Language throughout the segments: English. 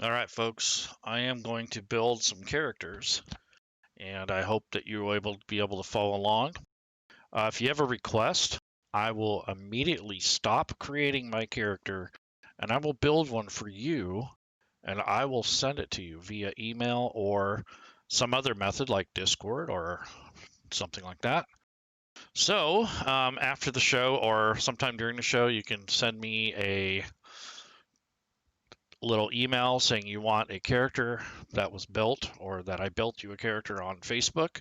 All right, folks, I am going to build some characters, and I hope that you will be able to follow along. If you have a request, I will immediately stop creating my character, and I will build one for you, and I will send it to you via email or some other method like Discord or something like that. So after the show or sometime during the show, you can send me a little email saying you want a character that was built or that I built you a character on Facebook.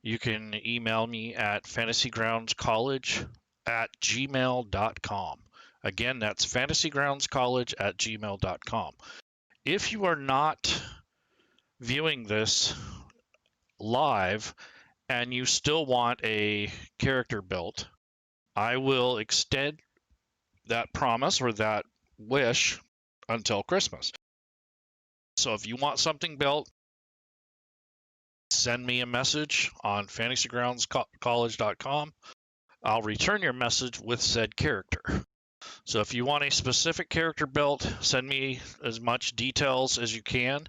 You can email me at fantasygroundscollege@gmail.com. Again, that's fantasygroundscollege@gmail.com. If you are not viewing this live and you still want a character built, I will extend that promise or that wish until Christmas. So if you want something built, send me a message on fantasygroundscollege.com. I'll return your message with said character. So if you want a specific character built, send me as much details as you can.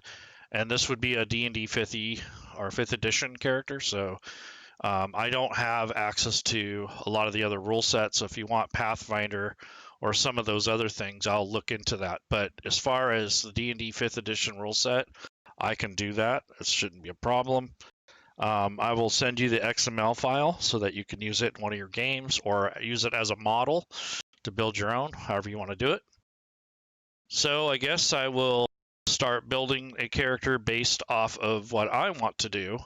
And this would be a D&D 5e or 5th edition character. So I don't have access to a lot of the other rule sets. So if you want Pathfinder or some of those other things, I'll look into that. But as far as the D&D 5th edition rule set, I can do that. It shouldn't be a problem. I will send you the XML file so that you can use it in one of your games or use it as a model to build your own, however you want to do it. So I guess I will start building a character based off of what I want to do.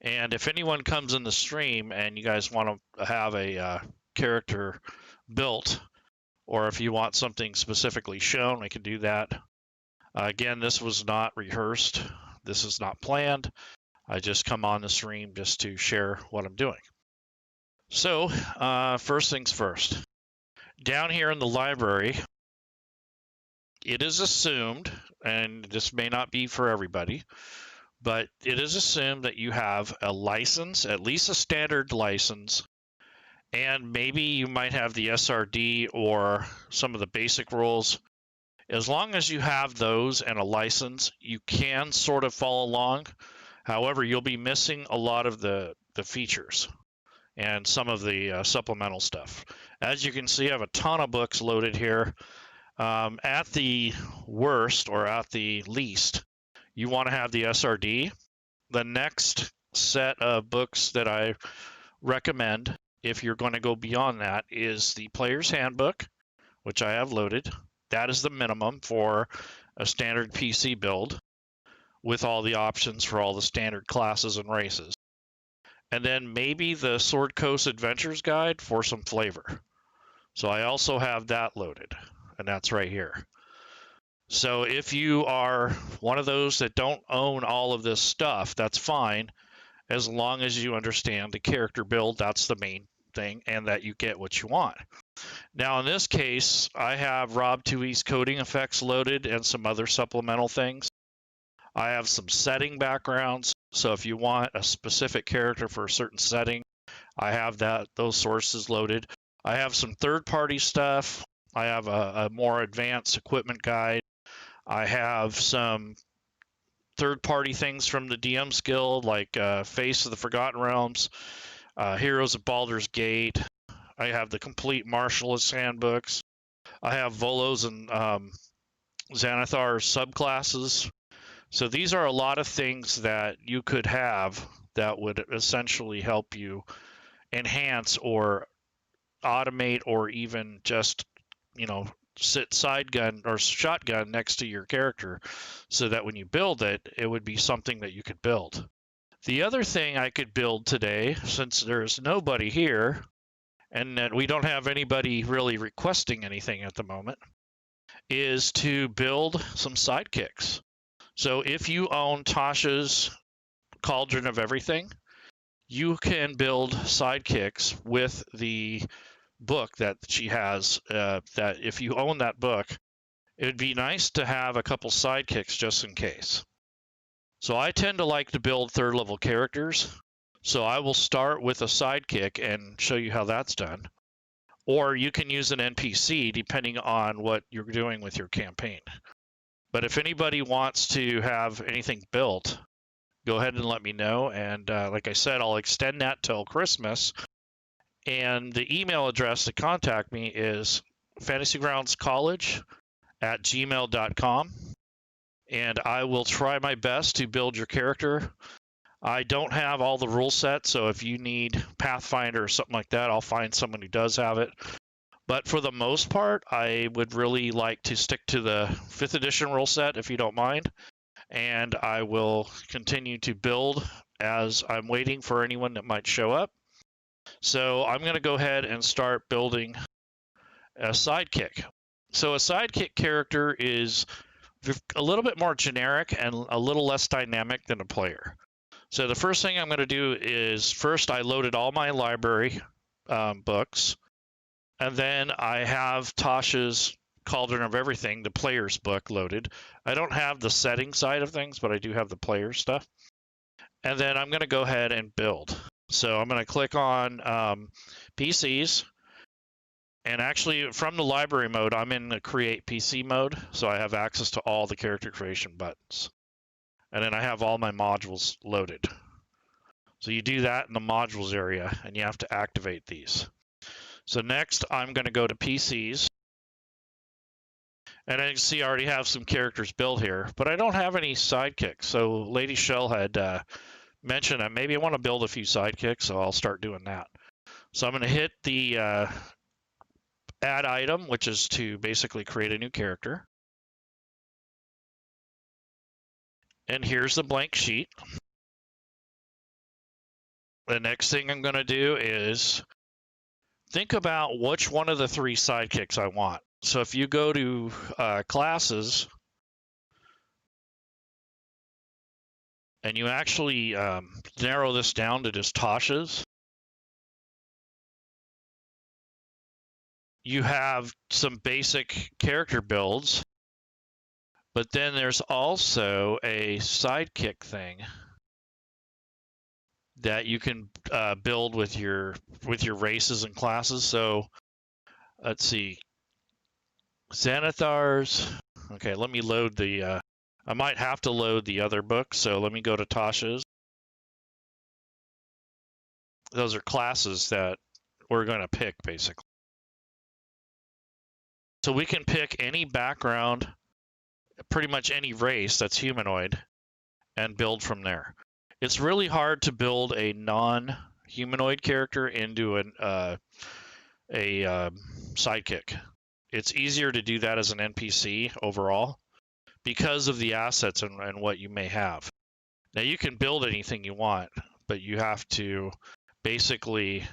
And if anyone comes in the stream and you guys want to have a character built, or if you want something specifically shown, we can do that. Again, this was not rehearsed. This is not planned. I just come on the stream just to share what I'm doing. So, first things first. Down here in the library, it is assumed, and this may not be for everybody, but it is assumed that you have a license, at least a standard license, and maybe you might have the SRD or some of the basic rules. As long as you have those and a license, you can sort of follow along. However, you'll be missing a lot of the features and some of the supplemental stuff. As you can see, I have a ton of books loaded here. At the worst, or at the least, you want to have the SRD. The next set of books that I recommend, if you're going to go beyond that, is the Player's Handbook, which I have loaded. That is the minimum for a standard PC build, with all the options for all the standard classes and races. And then maybe the Sword Coast Adventures Guide for some flavor. So I also have that loaded, and that's right here. So if you are one of those that don't own all of this stuff, that's fine, as long as you understand the character build. That's the main thing, and that you get what you want. Now in this case, I have Rob2e's coding effects loaded and some other supplemental things. I have some setting backgrounds, so if you want a specific character for a certain setting, I have those sources loaded. I have some third-party stuff. I have a more advanced equipment guide. I have some third-party things from the DM's Guild, like Face of the Forgotten Realms, Heroes of Baldur's Gate. I have the complete Martialist handbooks. I have Volo's and Xanathar subclasses. So these are a lot of things that you could have that would essentially help you enhance or automate or even just, sit sidegun or shotgun next to your character so that when you build it, it would be something that you could build. The other thing I could build today, since there's nobody here and that we don't have anybody really requesting anything at the moment, is to build some sidekicks. So if you own Tasha's Cauldron of Everything, you can build sidekicks with the book that she has. That if you own that book, it would be nice to have a couple sidekicks just in case. So I tend to like to build third level characters. So I will start with a sidekick and show you how that's done. Or you can use an NPC depending on what you're doing with your campaign. But if anybody wants to have anything built, go ahead and let me know. And like I said, I'll extend that till Christmas. And the email address to contact me is fantasygroundscollege@gmail.com. And I will try my best to build your character. I don't have all the rule sets, so if you need Pathfinder or something like that, I'll find someone who does have it. But for the most part, I would really like to stick to the 5th edition rule set, if you don't mind. And I will continue to build as I'm waiting for anyone that might show up. So I'm going to go ahead and start building a sidekick. So a sidekick character is a little bit more generic and a little less dynamic than a player. So the first thing I'm going to do is first I loaded all my library books, and then I have Tasha's Cauldron of Everything, the player's book, loaded. I don't have the setting side of things, but I do have the player stuff. And then I'm going to go ahead and build. So I'm going to click on PCs. And actually, from the library mode, I'm in the Create PC mode, so I have access to all the character creation buttons. And then I have all my modules loaded. So you do that in the modules area, and you have to activate these. So next, I'm going to go to PCs. And as you can see, I already have some characters built here, but I don't have any sidekicks. So Lady Shell had mentioned that maybe I want to build a few sidekicks, so I'll start doing that. So I'm going to hit the add item, which is to basically create a new character. And here's the blank sheet. The next thing I'm going to do is think about which one of the 3 sidekicks I want. So if you go to classes and you actually narrow this down to just Tasha's, you have some basic character builds, but then there's also a sidekick thing that you can build with your races and classes. So let's see, Xanathars. Okay, let me load the. I might have to load the other book, so let me go to Tasha's. Those are classes that we're going to pick, basically. So we can pick any background, pretty much any race that's humanoid, and build from there. It's really hard to build a non-humanoid character into a sidekick. It's easier to do that as an NPC overall because of the assets and what you may have. Now you can build anything you want, but you have to basically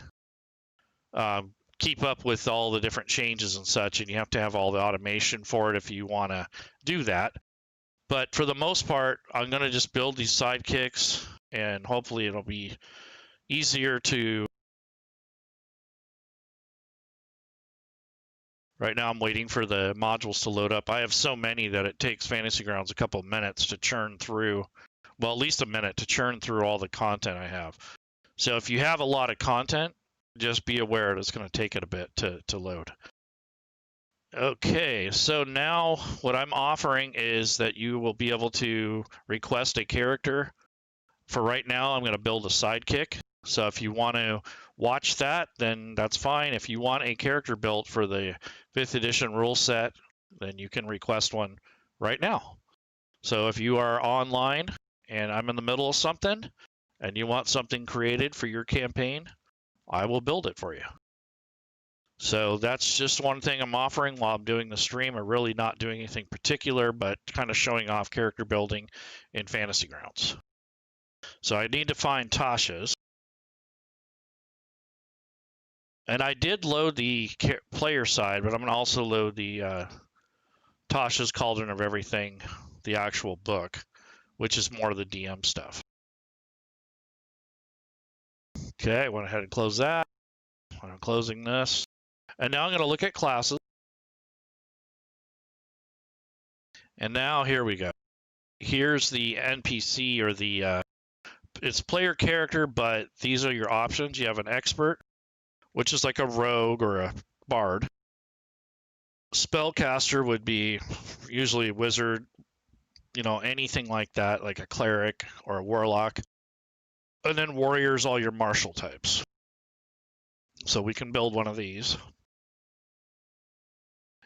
keep up with all the different changes and such, and you have to have all the automation for it if you want to do that. But for the most part, I'm going to just build these sidekicks, and hopefully it'll be easier to... Right now I'm waiting for the modules to load up. I have so many that it takes Fantasy Grounds a couple of minutes to churn through, well, at least a minute to churn through all the content I have. So if you have a lot of content, just be aware it's going to take it a bit to load. Okay, so now what I'm offering is that you will be able to request a character. For right now, I'm going to build a sidekick. So if you want to watch that, then that's fine. If you want a character built for the 5th edition rule set, then you can request one right now. So if you are online and I'm in the middle of something and you want something created for your campaign, I will build it for you. So that's just one thing I'm offering while I'm doing the stream. I'm really not doing anything particular, but kind of showing off character building in Fantasy Grounds. So I need to find Tasha's. And I did load the player side, but I'm going to also load the Tasha's Cauldron of Everything, the actual book, which is more of the DM stuff. Okay, I went ahead and close that. I'm closing this. And now I'm going to look at classes. And now here we go. Here's the NPC, or the it's player character, but these are your options. You have an expert, which is like a rogue or a bard. Spellcaster would be usually a wizard, you know, anything like that, like a cleric or a warlock. And then warriors, all your martial types. So we can build one of these.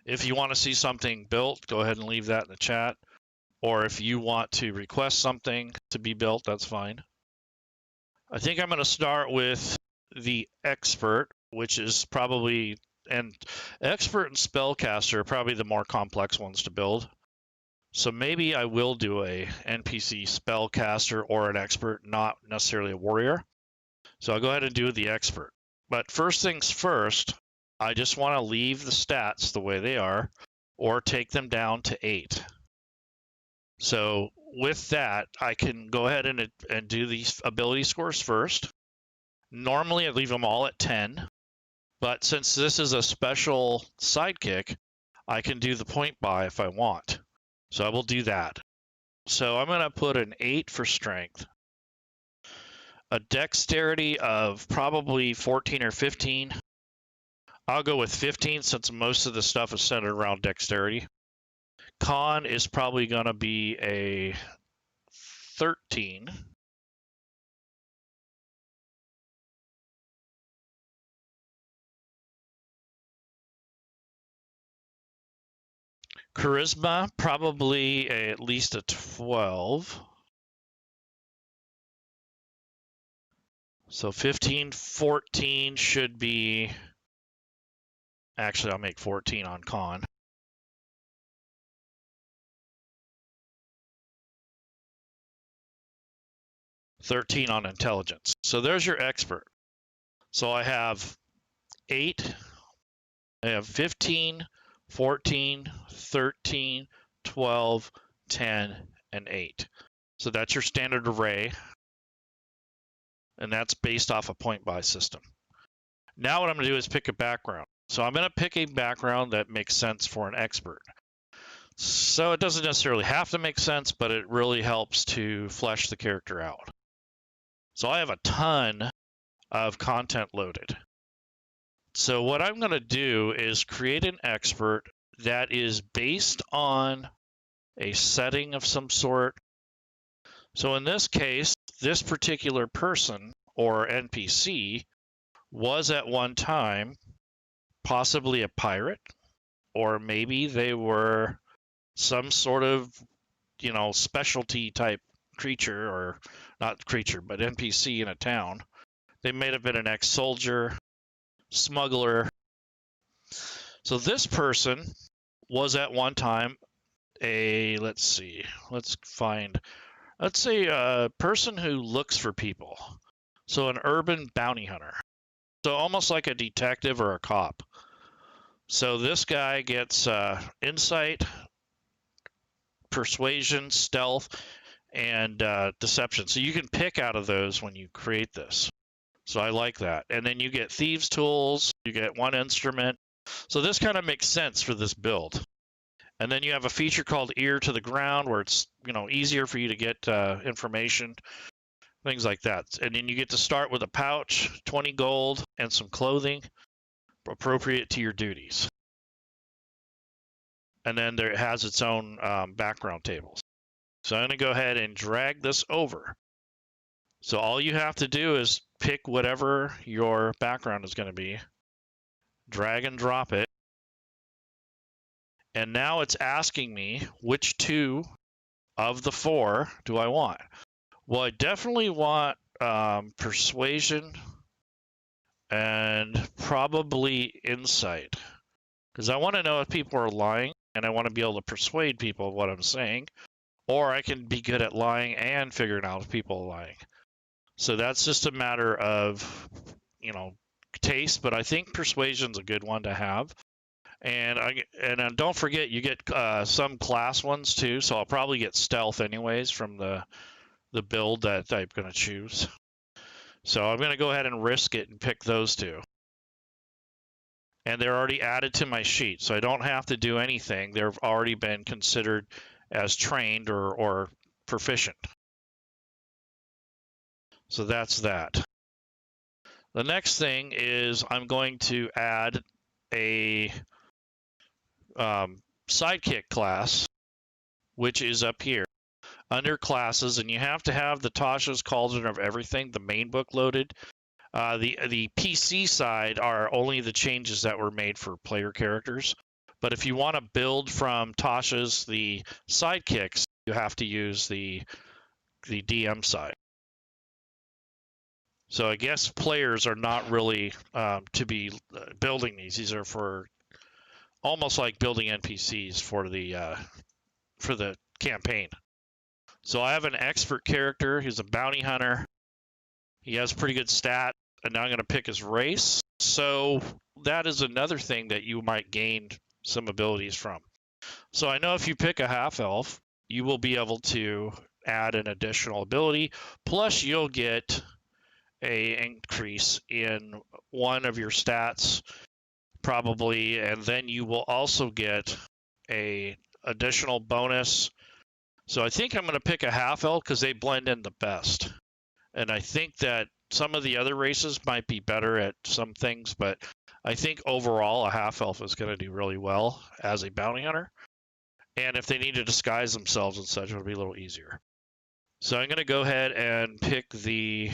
If you want to see something built, go ahead and leave that in the chat. Or if you want to request something to be built, that's fine. I think I'm going to start with the expert, which is probably, and expert and spellcaster are probably the more complex ones to build. So maybe I will do a NPC spellcaster or an expert, not necessarily a warrior. So I'll go ahead and do the expert. But first things first, I just want to leave the stats the way they are or take them down to 8. So with that, I can go ahead and do these ability scores first. Normally, I leave them all at 10. But since this is a special sidekick, I can do the point buy if I want. So I will do that. So I'm going to put an 8 for strength. A dexterity of probably 14 or 15. I'll go with 15 since most of the stuff is centered around dexterity. Con is probably going to be a 13. Charisma, probably at least a 12. So 15, 14 should be... Actually, I'll make 14 on con. $13 on intelligence. So there's your expert. So I have 8. I have 15, 14, 13, 12, 10, and 8. So that's your standard array. And that's based off a point buy system. Now what I'm going to do is pick a background. So I'm going to pick a background that makes sense for an expert. So it doesn't necessarily have to make sense, but it really helps to flesh the character out. So I have a ton of content loaded. So what I'm going to do is create an expert that is based on a setting of some sort. So in this case, this particular person or NPC was at one time possibly a pirate, or maybe they were some sort of, you know, specialty type creature, or not creature, but NPC in a town. They may have been an ex-soldier, smuggler. So this person was at one time a, let's say a person who looks for people. So an urban bounty hunter. So almost like a detective or a cop. So this guy gets insight, persuasion, stealth, and deception. So you can pick out of those when you create this. So I like that. And then you get thieves' tools, you get one instrument. So this kind of makes sense for this build. And then you have a feature called ear to the ground, where it's, you know, easier for you to get information, things like that. And then you get to start with a pouch, 20 gold, and some clothing appropriate to your duties. And then it has its own background tables. So I'm going to go ahead and drag this over. So all you have to do is pick whatever your background is going to be, drag and drop it. And now it's asking me which 2 of the 4 do I want. Well, I definitely want persuasion and probably insight, because I want to know if people are lying, and I want to be able to persuade people of what I'm saying, or I can be good at lying and figuring out if people are lying. So that's just a matter of, you know, taste, but I think persuasion's a good one to have. And don't forget, you get some class ones too, so I'll probably get stealth anyways from the build that I'm going to choose. So I'm going to go ahead and risk it and pick those 2. And they're already added to my sheet, so I don't have to do anything. They've already been considered as trained or proficient. So that's that. The next thing is I'm going to add a Sidekick class, which is up here. under classes, and you have to have the Tasha's Cauldron of Everything, the main book loaded. The PC side are only the changes that were made for player characters. But if you want to build from Tasha's the sidekicks, you have to use the DM side. So I guess players are not really to be building these. These are for almost like building NPCs for the campaign. So I have an expert character. He's a bounty hunter. He has pretty good stat, and now I'm going to pick his race. So that is another thing that you might gain some abilities from. So I know if you pick a half-elf, you will be able to add an additional ability, plus you'll get a increase in one of your stats probably, and then you will also get a additional bonus. So I think I'm going to pick a half-elf because they blend in the best. And I think that some of the other races might be better at some things, but I think overall a half-elf is going to do really well as a bounty hunter. And if they need to disguise themselves and such, it'll be a little easier. So I'm going to go ahead and pick the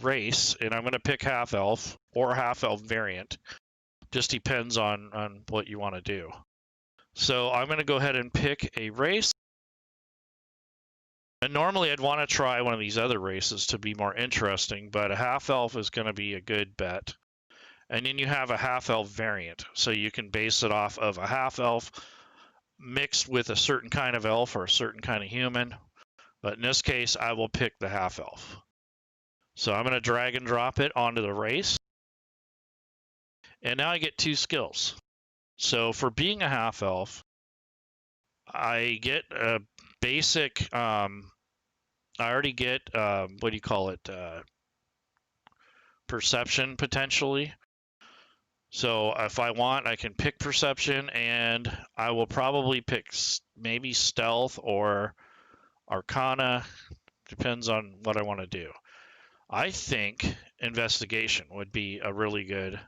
race, and I'm going to pick half-elf or half-elf variant. Just depends on what you want to do. So I'm going to go ahead and pick a race. And normally I'd want to try one of these other races to be more interesting, but a half-elf is going to be a good bet. And then you have a half-elf variant. So you can base it off of a half-elf mixed with a certain kind of elf or a certain kind of human. But in this case, I will pick the half-elf. So I'm going to drag and drop it onto the race. And now I get 2 skills. So for being a half-elf, I get a basic, I already get, what do you call it, perception potentially. So if I want, I can pick perception, and I will probably pick maybe stealth or arcana, depends on what I want to do. I think investigation would be a really good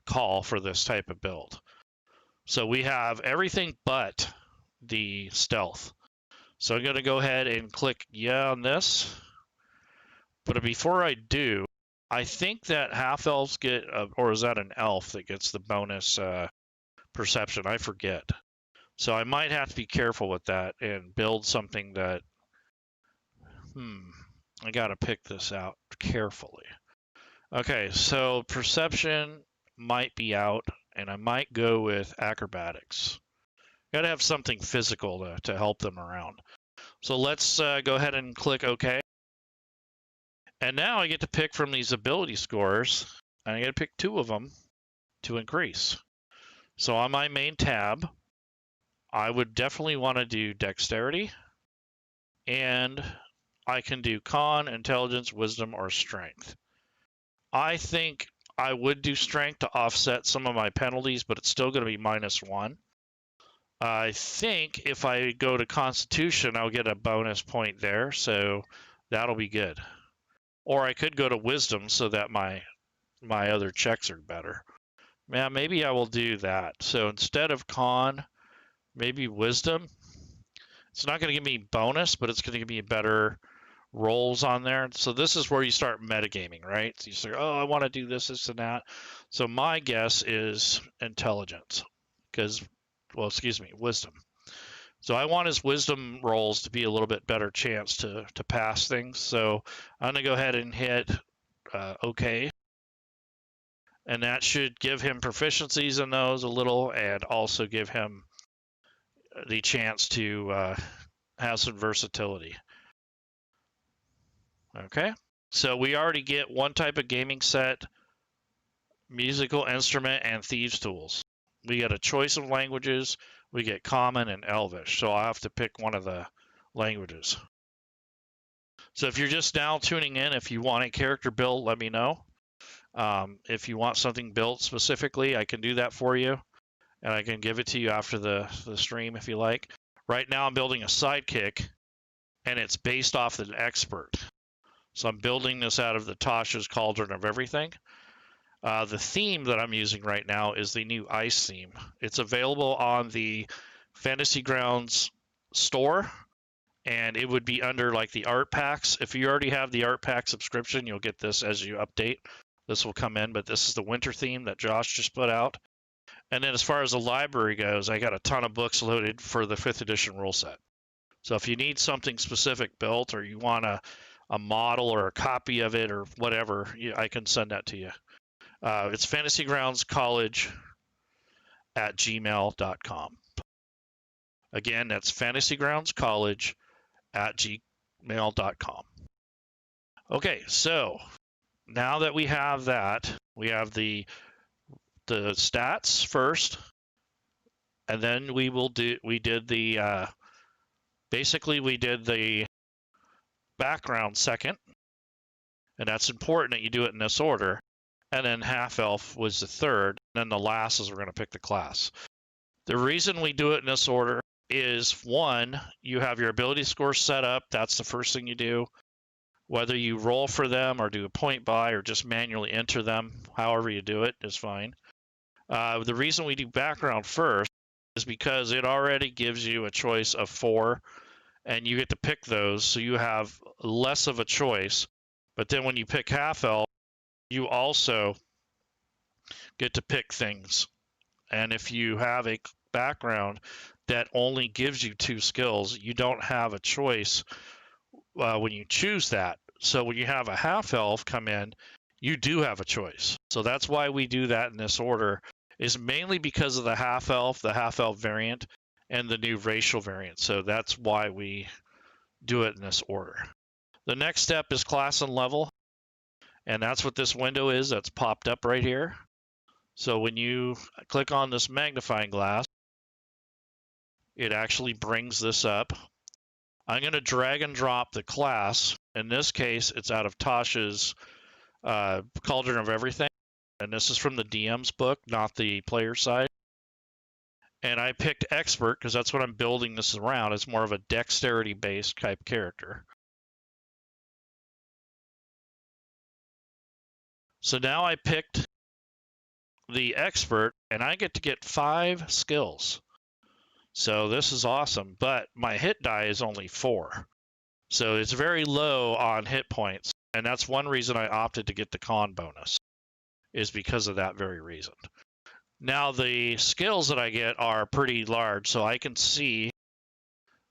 call for this type of build. So we have everything but the stealth. So I'm going to go ahead and click yeah on this. But before I do, I think that half-elves get, or is that an elf that gets the bonus perception? I forget. So I might have to be careful with that and build something that, I got to pick this out carefully. Okay, so perception might be out, and I might go with acrobatics. Got to have something physical to help them around. So let's go ahead and click OK. And now I get to pick from these ability scores, and I get to pick 2 of them to increase. So on my main tab, I would definitely want to do dexterity, and I can do con, intelligence, wisdom, or strength. I think I would do strength to offset some of my penalties, but it's still going to be -1. I think if I go to Constitution, I'll get a bonus point there, so that'll be good. Or I could go to Wisdom so that my other checks are better. Yeah, maybe I will do that. So instead of Con, maybe Wisdom. It's not going to give me bonus, but it's going to give me better rolls on there. So this is where you start metagaming, right? So you say, oh, I want to do this, this, and that. So my guess is Intelligence, because, well, excuse me, Wisdom. So I want his Wisdom rolls to be a little bit better chance to pass things. So I'm going to go ahead and hit OK. And that should give him proficiencies in those a little, and also give him the chance to have some versatility. Okay, so we already get 1 type of gaming set, musical instrument, and thieves' tools. We get a choice of languages. We get common and elvish, so I'll have to pick one of the languages. So if you're just now tuning in, if you want a character built, let me know. If you want something built specifically, I can do that for you, and I can give it to you after the stream if you like. Right now I'm building a sidekick, and it's based off an expert. So I'm building this out of the Tasha's Cauldron of Everything. The theme that I'm using right now is the new Ice theme. It's available on the Fantasy Grounds store. and it would be under like the art packs. If you already have the art pack subscription, you'll get this as you update. This will come in, but this is the winter theme that Josh just put out. And then as far as the library goes, I got a ton of books loaded for the 5th edition rule set. So if you need something specific built, or you want a model or a copy of it or whatever, I can send that to you. It's fantasygroundscollege@gmail.com. Again, that's fantasygroundscollege@gmail.com. Okay, so now that we have that, we have the stats first, and then we did the background second, and that's important that you do it in this order. And then half elf was the third, and then the last is we're going to pick the class. The reason we do it in this order is, one, you have your ability score set up. That's the first thing you do. Whether you roll for them or do a point buy or just manually enter them, however you do it is fine. The reason we do background first is because it already gives you a choice of 4, and you get to pick those, so you have less of a choice. But then when you pick half elf, you also get to pick things. And if you have a background that only gives you 2 skills, you don't have a choice when you choose that. So when you have a half elf come in, you do have a choice. So that's why we do that in this order, is mainly because of the half elf variant, and the new racial variant. So that's why we do it in this order. The next step is class and level, and that's what this window is that's popped up right here. So when you click on this magnifying glass, it actually brings this up. I'm going to drag and drop the class. In this case, it's out of Tasha's Cauldron of Everything, and this is from the DM's book, not the player side. And I picked expert because that's what I'm building this around. It's more of a dexterity-based type character. So now I picked the expert, and I get to get 5 skills. So this is awesome, but my hit die is only 4. So it's very low on hit points, and that's one reason I opted to get the con bonus, is because of that very reason. Now the skills that I get are pretty large, so I can see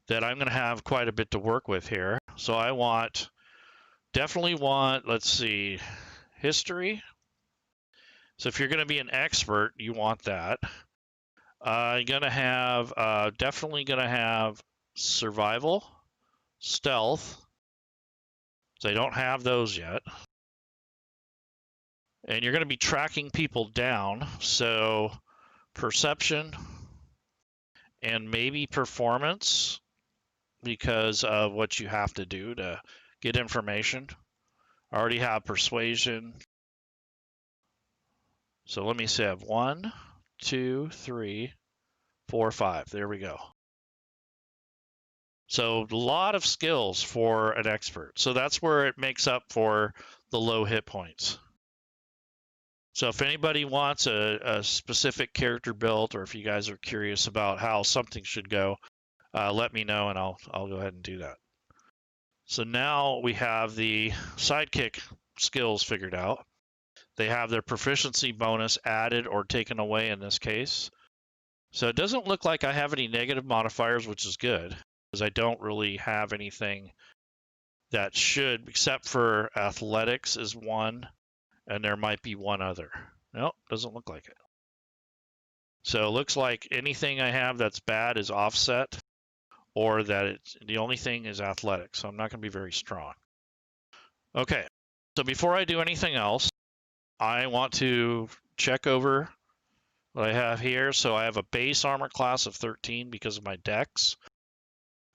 that I'm going to have quite a bit to work with here. So I definitely want, let's see, history. So if you're going to be an expert, you want that. I'm going to have, definitely going to have survival, stealth. So I don't have those yet. And you're going to be tracking people down. So perception and maybe performance, because of what you have to do to get information. I already have persuasion. So let me say I have 1, 2, 3, 4, 5. There we go. So a lot of skills for an expert. So that's where it makes up for the low hit points. So if anybody wants a specific character built, or if you guys are curious about how something should go, let me know and I'll go ahead and do that. So now we have the sidekick skills figured out. They have their proficiency bonus added or taken away in this case. So it doesn't look like I have any negative modifiers, which is good, because I don't really have anything that should, except for athletics is 1, and there might be 1 other. Nope, doesn't look like it. So it looks like anything I have that's bad is offset, or that the only thing is athletics, so I'm not going to be very strong. Okay, so before I do anything else, I want to check over what I have here. So I have a base armor class of 13 because of my dex.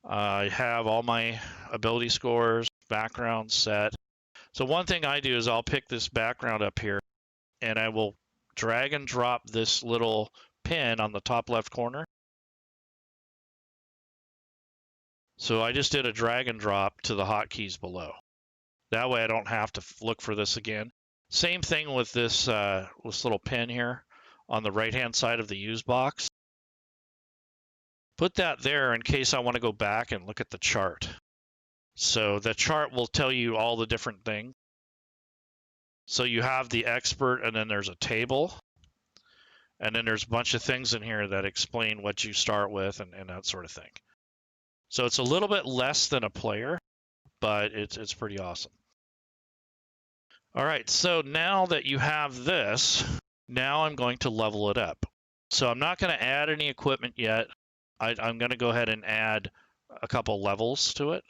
I have all my ability scores, background set. So one thing I do is I'll pick this background up here, and I will drag and drop this little pin on the top left corner. So I just did a drag and drop to the hotkeys below. That way I don't have to look for this again. Same thing with this little pin here on the right-hand side of the use box. put that there in case I want to go back and look at the chart. So the chart will tell you all the different things. So you have the expert, and then there's a table. And then there's a bunch of things in here that explain what you start with and that sort of thing. So it's a little bit less than a player, but it's pretty awesome. All right, so now that you have this, now I'm going to level it up. So I'm not going to add any equipment yet. I'm going to go ahead and add a couple levels to it.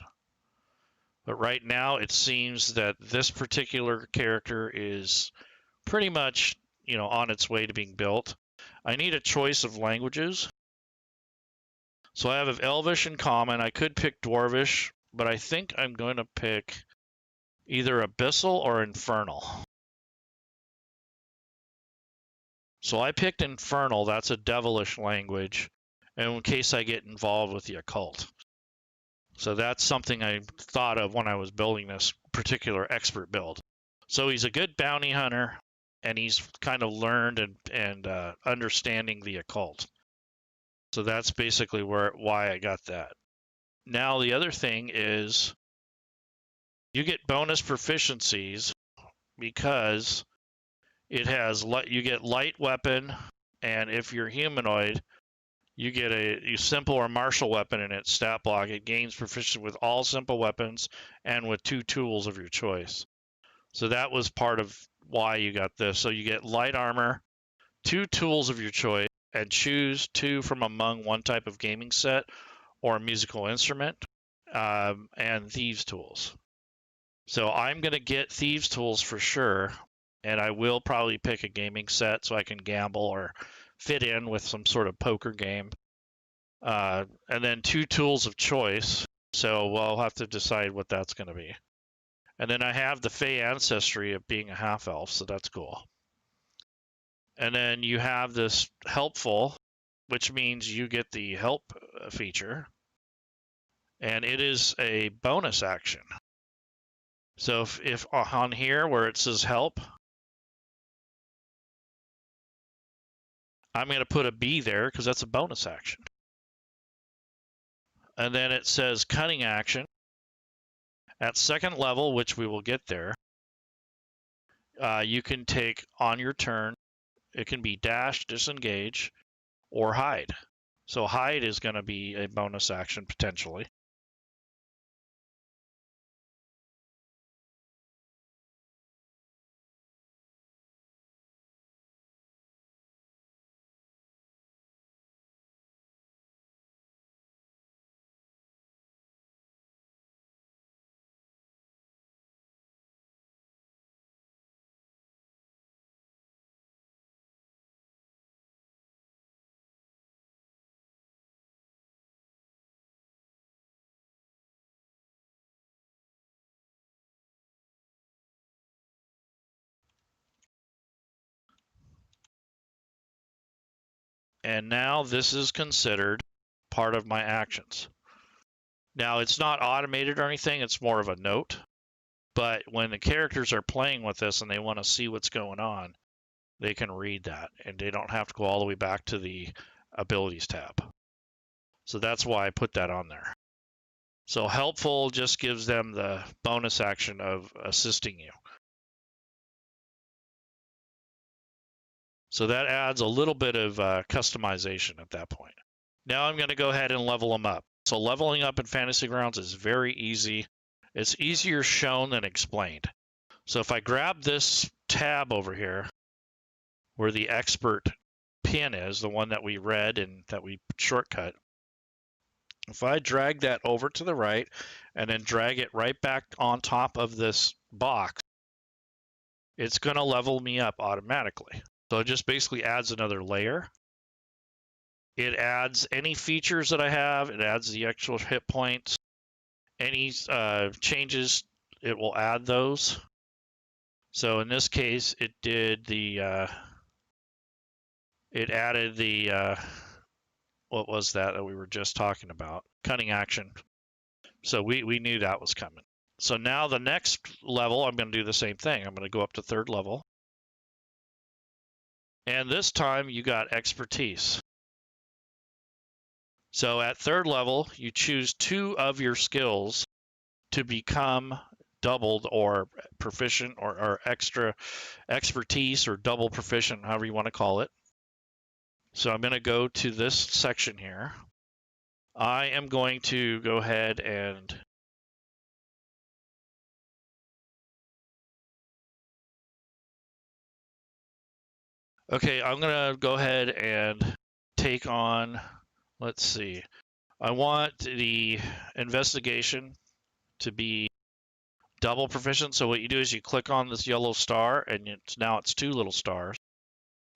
But right now it seems that this particular character is pretty much, on its way to being built. I need a choice of languages. So I have Elvish and Common. I could pick Dwarvish, but I think I'm going to pick either Abyssal or Infernal. So I picked Infernal. That's a devilish language, and in case I get involved with the occult. So that's something I thought of when I was building this particular expert build. So he's a good bounty hunter, and he's kind of learned and understanding the occult. So that's basically why I got that. Now the other thing is you get bonus proficiencies because you get light weapon, and if you're humanoid, you get a simple or martial weapon in its stat block. It gains proficiency with all simple weapons and with 2 tools of your choice. So that was part of why you got this. So you get light armor, 2 tools of your choice, and choose 2 from among one type of gaming set or musical instrument, and thieves tools. So I'm going to get thieves tools for sure, and I will probably pick a gaming set so I can gamble or fit in with some sort of poker game. And then 2 tools of choice, so we'll have to decide what that's going to be. And then I have the Fey ancestry of being a half-elf, so that's cool. And then you have this helpful, which means you get the help feature, and it is a bonus action. So if on here where it says help, I'm going to put a B there because that's a bonus action. And then it says cunning action. At 2nd level, which we will get there, you can take on your turn. It can be dash, disengage, or hide. So hide is going to be a bonus action potentially. And now this is considered part of my actions. Now it's not automated or anything, it's more of a note. But when the characters are playing with this and they want to see what's going on, they can read that and they don't have to go all the way back to the abilities tab. So that's why I put that on there. So helpful just gives them the bonus action of assisting you. So that adds a little bit of customization at that point. Now I'm going to go ahead and level them up. So leveling up in Fantasy Grounds is very easy. It's easier shown than explained. So if I grab this tab over here, where the expert pin is, the one that we read and that we shortcut, if I drag that over to the right and then drag it right back on top of this box, it's going to level me up automatically. So it just basically adds another layer. It adds any features that I have. It adds the actual hit points. Any changes, it will add those. So in this case, it did the, it added the, what was that we were just talking about? Cunning action. So we knew that was coming. So now the next level, I'm going to do the same thing. I'm going to go up to 3rd level. And this time you got expertise. So at third level, you choose 2 of your skills to become doubled or proficient or extra expertise or double proficient, however you want to call it. So I'm going to go to this section here. I am going to go ahead and okay, I'm going to go ahead and take on, let's see, I want the investigation to be double proficient. So what you do is you click on this yellow star, and now it's 2 little stars.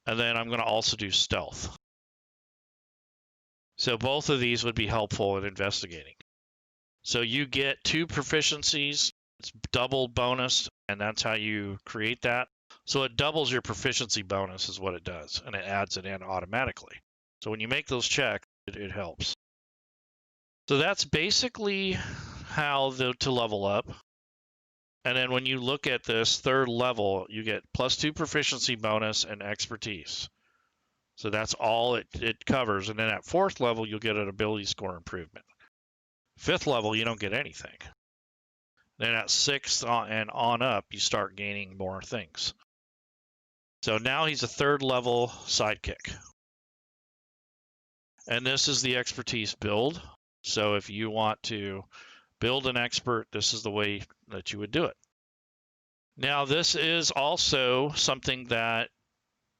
And then I'm going to also do stealth. So both of these would be helpful in investigating. So you get 2 proficiencies, it's double bonus, and that's how you create that. So it doubles your proficiency bonus is what it does, and it adds it in automatically. So when you make those checks, it helps. So that's basically how to level up. And then when you look at this third level, you get +2 proficiency bonus and expertise. So that's all it covers. And then at 4th level, you'll get an ability score improvement. 5th level, you don't get anything. Then at 6th and on up, you start gaining more things. So now he's a 3rd level sidekick. And this is the expertise build. So if you want to build an expert, this is the way that you would do it. Now, this is also something that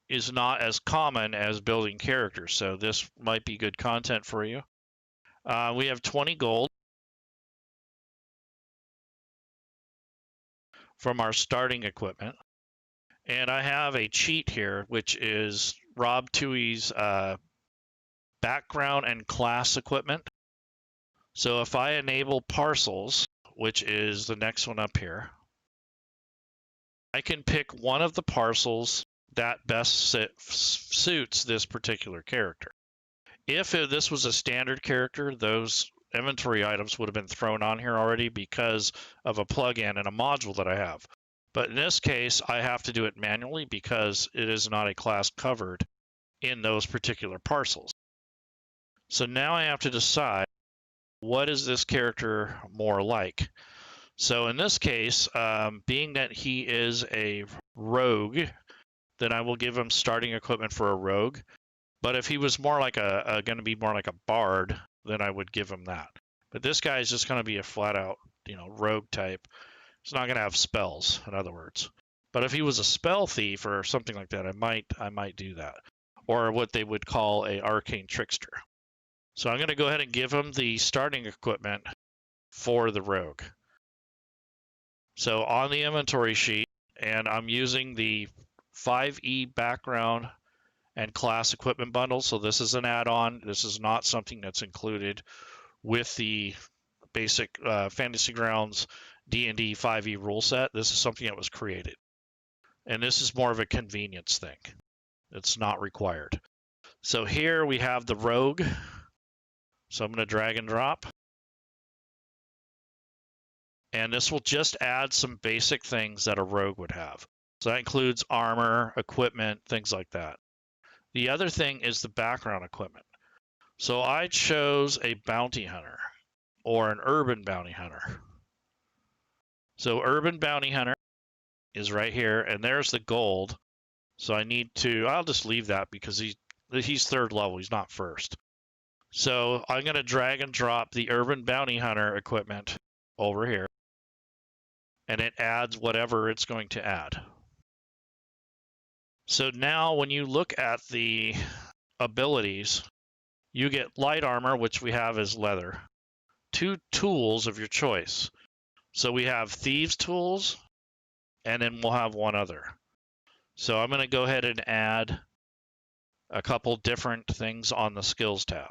is not as common as building characters, so this might be good content for you. We have 20 gold from our starting equipment, and I have a cheat here, which is Rob2e's background and class equipment. So if I enable parcels, which is the next one up here, I can pick one of the parcels that best suits this particular character. If this was a standard character, those inventory items would have been thrown on here already because of a plugin and a module that I have. But in this case, I have to do it manually because it is not a class covered in those particular parcels. So now I have to decide, what is this character more like? So in this case, being that he is a rogue, then I will give him starting equipment for a rogue. But if he was more like going to be more like a bard, then I would give him that. But this guy is just going to be a flat out, rogue type. He's not going to have spells, in other words. But if he was a spell thief or something like that, I might do that. Or what they would call a arcane trickster. So I'm going to go ahead and give him the starting equipment for the rogue. So on the inventory sheet, and I'm using the 5e background and class equipment bundle. So this is an add-on. This is not something that's included with the basic Fantasy Grounds DnD5e rule set. This is something that was created. And this is more of a convenience thing. It's not required. So here we have the rogue. So I'm going to drag and drop. And this will just add some basic things that a rogue would have. So that includes armor, equipment, things like that. The other thing is the background equipment. So I chose a bounty hunter or an urban bounty hunter. So urban bounty hunter is right here, and there's the gold. So I'll just leave that because he's third level, he's not first. So I'm going to drag and drop the urban bounty hunter equipment over here, and it adds whatever it's going to add. So now when you look at the abilities, you get light armor, which we have as leather, 2 tools of your choice. So we have thieves tools, and then we'll have one other. So I'm going to go ahead and add a couple different things on the skills tab.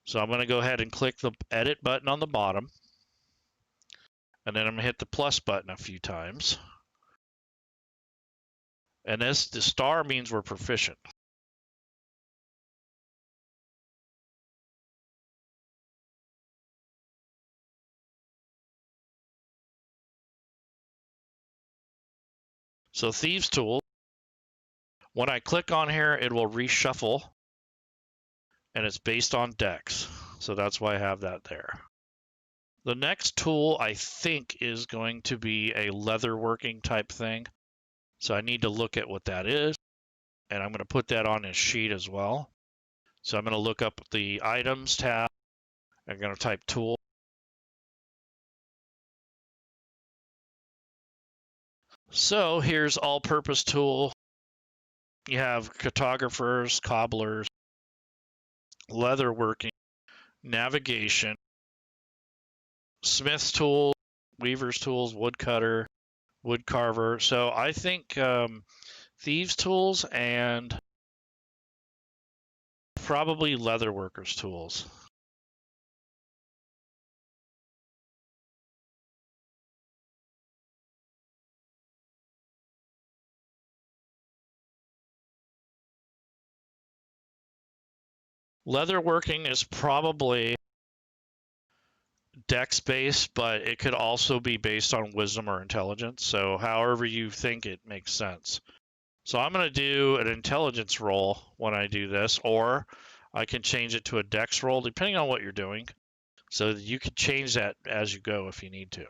So I'm going to go ahead and click the edit button on the bottom, and then I'm going to hit the plus button a few times. And the star means we're proficient. So Thieves Tool, when I click on here, it will reshuffle, and it's based on dex. So that's why I have that there. The next tool I think is going to be a leatherworking type thing. So I need to look at what that is. And I'm going to put that on his sheet as well. So I'm going to look up the items tab. I'm going to type tool. So here's all-purpose tool. You have cartographers, cobblers, leatherworking, navigation, smith's tools, weaver's tools, woodcutter, woodcarver. So I think thieves' tools and probably leatherworkers' tools. Leatherworking is probably dex based, but it could also be based on wisdom or intelligence. So however you think it makes sense. So I'm going to do an intelligence roll when I do this, or I can change it to a dex roll depending on what you're doing. So you can change that as you go if you need to.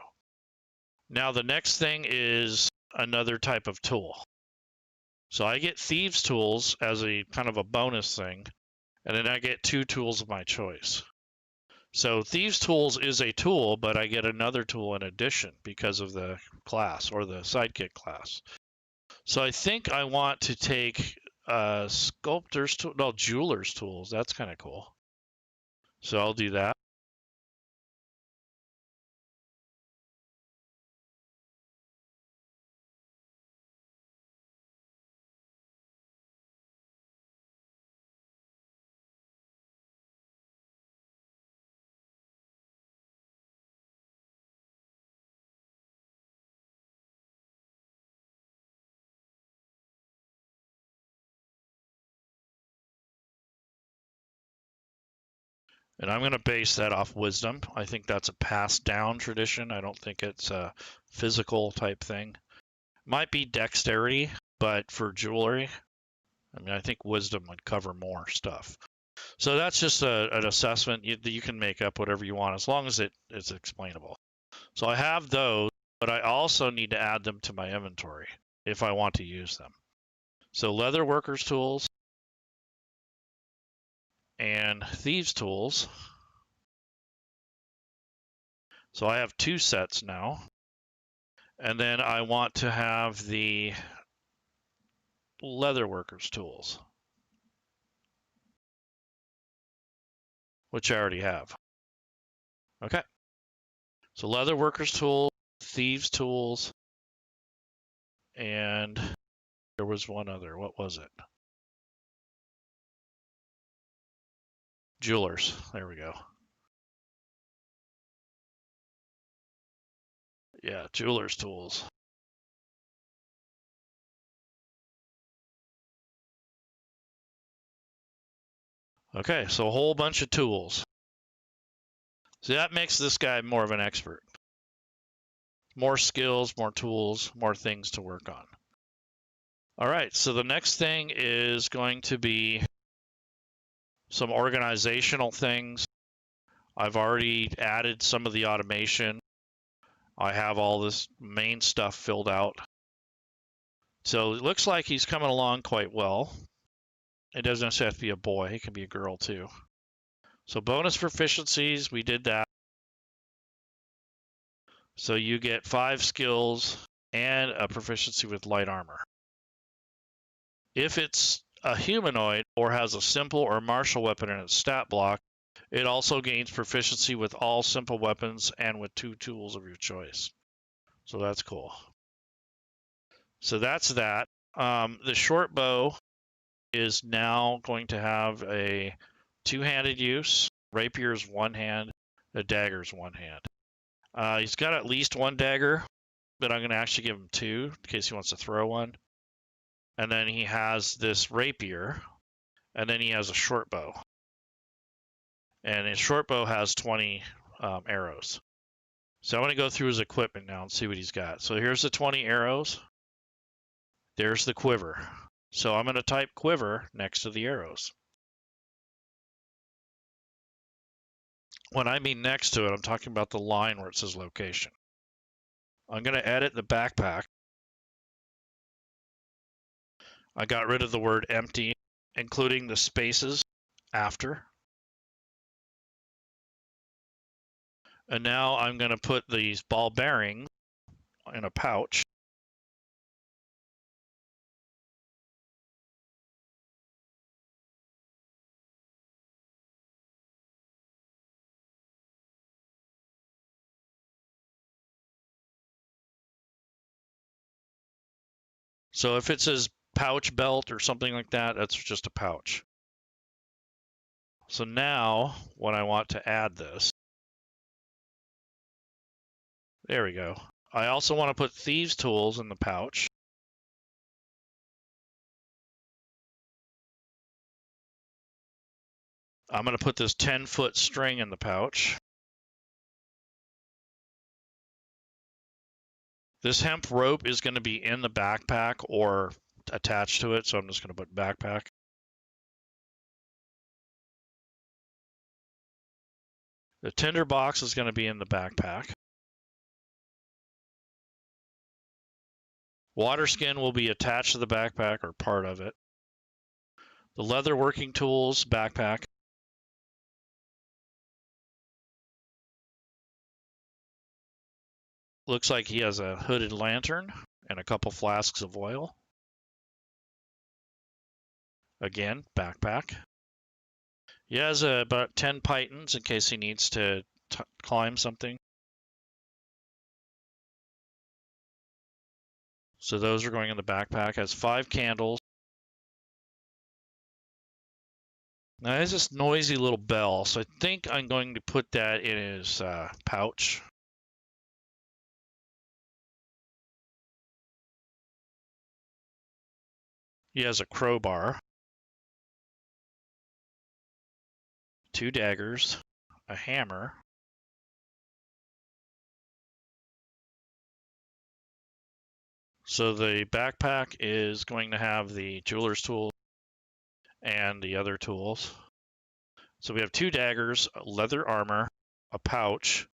Now the next thing is another type of tool. So I get thieves' tools as a kind of a bonus thing, and then I get 2 tools of my choice. So thieves' tools is a tool, but I get another tool in addition because of the class or the sidekick class. So I think I want to take sculptor's tool, no, jeweler's tools. That's kind of cool. So I'll do that. And I'm going to base that off wisdom. I think that's a passed down tradition. I don't think it's a physical type thing. Might be dexterity, but for jewelry, I mean, I think wisdom would cover more stuff. So that's just an assessment. You can make up whatever you want as long as it's explainable. So I have those, but I also need to add them to my inventory if I want to use them. So leatherworkers tools and thieves tools. So I have 2 sets now. And then I want to have the leatherworkers tools, which I already have. Okay. So leatherworkers tools, thieves tools, and there was one other. What was it? Jewelers. There we go. Yeah, jewelers tools. Okay, so a whole bunch of tools. So that makes this guy more of an expert. More skills, more tools, more things to work on. All right, so the next thing is going to be some organizational things. I've already added some of the automation. I have all this main stuff filled out. So it looks like he's coming along quite well. It doesn't necessarily have to be a boy. It can be a girl too. So bonus proficiencies, we did that. So you get 5 skills and a proficiency with light armor. If it's a humanoid or has a simple or martial weapon in its stat block, it also gains proficiency with all simple weapons and with 2 tools of your choice. So that's cool. So that's that. The short bow is now going to have a 2-handed use. Rapier's 1 hand, a dagger's 1 hand. He's got at least 1 dagger, but I'm going to actually give him 2 in case he wants to throw one. And then he has this rapier, and then he has a short bow. And his short bow has 20 arrows. So I'm going to go through his equipment now and see what he's got. So here's the 20 arrows. There's the quiver. So I'm going to type quiver next to the arrows. When I mean next to it, I'm talking about the line where it says location. I'm going to edit the backpack. I got rid of the word empty, including the spaces after. And now I'm going to put these ball bearings in a pouch. So if it says pouch belt or something like that, that's just a pouch. So now when I want to add this, there we go. I also want to put thieves' tools in the pouch. I'm going to put this 10-foot string in the pouch. This hemp rope is going to be in the backpack or attached to it, so I'm just going to put backpack. The tinder box is going to be in the backpack. Water skin will be attached to the backpack or part of it. The leather working tools backpack. Looks like he has a hooded lantern and a couple flasks of oil. Again, backpack. He has about 10 pythons in case he needs to climb something. So those are going in the backpack. Has 5 candles. Now he has this noisy little bell, so I think I'm going to put that in his pouch. He has a crowbar, 2 daggers, a hammer, so the backpack is going to have the jeweler's tools and the other tools. So we have 2 daggers, leather armor, a pouch.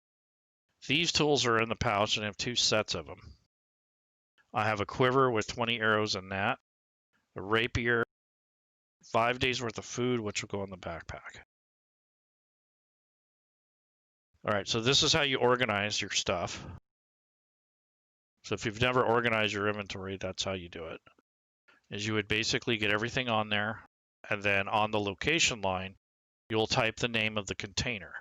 Thieves' tools are in the pouch and I have 2 sets of them. I have a quiver with 20 arrows in that, a rapier, 5 days worth of food, which will go in the backpack. All right, so this is how you organize your stuff. So if you've never organized your inventory, that's how you do it. Is you would basically get everything on there, and then on the location line, you'll type the name of the container.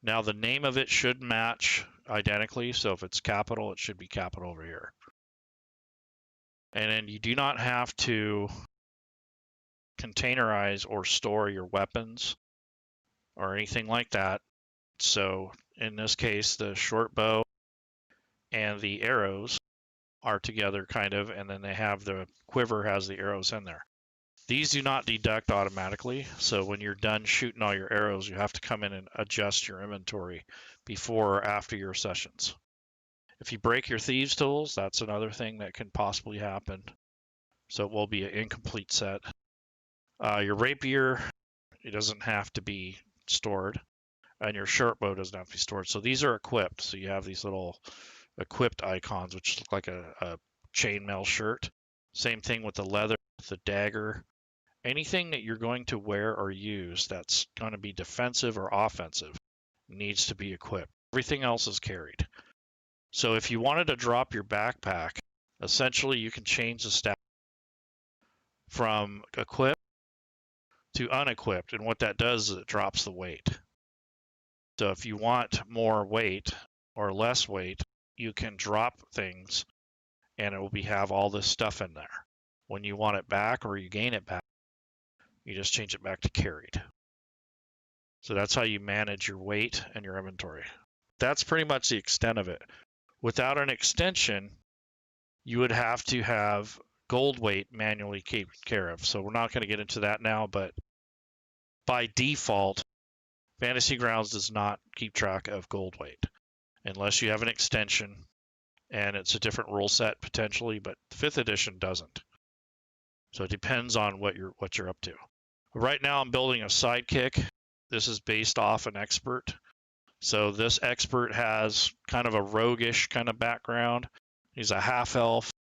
Now the name of it should match identically, so if it's capital, it should be capital over here. And then you do not have to containerize or store your weapons or anything like that. So in this case, the short bow and the arrows are together kind of, and then they have the quiver has the arrows in there. These do not deduct automatically, so when you're done shooting all your arrows, you have to come in and adjust your inventory before or after your sessions. If you break your thieves' tools, that's another thing that can possibly happen. So it will be an incomplete set. Your rapier, it doesn't have to be stored, and your short bow doesn't have to be stored. So these are equipped. So you have these little equipped icons, which look like a chainmail shirt. Same thing with the leather, the dagger. Anything that you're going to wear or use that's going to be defensive or offensive needs to be equipped. Everything else is carried. So if you wanted to drop your backpack, essentially you can change the stat from equipped to unequipped, and what that does is it drops the weight. So if you want more weight or less weight, you can drop things and it will have all this stuff in there. When you want it back or you gain it back, you just change it back to carried. So that's how you manage your weight and your inventory. That's pretty much the extent of it. Without an extension, you would have to have gold weight manually taken care of. So we're not going to get into that now, but by default, Fantasy Grounds does not keep track of gold weight unless you have an extension, and it's a different rule set potentially, but 5th edition doesn't. So it depends on what you're up to. Right now I'm building a sidekick. This is based off an expert. So this expert has kind of a roguish kind of background. He's a half-elf,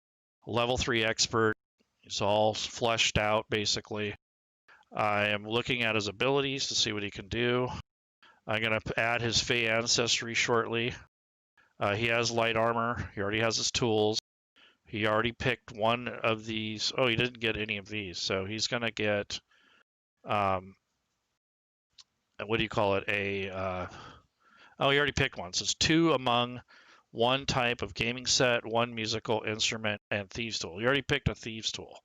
level 3 expert. He's all fleshed out, basically. I am looking at his abilities to see what he can do. I'm going to add his Fey ancestry shortly. He has light armor. He already has his tools. He already picked one of these. Oh, he didn't get any of these. So he's going to get, what do you call it? Oh, he already picked one. So it's 2 among 1 type of gaming set, 1 musical instrument, and Thieves Tool. He already picked a Thieves Tool.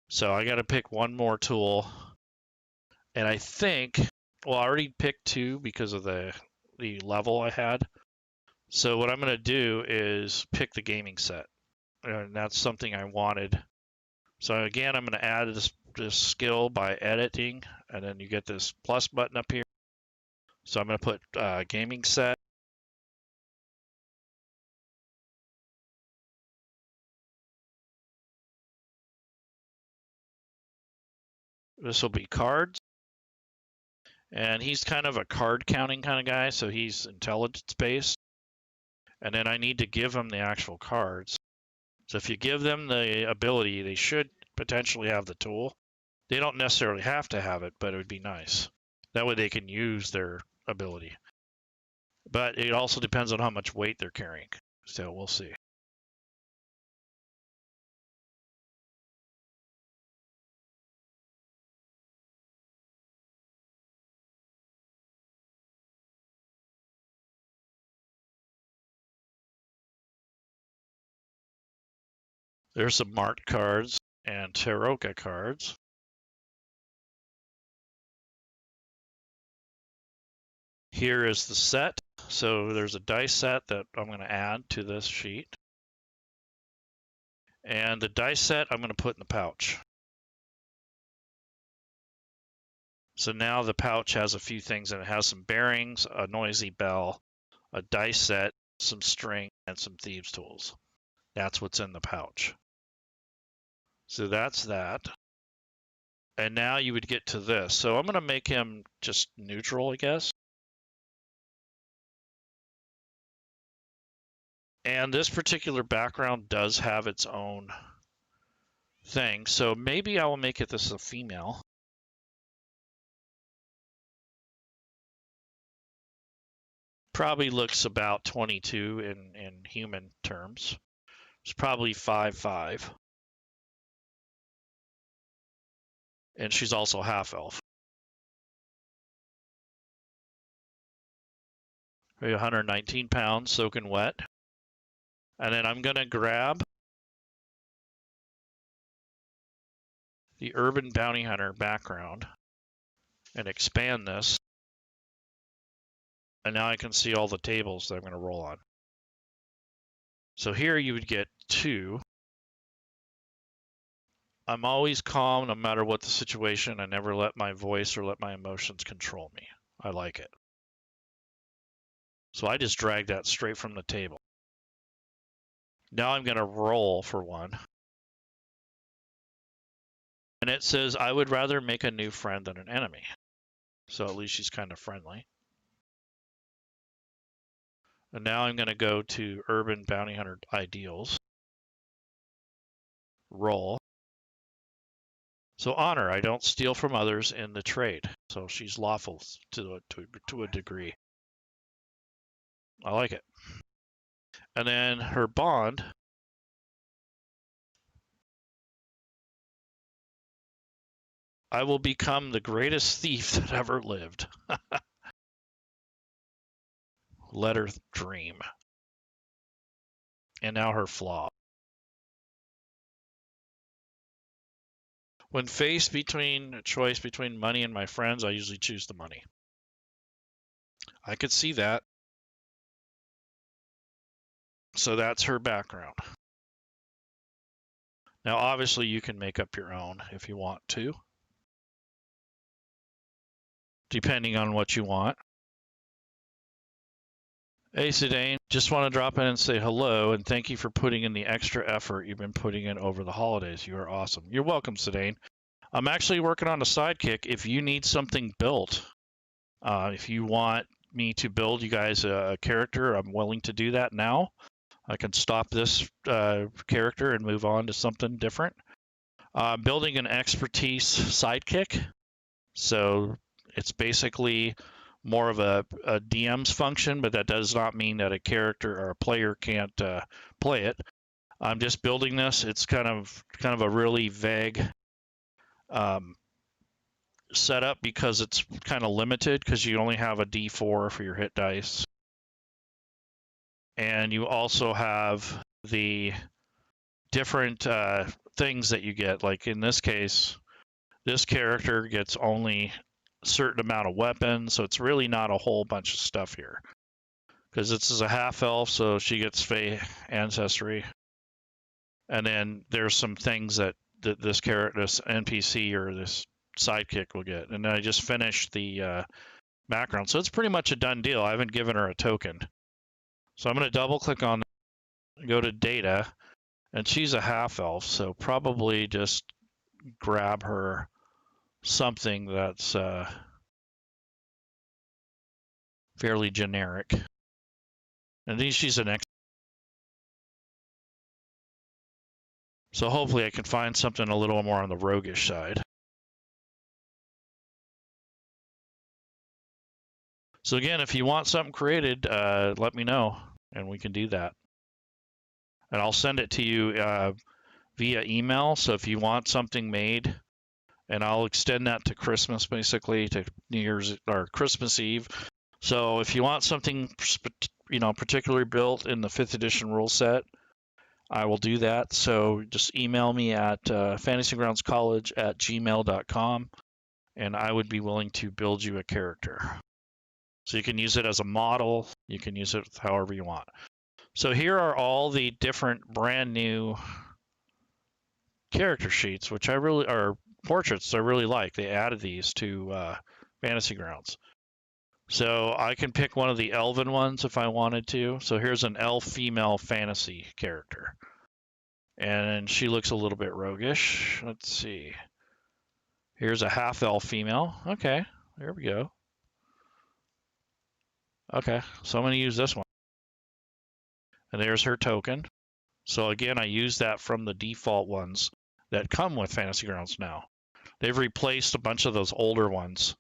So I got to pick 1 more tool. And I think, well, I already picked 2 because of the level I had. So what I'm going to do is pick the gaming set. And that's something I wanted. So again, I'm going to add this skill by editing, and then you get this plus button up here. So I'm going to put gaming set. This will be cards. And he's kind of a card counting kind of guy, so he's intelligence based. And then I need to give him the actual cards. So if you give them the ability, they should potentially have the tool. They don't necessarily have to have it, but it would be nice. That way they can use their ability. But it also depends on how much weight they're carrying. So we'll see. There's some marked cards and Taroka cards. Here is the set. So there's a dice set that I'm going to add to this sheet. And the dice set I'm going to put in the pouch. So now the pouch has a few things, and it has some bearings, a noisy bell, a dice set, some string, and some thieves' tools. That's what's in the pouch. So that's that. And now you would get to this. So I'm going to make him just neutral, I guess. And this particular background does have its own thing. So maybe I will make it this a female. Probably looks about 22 in human terms. It's probably 5'5". And she's also half-elf. 119 pounds, soaking wet. And then I'm going to grab the Urban Bounty Hunter background and expand this. And now I can see all the tables that I'm going to roll on. So here you would get 2. I'm always calm no matter what the situation. I never let my voice or let my emotions control me. I like it. So I just dragged that straight from the table. Now I'm going to roll for 1. And it says, I would rather make a new friend than an enemy. So at least she's kind of friendly. And now I'm going to go to Urban Bounty Hunter Ideals. Roll. So honor, I don't steal from others in the trade. So she's lawful to a degree. I like it. And then her bond. I will become the greatest thief that ever lived. Let her dream. And now her flaw. When faced between a choice between money and my friends, I usually choose the money. I could see that. So that's her background. Now, obviously, you can make up your own if you want to, depending on what you want. Hey, Sidane, just want to drop in and say hello and thank you for putting in the extra effort you've been putting in over the holidays. You are awesome. You're welcome, Sidane. I'm actually working on a sidekick if you need something built. If you want me to build you guys a character, I'm willing to do that now. I can stop this character and move on to something different. Building an expertise sidekick. So it's basically more of a DM's function, but that does not mean that a character or a player can't play it. I'm just building this. It's kind of a really vague setup because it's kind of limited because you only have a D4 for your hit dice. And you also have the different things that you get. Like in this case, this character gets only a certain amount of weapons, so it's really not a whole bunch of stuff here. Because this is a half-elf, so she gets Fey ancestry. And then there's some things that this character, this NPC or this sidekick will get. And then I just finished the background. So it's pretty much a done deal. I haven't given her a token. So I'm going to double-click on that, go to data, and she's a half-elf, so probably just grab her something that's fairly generic. And then she's an expert. So hopefully I can find something a little more on the roguish side. So again, if you want something created, let me know, and we can do that. And I'll send it to you via email. So if you want something made, and I'll extend that to Christmas, basically, to New Year's or Christmas Eve. So if you want something, particularly built in the 5th edition rule set, I will do that. So just email me at fantasygroundscollege@gmail.com, and I would be willing to build you a character. So you can use it as a model. You can use it however you want. So here are all the different brand new character sheets, which are portraits I really like. They added these to Fantasy Grounds. So I can pick one of the elven ones if I wanted to. So here's an elf female fantasy character. And she looks a little bit roguish. Let's see. Here's a half-elf female. Okay, there we go. Okay, so I'm going to use this one. And there's her token. So again, I use that from the default ones that come with Fantasy Grounds now. They've replaced a bunch of those older ones,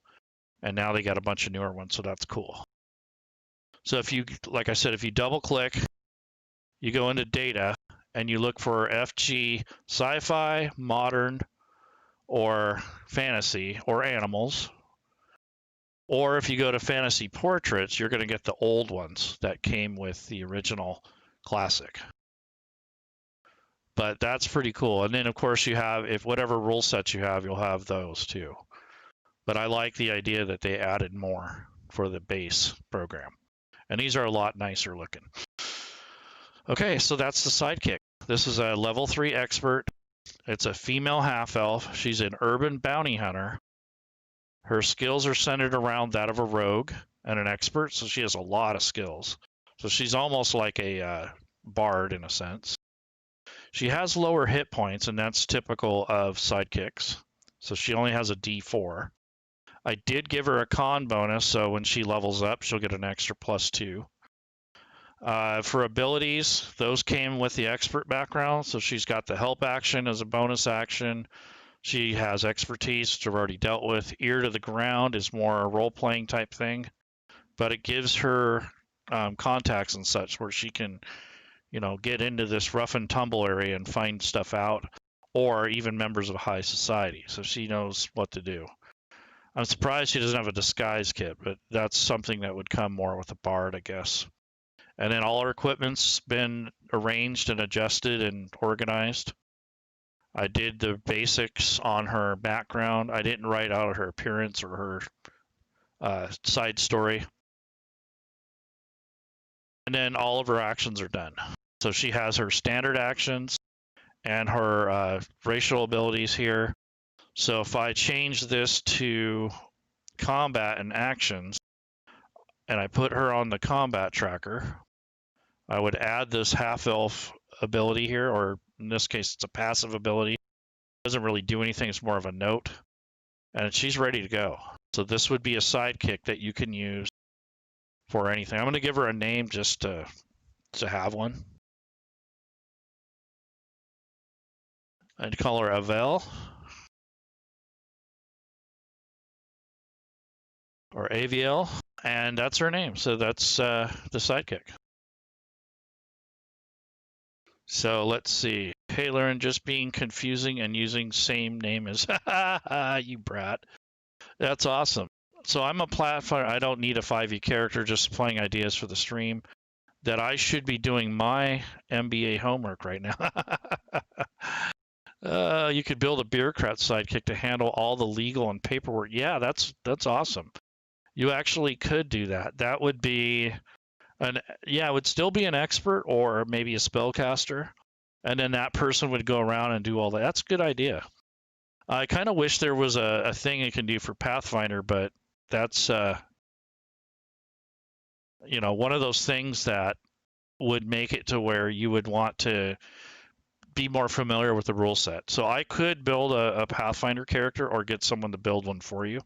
and now they got a bunch of newer ones, so that's cool. So if you, like I said, if you double click, you go into data, and you look for FG sci-fi, modern, or fantasy, or animals. Or if you go to fantasy portraits, you're going to get the old ones that came with the original classic. But that's pretty cool. And then, of course, you have, if whatever rule sets you have, you'll have those too. But I like the idea that they added more for the base program. And these are a lot nicer looking. Okay, so that's the sidekick. This is a level 3 expert. It's a female half-elf. She's an urban bounty hunter. Her skills are centered around that of a rogue and an expert, so she has a lot of skills. So she's almost like a bard in a sense. She has lower hit points, and that's typical of sidekicks. So she only has a D4. I did give her a con bonus, so when she levels up, she'll get an extra +2. For abilities, those came with the expert background, so she's got the help action as a bonus action. She has expertise, which I've already dealt with. Ear to the ground is more a role-playing type thing, but it gives her contacts and such where she can, get into this rough and tumble area and find stuff out, or even members of high society. So she knows what to do. I'm surprised she doesn't have a disguise kit, but that's something that would come more with a bard, I guess. And then all her equipment's been arranged and adjusted and organized. I did the basics on her background. I didn't write out her appearance or her side story. And then all of her actions are done. So she has her standard actions and her racial abilities here. So if I change this to combat and actions, and I put her on the combat tracker, I would add this half-elf ability here, or in this case, it's a passive ability. It doesn't really do anything. It's more of a note. And she's ready to go. So this would be a sidekick that you can use for anything. I'm going to give her a name just to have one. I'd call her Avel or Aviel, and that's her name. So that's the sidekick. So let's see. Hey, Laerun, just being confusing and using same name as you brat. That's awesome. So I'm a platformer. I don't need a 5e character, just playing ideas for the stream. That I should be doing my MBA homework right now. You could build a bureaucrat sidekick to handle all the legal and paperwork. Yeah, that's awesome. You actually could do that. That would be it would still be an expert or maybe a spellcaster, and then that person would go around and do all that. That's a good idea. I kind of wish there was a thing it can do for Pathfinder, but that's one of those things that would make it to where you would want to be more familiar with the rule set. So I could build a Pathfinder character or get someone to build one for you.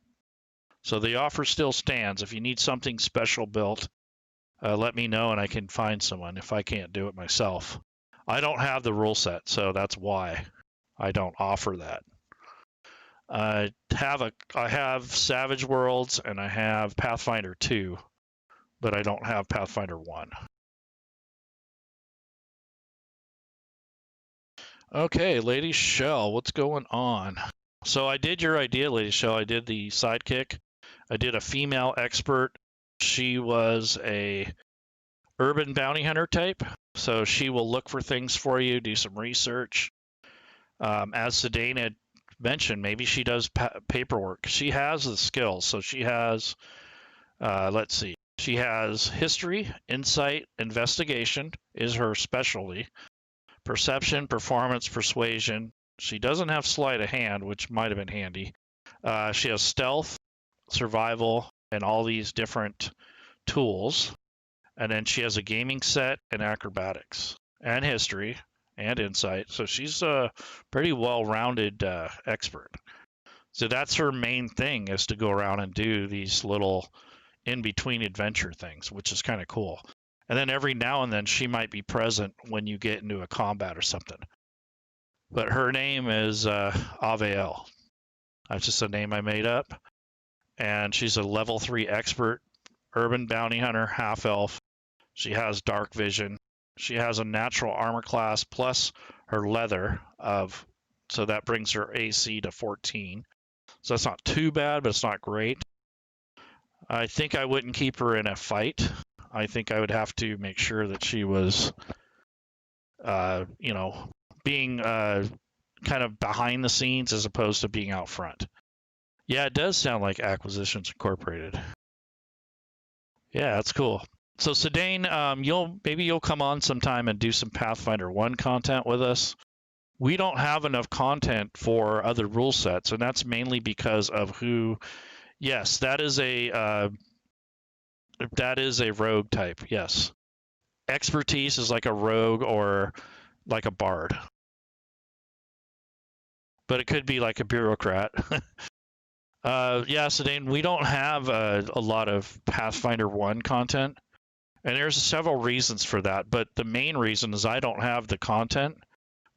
So the offer still stands. If you need something special built, let me know and I can find someone if I can't do it myself. I don't have the rule set, so that's why I don't offer that. I have Savage Worlds and I have Pathfinder 2, but I don't have Pathfinder 1. Okay, Lady Shell, what's going on? So I did your idea, Lady Shell. I did the sidekick. I did a female expert. She was a urban bounty hunter type, so she will look for things for you, do some research. As Sedaine had mentioned, maybe she does paperwork. She has the skills, so she has, let's see, she has history, insight, investigation is her specialty, perception, performance, persuasion. She doesn't have sleight of hand, which might have been handy. She has stealth, survival, and all these different tools. And then she has a gaming set and acrobatics and history and insight. So she's a pretty well-rounded expert. So that's her main thing, is to go around and do these little in-between adventure things, which is kind of cool. And then every now and then she might be present when you get into a combat or something. But her name is Aviel. That's just a name I made up. And she's a level 3 expert, urban bounty hunter, half-elf. She has dark vision. She has a natural armor class plus her leather so that brings her AC to 14. So that's not too bad, but it's not great. I think I wouldn't keep her in a fight. I think I would have to make sure that she was, being kind of behind the scenes as opposed to being out front. Yeah, it does sound like Acquisitions Incorporated. Yeah, that's cool. So Sedaine, you'll come on sometime and do some Pathfinder 1 content with us. We don't have enough content for other rule sets, and that's mainly because of who. Yes, that is a rogue type. Yes, expertise is like a rogue or like a bard, but it could be like a bureaucrat. Yeah, Sedaine, we don't have a lot of Pathfinder 1 content. And there's several reasons for that, but the main reason is I don't have the content.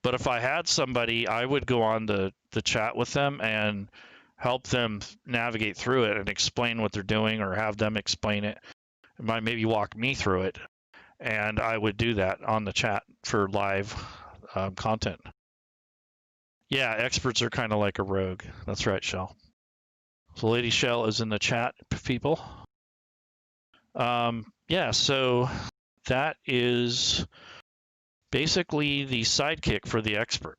But if I had somebody, I would go on the chat with them and help them navigate through it and explain what they're doing, or have them explain it. It might maybe walk me through it, and I would do that on the chat for live content. Yeah, experts are kind of like a rogue. That's right, Shell. So Lady Shell is in the chat, people. Yeah, so that is basically the sidekick for the expert.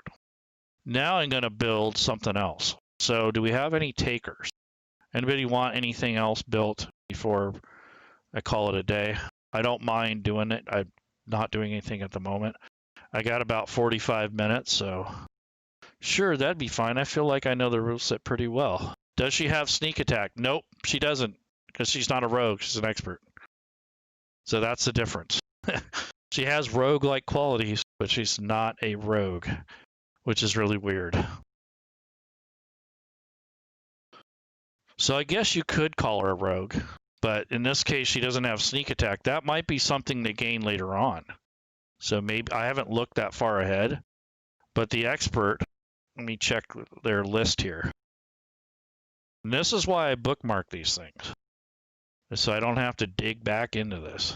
Now I'm going to build something else. So do we have any takers? Anybody want anything else built before I call it a day? I don't mind doing it. I'm not doing anything at the moment. I got about 45 minutes, so sure, that'd be fine. I feel like I know the rule set pretty well. Does she have sneak attack? Nope, she doesn't, because she's not a rogue. She's an expert. So that's the difference. She has rogue-like qualities, but she's not a rogue, which is really weird. So I guess you could call her a rogue, But in this case, she doesn't have sneak attack. That might be something they gain later on. So maybe I haven't looked that far ahead. But the expert, let me check their list here. And this is why I bookmark these things, so I don't have to dig back into this.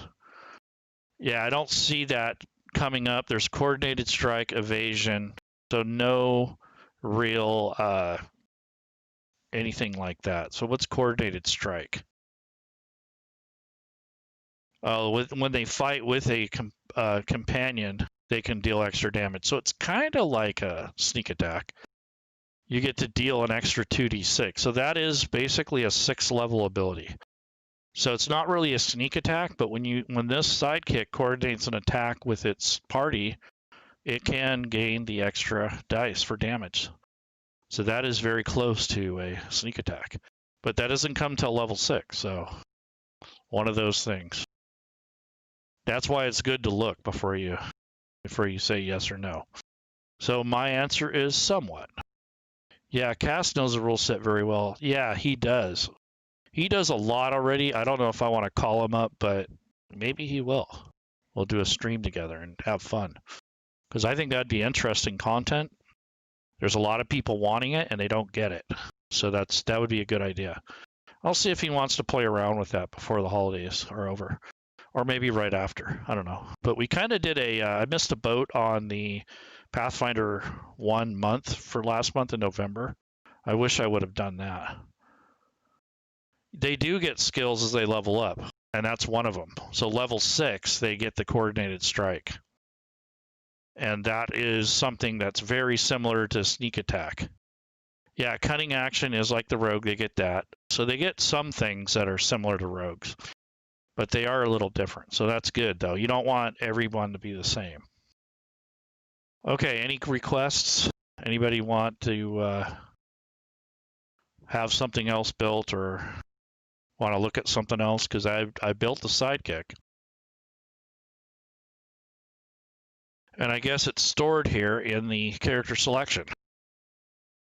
Yeah, I don't see that coming up. There's coordinated strike, evasion, so no real anything like that. So what's coordinated strike? When they fight with a companion, they can deal extra damage. So it's kind of like a sneak attack. You get to deal an extra 2d6. So that is basically a 6th level ability. So it's not really a sneak attack, but when this sidekick coordinates an attack with its party, it can gain the extra dice for damage. So that is very close to a sneak attack. But that doesn't come till level 6, so one of those things. That's why it's good to look before you say yes or no. So my answer is somewhat. Yeah, Cass knows the rule set very well. Yeah, he does. He does a lot already. I don't know if I want to call him up, but maybe he will. We'll do a stream together and have fun. Because I think that'd be interesting content. There's a lot of people wanting it, and they don't get it. So that would be a good idea. I'll see if he wants to play around with that before the holidays are over. Or maybe right after. I don't know. But we kind of did I missed a boat on the Pathfinder 1 month for last month in November. I wish I would have done that. They do get skills as they level up, and that's one of them. So level 6, they get the coordinated strike. And that is something that's very similar to sneak attack. Yeah, cunning action is like the rogue, they get that. So they get some things that are similar to rogues, but they are a little different. So that's good, though. You don't want everyone to be the same. Okay, any requests? Anybody want to have something else built or want to look at something else? Because I built the sidekick. And I guess it's stored here in the character selection.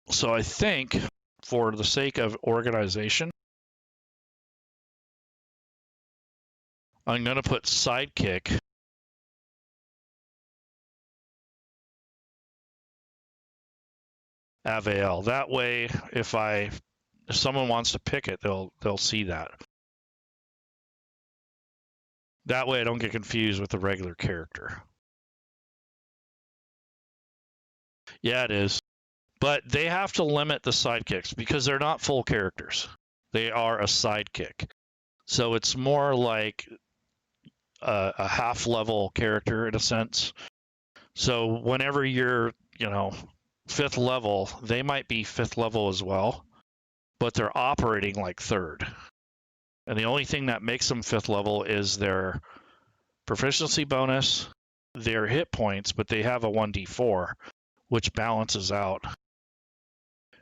So I think for the sake of organization, I'm going to put sidekick Avail. That way, if someone wants to pick it, they'll see that. That way I don't get confused with the regular character. Yeah, it is. But they have to limit the sidekicks because they're not full characters. They are a sidekick. So it's more like a half-level character in a sense. So whenever you're, 5th level, they might be 5th level as well, but they're operating like 3rd. And the only thing that makes them 5th level is their proficiency bonus, their hit points, but they have a 1d4, which balances out.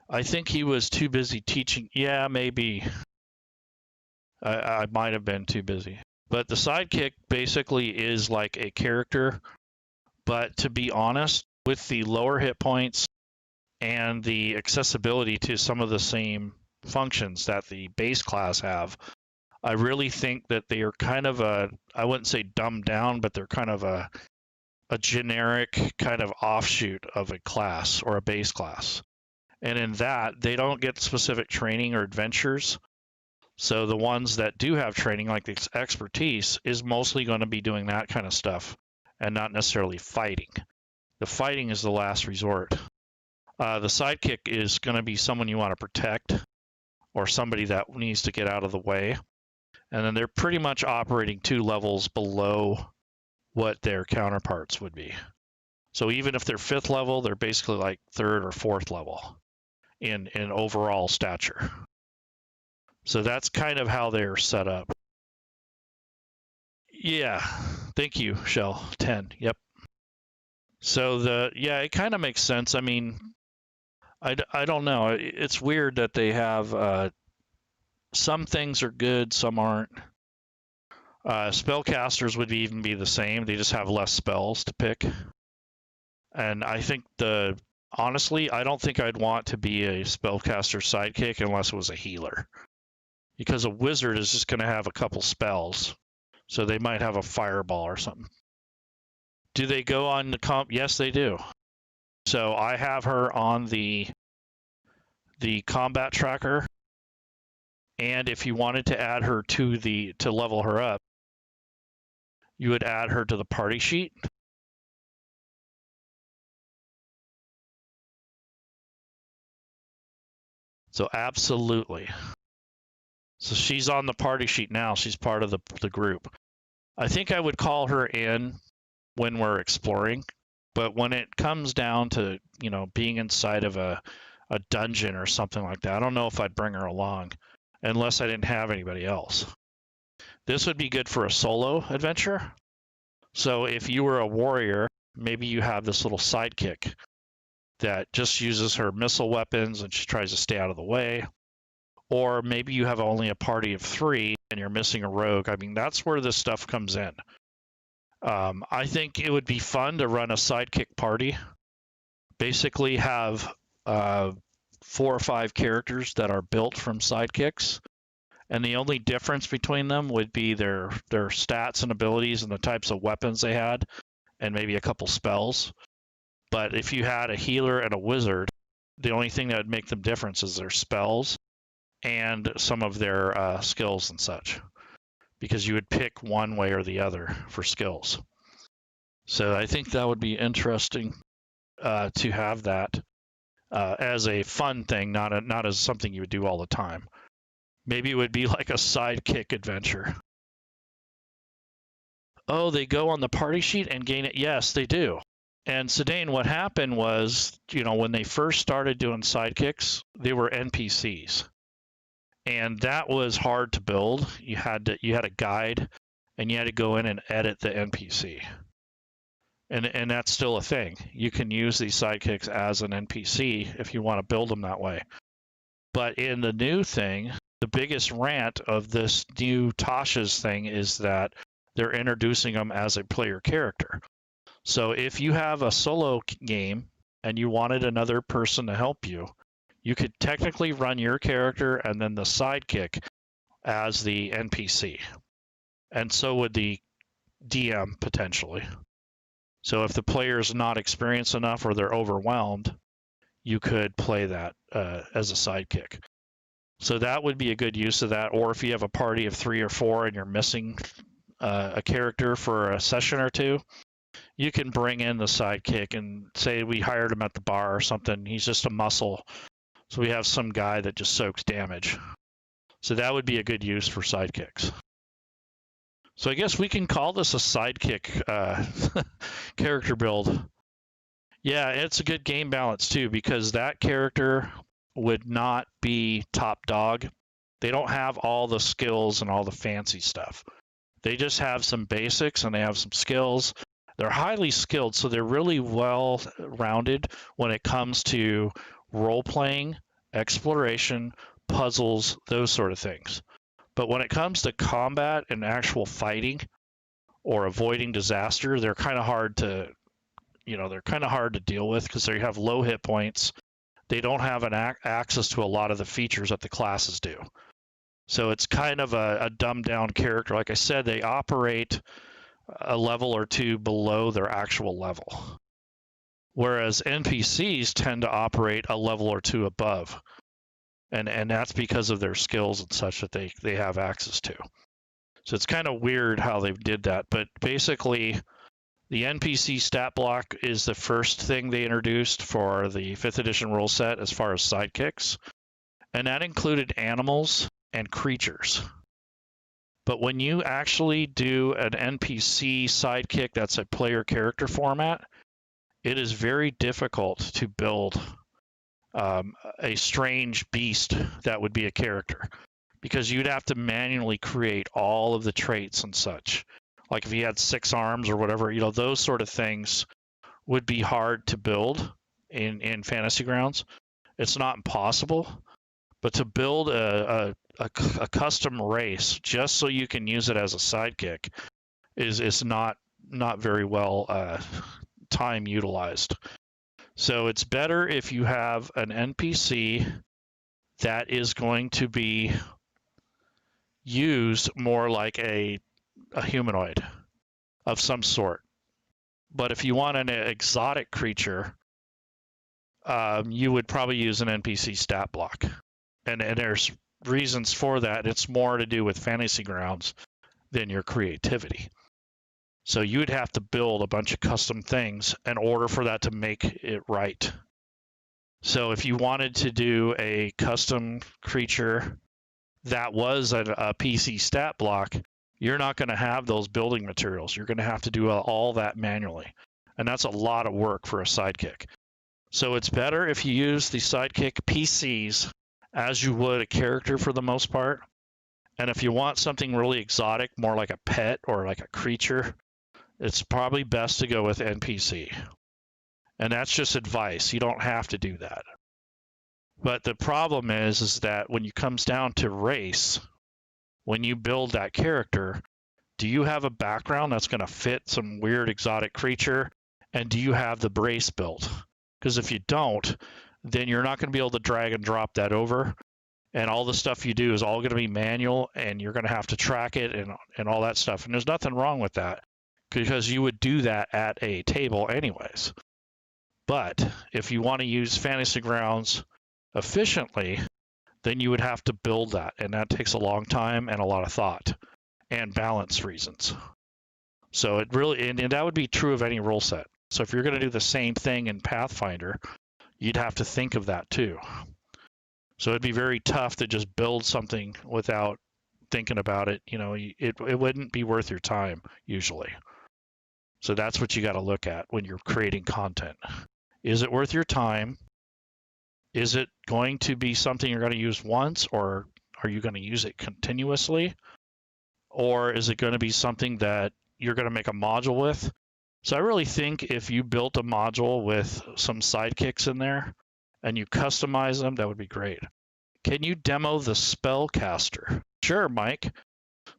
I think he was too busy teaching. Yeah, maybe. I might have been too busy. But the sidekick basically is like a character, but to be honest, with the lower hit points and the accessibility to some of the same functions that the base class have, I really think that they are kind of I wouldn't say dumbed down, but they're kind of a generic kind of offshoot of a class or a base class. And in that, they don't get specific training or adventures. So the ones that do have training, like the expertise, is mostly going to be doing that kind of stuff and not necessarily fighting. The fighting is the last resort. The sidekick is going to be someone you want to protect or somebody that needs to get out of the way. And then they're pretty much operating 2 levels below what their counterparts would be. So even if they're 5th level, they're basically like 3rd or 4th level in overall stature. So that's kind of how they're set up. Yeah, thank you, Shell. 10, yep. So it kind of makes sense. I mean, I don't know. It's weird that they have some things are good, some aren't. Spellcasters would even be the same. They just have less spells to pick. And I think honestly, I don't think I'd want to be a spellcaster sidekick unless it was a healer. because a wizard is just going to have a couple spells. So they might have a fireball or something. Do they go on the comp? Yes, they do. So I have her on the combat tracker. And if you wanted to add her to level her up, you would add her to the party sheet. So absolutely. So she's on the party sheet now. She's part of the group. I think I would call her in when we're exploring, but when it comes down to, being inside of a dungeon or something like that, I don't know if I'd bring her along unless I didn't have anybody else. This would be good for a solo adventure. So if you were a warrior, maybe you have this little sidekick that just uses her missile weapons and she tries to stay out of the way. Or maybe you have only a party of 3 and you're missing a rogue. I mean, that's where this stuff comes in. I think it would be fun to run a sidekick party. Basically have 4 or 5 characters that are built from sidekicks. And the only difference between them would be their stats and abilities and the types of weapons they had, and maybe a couple spells. But if you had a healer and a wizard, the only thing that would make them different is their spells and some of their skills and such, because you would pick one way or the other for skills. So I think that would be interesting to have that as a fun thing, not as something you would do all the time. Maybe it would be like a sidekick adventure. Oh, they go on the party sheet and gain it? Yes, they do. And Sedaine, what happened was, when they first started doing sidekicks, they were NPCs. And that was hard to build. You had a guide, and you had to go in and edit the NPC. And that's still a thing. You can use these sidekicks as an NPC if you want to build them that way. But in the new thing, the biggest rant of this new Tasha's thing is that they're introducing them as a player character. So if you have a solo game and you wanted another person to help you, you could technically run your character and then the sidekick as the NPC. And so would the DM potentially. So if the player is not experienced enough or they're overwhelmed, you could play that as a sidekick. So that would be a good use of that. Or if you have a party of 3 or 4 and you're missing a character for a session or 2, you can bring in the sidekick and say we hired him at the bar or something. He's just a muscle. So we have some guy that just soaks damage. So that would be a good use for sidekicks. So I guess we can call this a sidekick character build. Yeah, it's a good game balance too, because that character would not be top dog. They don't have all the skills and all the fancy stuff. They just have some basics and they have some skills. They're highly skilled, so they're really well rounded when it comes to role-playing, exploration, puzzles, those sort of things. But when it comes to combat and actual fighting or avoiding disaster, they're kind of hard to, deal with because they have low hit points. They don't have access to a lot of the features that the classes do. So it's kind of a dumbed down character. Like I said, they operate a level or 2 below their actual level. Whereas NPCs tend to operate a level or 2 above. And that's because of their skills and such that they have access to. So it's kind of weird how they did that. But basically, the NPC stat block is the first thing they introduced for the 5th edition rule set as far as sidekicks. And that included animals and creatures. But when you actually do an NPC sidekick that's a player character format, it is very difficult to build a strange beast that would be a character, because you'd have to manually create all of the traits and such. Like if he had 6 arms or whatever, those sort of things would be hard to build in Fantasy Grounds. It's not impossible, but to build a custom race just so you can use it as a sidekick is not very well time utilized. So it's better if you have an NPC that is going to be used more like a humanoid of some sort. But if you want an exotic creature, you would probably use an NPC stat block. And there's reasons for that. It's more to do with fantasy grounds than your creativity. So you would have to build a bunch of custom things in order for that to make it right. So if you wanted to do a custom creature that was a PC stat block, you're not going to have those building materials. You're going to have to do all that manually. And that's a lot of work for a sidekick. So it's better if you use the sidekick PCs as you would a character for the most part. And if you want something really exotic, more like a pet or like a creature, it's probably best to go with NPC. And that's just advice. You don't have to do that. But the problem is that when it comes down to race, when you build that character, do you have a background that's going to fit some weird exotic creature? And do you have the race built? Because if you don't, then you're not going to be able to drag and drop that over. And all the stuff you do is all going to be manual, and you're going to have to track it and all that stuff. And there's nothing wrong with that, because you would do that at a table anyways. But if you want to use Fantasy Grounds efficiently, then you would have to build that. And that takes a long time and a lot of thought and balance reasons. So it really, and that would be true of any rule set. So if you're going to do the same thing in Pathfinder, you'd have to think of that too. So it'd be very tough to just build something without thinking about it. You know, it wouldn't be worth your time usually. So that's what you got to look at when you're creating content. Is it worth your time? Is it going to be something you're going to use once, or are you going to use it continuously? Or is it going to be something that you're going to make a module with? So I really think if you built a module with some sidekicks in there and you customize them, that would be great. Can you demo the spellcaster? Sure, Mike.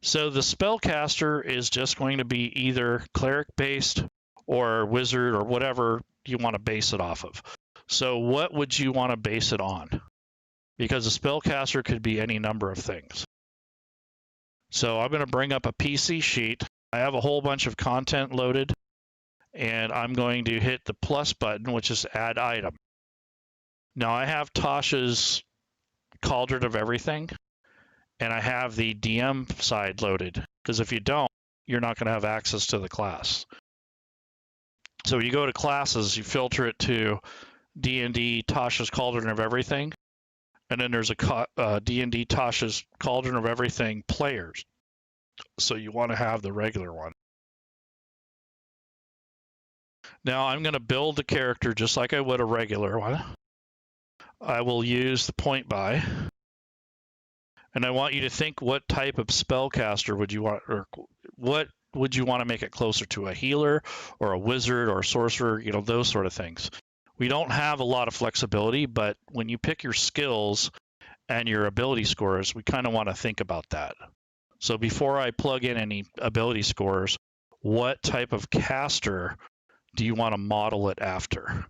So the spellcaster is just going to be either cleric-based or wizard or whatever you want to base it off of. So what would you want to base it on? Because a spellcaster could be any number of things. So I'm going to bring up a PC sheet. I have a whole bunch of content loaded, and I'm going to hit the plus button, which is add item. Now I have Tasha's Cauldron of Everything, and I have the DM side loaded, because if you don't, you're not going to have access to the class. So you go to classes, you filter it to D&D Tasha's Cauldron of Everything, and then there's a D&D Tasha's Cauldron of Everything players. So you want to have the regular one. Now I'm going to build the character just like I would a regular one. I will use the point buy, and I want you to think, what type of spellcaster would you want, or what would you want to make it closer to, a healer or a wizard or a sorcerer, you know, those sort of things. We don't have a lot of flexibility, but when you pick your skills and your ability scores, we kind of want to think about that. So before I plug in any ability scores, what type of caster do you want to model it after?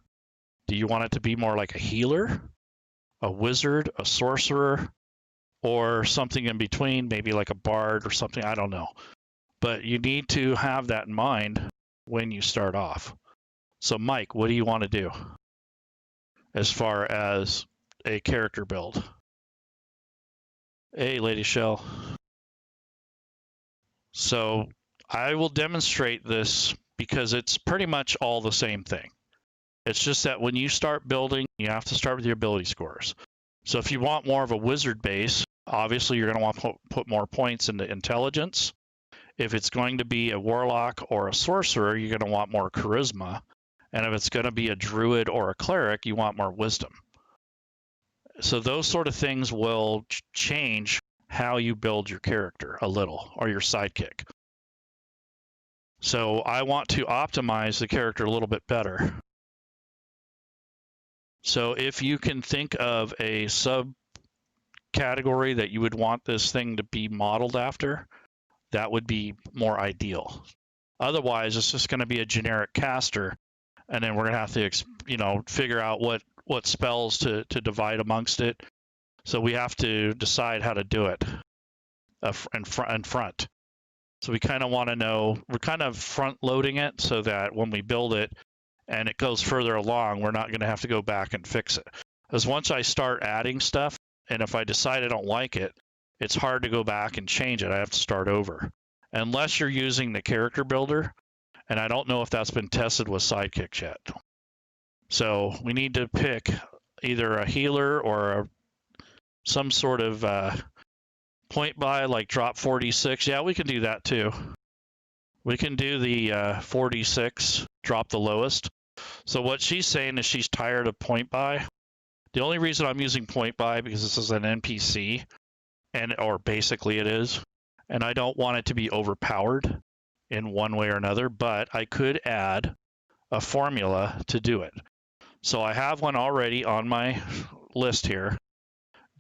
Do you want it to be more like a healer, a wizard, a sorcerer, or something in between, maybe like a bard or something? I don't know. But you need to have that in mind when you start off. So Mike, what do you want to do as far as a character build? Hey, Lady Shell. So I will demonstrate this because it's pretty much all the same thing. It's just that when you start building, you have to start with your ability scores. So if you want more of a wizard base, obviously you're going to want to put more points into intelligence. If it's going to be a warlock or a sorcerer, you're going to want more charisma. And if it's going to be a druid or a cleric, you want more wisdom. So those sort of things will change how you build your character a little, or your sidekick. So I want to optimize the character a little bit better. So if you can think of a subcategory that you would want this thing to be modeled after, that would be more ideal. Otherwise, it's just going to be a generic caster, and then we're going to have to, you know, figure out what spells to divide amongst it. So we have to decide how to do it. in front. So we kind of want to know, we're kind of front loading it so that when we build it and it goes further along, we're not going to have to go back and fix it. Because once I start adding stuff, and if I decide I don't like it, it's hard to go back and change it. I have to start over. Unless you're using the character builder, and I don't know if that's been tested with Sidekicks yet. So we need to pick either a healer or some sort of point buy, like drop 46. Yeah, we can do that too. We can do the 46, drop the lowest. So what she's saying is she's tired of point buy. The only reason I'm using point buy because this is an NPC, or basically it is, and I don't want it to be overpowered in one way or another, but I could add a formula to do it. So I have one already on my list here.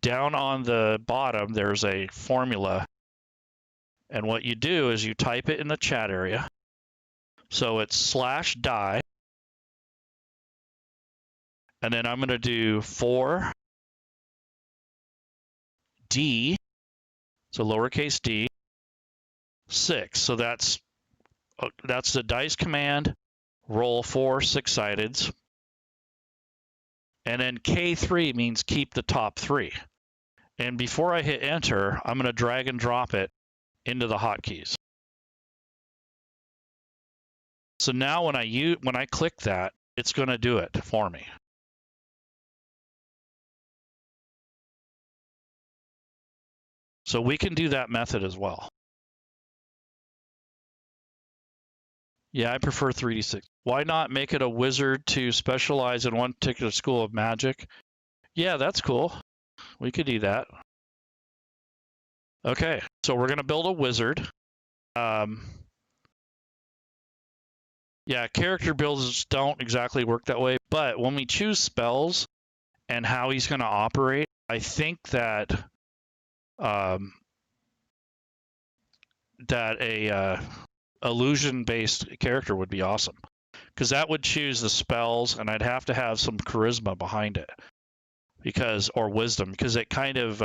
Down on the bottom, there's a formula. And what you do is you type it in the chat area. So it's /die. And then I'm going to do 4D, so lowercase d, 6. So that's the dice command, roll 4 6-sideds. And then K3 means keep the top 3. And before I hit enter, I'm going to drag and drop it into the hotkeys. So now when I click that, it's going to do it for me. So we can do that method as well. Yeah, I prefer 3d6. Why not make it a wizard to specialize in one particular school of magic? Yeah, that's cool. We could do that. Okay, so we're going to build a wizard. Yeah, character builds don't exactly work that way, but when we choose spells and how he's going to operate, I think that a illusion-based character would be awesome, because that would choose the spells, and I'd have to have some charisma behind it, or wisdom, because it kind of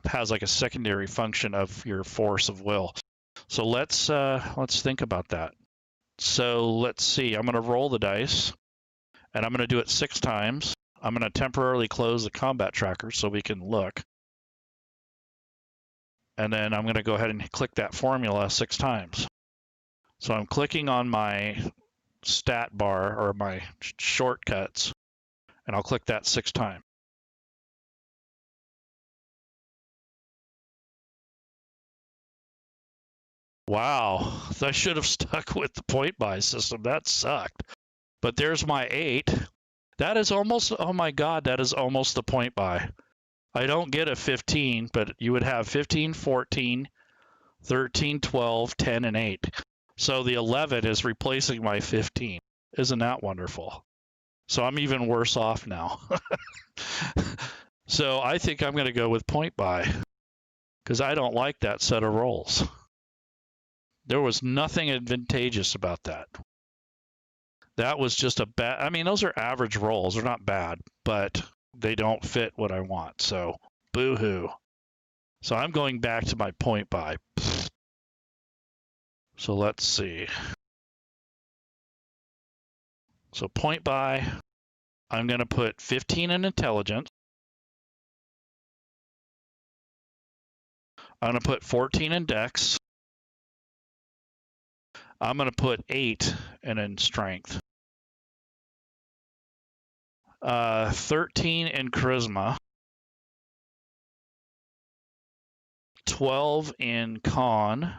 has like a secondary function of your force of will. So let's think about that. So let's see. I'm going to roll the dice, and I'm going to do it 6 times. I'm going to temporarily close the combat tracker so we can look. And then I'm going to go ahead and click that formula 6 times. So I'm clicking on my stat bar or my shortcuts, and I'll click that 6 times. Wow, I should have stuck with the point buy system. That sucked. But there's my 8. That is almost, oh my God, that is almost the point buy. I don't get a 15, but you would have 15, 14, 13, 12, 10, and 8. So the 11 is replacing my 15. Isn't that wonderful? So I'm even worse off now. So I think I'm going to go with point buy, because I don't like that set of rolls. There was nothing advantageous about that. That was just a bad, I mean, those are average rolls. They're not bad, but they don't fit what I want. So boo-hoo. So I'm going back to my point buy. So let's see. So point buy, I'm going to put 15 in intelligence. I'm going to put 14 in dex. I'm going to put 8 in strength. 13 in charisma. 12 in con.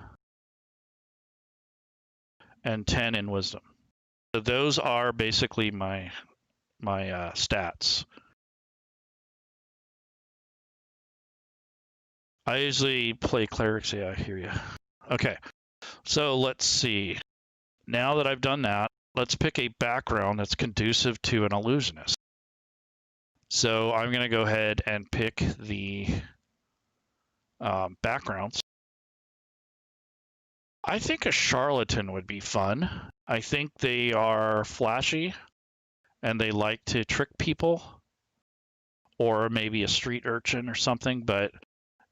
And 10 in wisdom. So those are basically my stats. I usually play clerics. Yeah, I hear you. Okay. So let's see. Now that I've done that, let's pick a background that's conducive to an illusionist. So I'm going to go ahead and pick the backgrounds. I think a charlatan would be fun. I think they are flashy and they like to trick people, or maybe a street urchin or something, but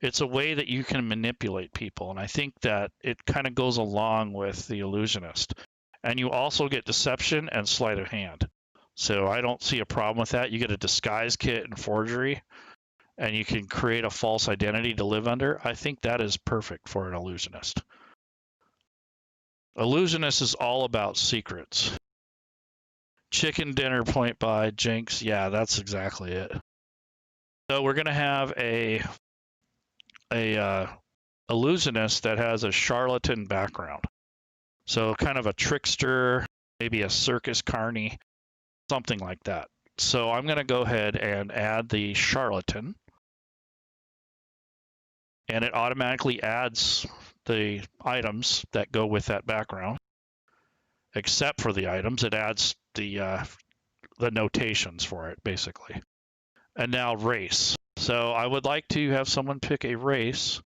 It's a way that you can manipulate people, and I think that it kind of goes along with the illusionist. And you also get deception and sleight of hand. So I don't see a problem with that. You get a disguise kit and forgery, and you can create a false identity to live under. I think that is perfect for an illusionist. Illusionist is all about secrets. Chicken dinner point by Jinx. Yeah, that's exactly it. So we're going to have a illusionist that has a charlatan background. So kind of a trickster, maybe a circus carny, something like that. So I'm going to go ahead and add the charlatan. And it automatically adds the items that go with that background. Except for the items, it adds the notations for it, basically. And now race. So I would like to have someone pick a race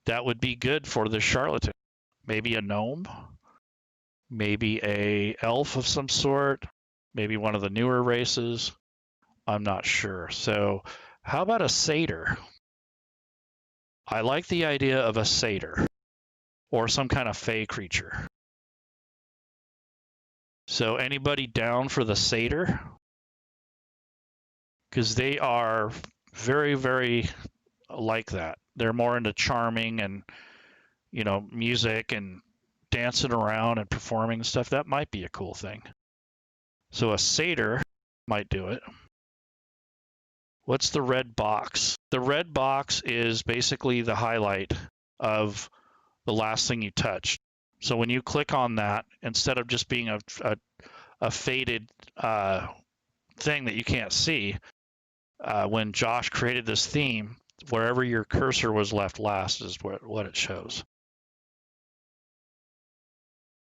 that would be good for the charlatan. Maybe a gnome, maybe a elf of some sort, maybe one of the newer races. I'm not sure. So how about a satyr? I like the idea of a satyr or some kind of fey creature. So anybody down for the satyr? Because they are very, very like that. They're more into charming and, you know, music and dancing around and performing and stuff. That might be a cool thing. So a satyr might do it. What's the red box? The red box is basically the highlight of the last thing you touched. So when you click on that, instead of just being a faded thing that you can't see, when Josh created this theme, wherever your cursor was left last is what it shows.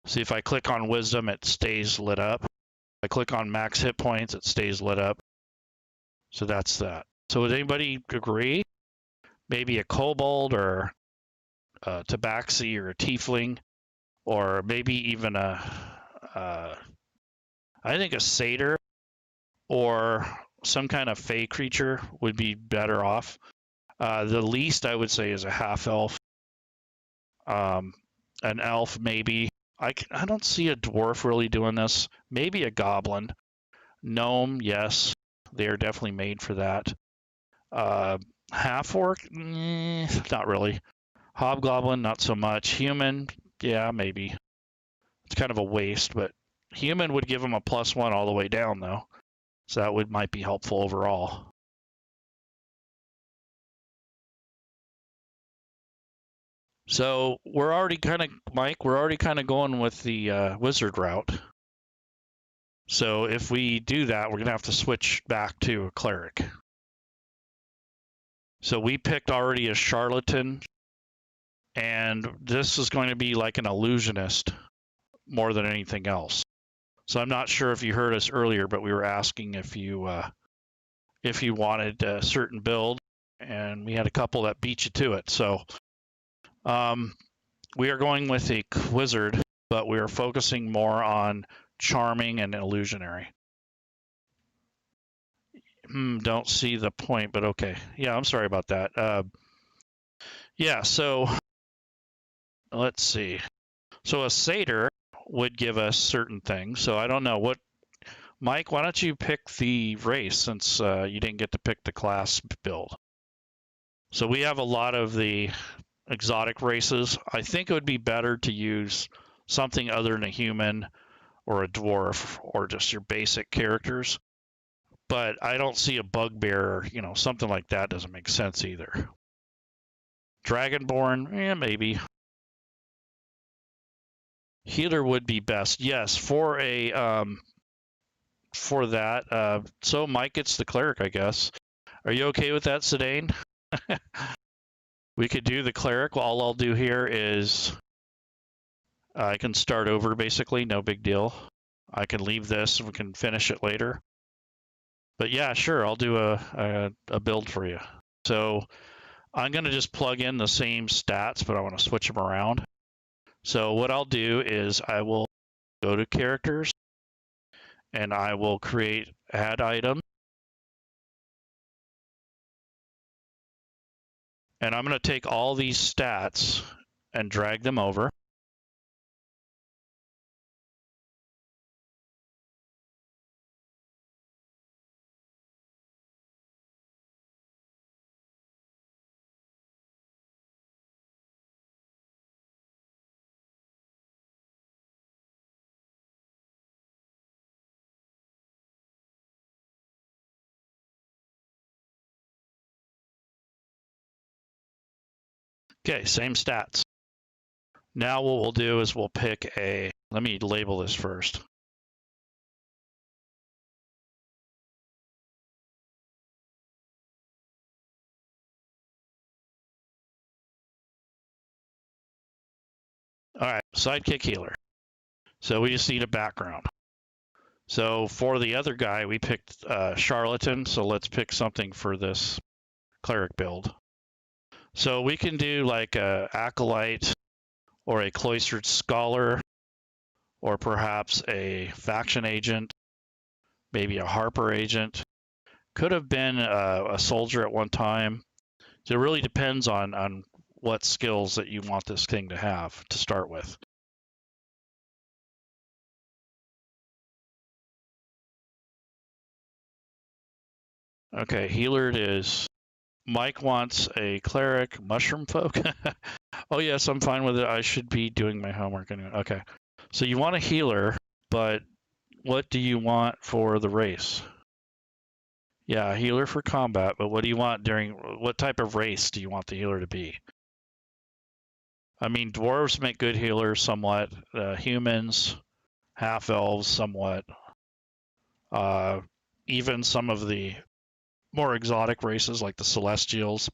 See, if I click on wisdom, it stays lit up. If I click on max hit points, it stays lit up. So that's that. So would anybody agree? Maybe a kobold or a tabaxi or a tiefling, or maybe even I think a satyr or some kind of fey creature would be better off. The least I would say is a half elf, an elf maybe. I don't see a dwarf really doing this. Maybe a goblin, gnome, yes, they are definitely made for that. Half orc, not really. Hobgoblin, not so much. Human, yeah, maybe. It's kind of a waste, but human would give them a +1 all the way down though. So that might be helpful overall. So we're already kind of, Mike, we're already kind of going with the wizard route. So if we do that, we're going to have to switch back to a cleric. So we picked already a charlatan, and this is going to be like an illusionist more than anything else. So I'm not sure if you heard us earlier, but we were asking if you wanted a certain build, and we had a couple that beat you to it. So we are going with a wizard, but we are focusing more on charming and illusionary. Don't see the point, but okay. Yeah, I'm sorry about that. Yeah, so let's see. So a satyr would give us certain things. So I don't know what. Mike, why don't you pick the race since you didn't get to pick the class build? So we have a lot of the exotic races. I think it would be better to use something other than a human or a dwarf or just your basic characters. But I don't see a bugbear, you know, something like that doesn't make sense either. Dragonborn, yeah, maybe. Healer would be best, yes, for a for that. So Mike gets the cleric, I guess. Are you okay with that, Sedaine? We could do the cleric. Well, all I'll do here is I can start over basically, no big deal. I can leave this and we can finish it later. But yeah, sure, I'll do a build for you. So I'm going to just plug in the same stats, but I want to switch them around. So what I'll do is I will go to characters and I will create add item. And I'm going to take all these stats and drag them over. Okay, same stats. Now what we'll do is we'll pick a, let me label this first. All right, Sidekick Healer. So we just need a background. So for the other guy, we picked Charlatan, so let's pick something for this cleric build. So we can do like a Acolyte or a Cloistered Scholar, or perhaps a Faction Agent, maybe a Harper Agent. Could have been a Soldier at one time. So it really depends on what skills that you want this thing to have to start with. Okay, healer it is. Mike wants a cleric, mushroom folk. Oh yes, I'm fine with it. I should be doing my homework anyway. Okay, so you want a healer, but what do you want for the race? Yeah, healer for combat, but what do you want during, what type of race do you want the healer to be? I mean, dwarves make good healers somewhat, humans, half-elves somewhat, even some of the more exotic races like the Celestials.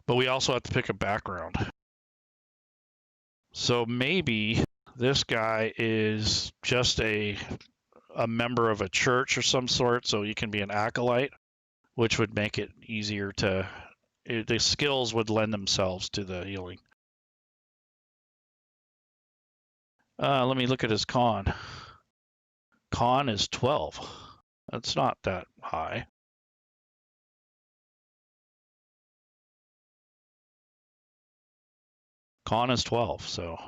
But we also have to pick a background. So maybe this guy is just a member of a church or some sort, so you can be an acolyte, which would make it easier to, the skills would lend themselves to the healing. Let me look at his con. Con is 12. That's not that high. Con is 12, so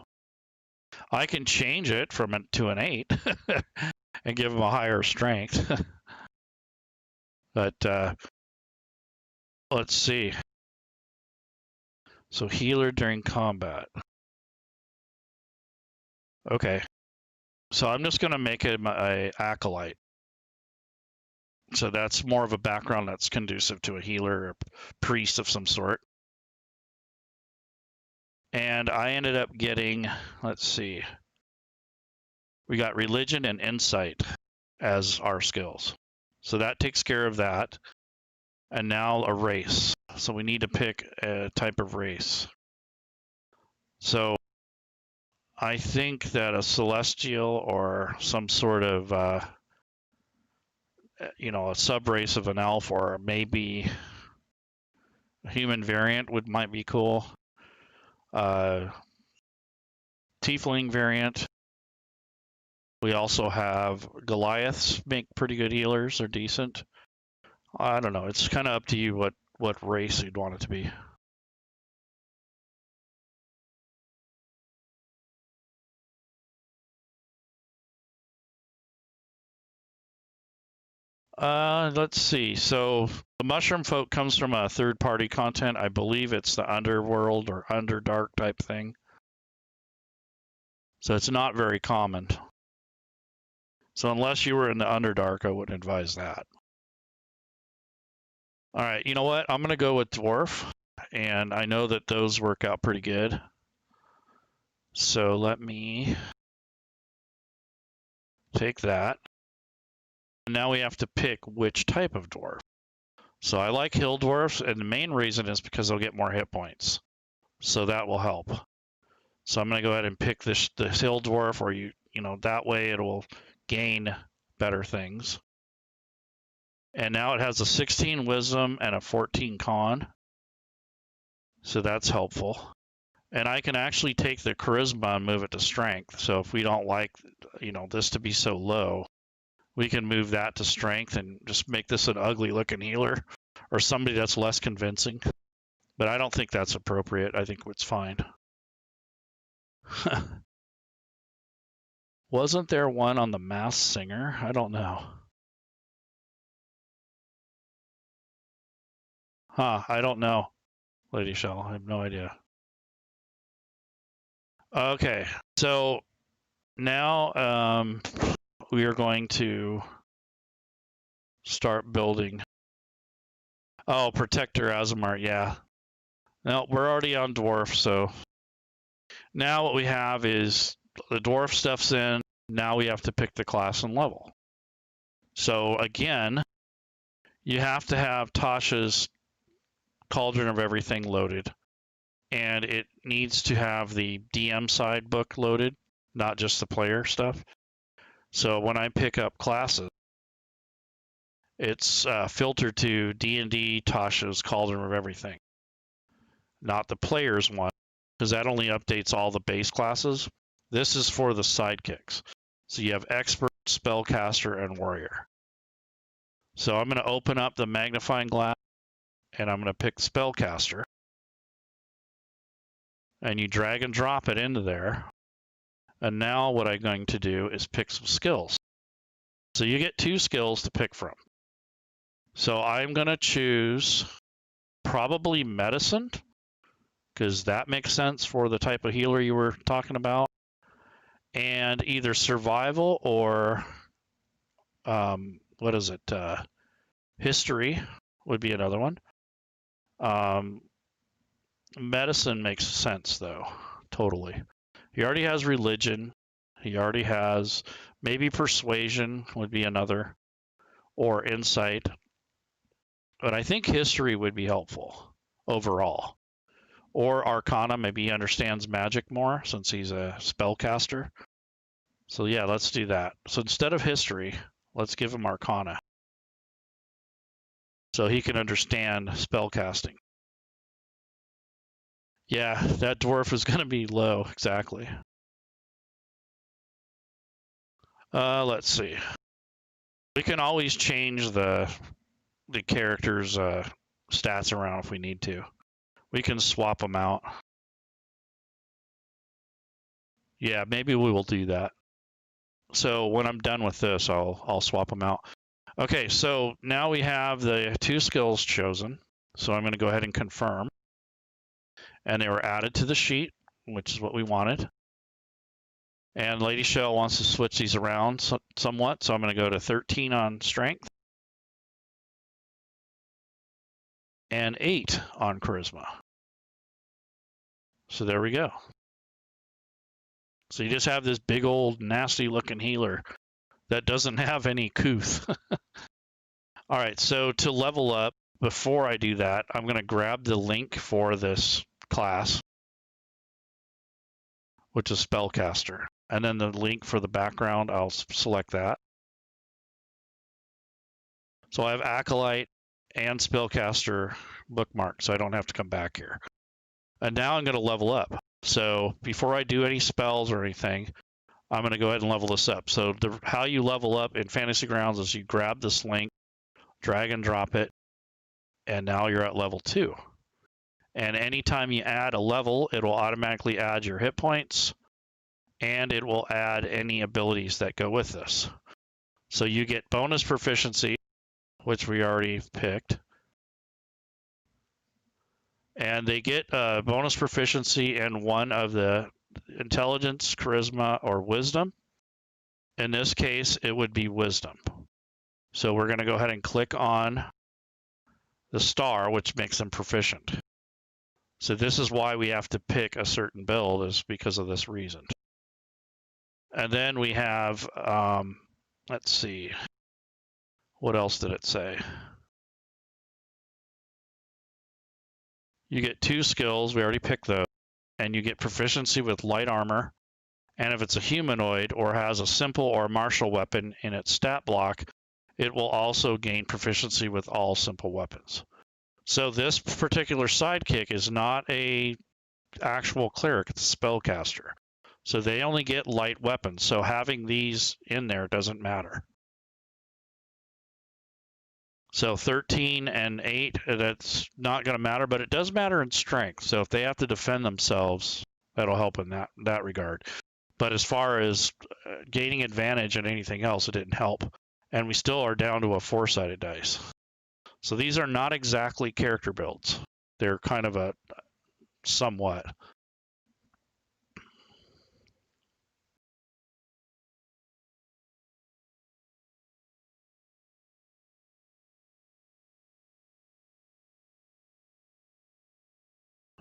I can change it from to an 8 and give him a higher strength. But let's see. So healer during combat. Okay. So I'm just going to make him a acolyte. So that's more of a background that's conducive to a healer or priest of some sort. And I ended up getting, let's see, we got religion and insight as our skills. So that takes care of that. And now a race. So we need to pick a type of race. So I think that a celestial or some sort of, a sub-race of an elf, or maybe a human variant might be cool. Tiefling variant. We also have Goliaths make pretty good healers, they're decent. I don't know, it's kind of up to you what race you'd want it to be. Let's see. So the mushroom folk comes from a third-party content. I believe it's the Underworld or Underdark type thing. So it's not very common. So unless you were in the Underdark, I wouldn't advise that. All right, you know what? I'm going to go with Dwarf, and I know that those work out pretty good. So let me take that. Now we have to pick which type of dwarf. So I like hill dwarfs, and the main reason is because they'll get more hit points. So that will help. So I'm going to go ahead and pick this hill dwarf, or that way it will gain better things. And now it has a 16 wisdom and a 14 con. So that's helpful. And I can actually take the charisma and move it to strength. So if we don't like, this to be so low, we can move that to strength and just make this an ugly looking healer or somebody that's less convincing. But I don't think that's appropriate. I think it's fine. Wasn't there one on the Masked Singer? I don't know. I don't know, Lady Shell. I have no idea. Okay, so now we are going to start building. Oh, Protector Azamart, yeah. No, we're already on Dwarf, so now what we have is the Dwarf stuff's in. Now we have to pick the class and level. So again, you have to have Tasha's Cauldron of Everything loaded, and it needs to have the DM side book loaded, not just the player stuff. So when I pick up classes, it's filtered to D&D Tasha's Cauldron of Everything, not the player's one, because that only updates all the base classes. This is for the sidekicks. So you have Expert, Spellcaster, and Warrior. So I'm going to open up the magnifying glass, and I'm going to pick Spellcaster. And you drag and drop it into there. And now what I'm going to do is pick some skills. So you get 2 skills to pick from. So I'm going to choose probably Medicine, because that makes sense for the type of healer you were talking about. And either Survival or, what is it? History would be another one. Medicine makes sense, though, totally. He already has Religion. He already has maybe Persuasion would be another, or Insight. But I think History would be helpful overall. Or Arcana, maybe he understands magic more since he's a spellcaster. So yeah, let's do that. So instead of History, let's give him Arcana, so he can understand spellcasting. Yeah, that dwarf is going to be low, exactly. Let's see. We can always change the character's stats around if we need to. We can swap them out. Yeah, maybe we will do that. So when I'm done with this, I'll swap them out. Okay, so now we have the 2 skills chosen. So I'm going to go ahead and confirm. And they were added to the sheet, which is what we wanted. And Lady Shell wants to switch these around somewhat, so I'm going to go to 13 on Strength and 8 on Charisma. So there we go. So you just have this big old nasty looking healer that doesn't have any couth. All right, so to level up, before I do that, I'm going to grab the link for this class, which is Spellcaster. And then the link for the background, I'll select that. So I have Acolyte and Spellcaster bookmarked, so I don't have to come back here. And now I'm going to level up. So before I do any spells or anything, I'm going to go ahead and level this up. So how you level up in Fantasy Grounds is you grab this link, drag and drop it, and now you're at level 2. And anytime you add a level, it will automatically add your hit points, and it will add any abilities that go with this. So you get bonus proficiency, which we already picked. And they get bonus proficiency in one of the Intelligence, Charisma, or Wisdom. In this case, it would be Wisdom. So we're going to go ahead and click on the star, which makes them proficient. So this is why we have to pick a certain build, is because of this reason. And then we have, let's see, what else did it say? You get 2 skills, we already picked those, and you get proficiency with light armor. And if it's a humanoid or has a simple or martial weapon in its stat block, it will also gain proficiency with all simple weapons. So this particular sidekick is not a actual cleric, it's a spellcaster. So they only get light weapons, so having these in there doesn't matter. So 13 and 8, that's not going to matter, but it does matter in strength. So if they have to defend themselves, that'll help in that regard. But as far as gaining advantage and anything else, it didn't help. And we still are down to a 4-sided dice. So these are not exactly character builds. They're kind of a somewhat.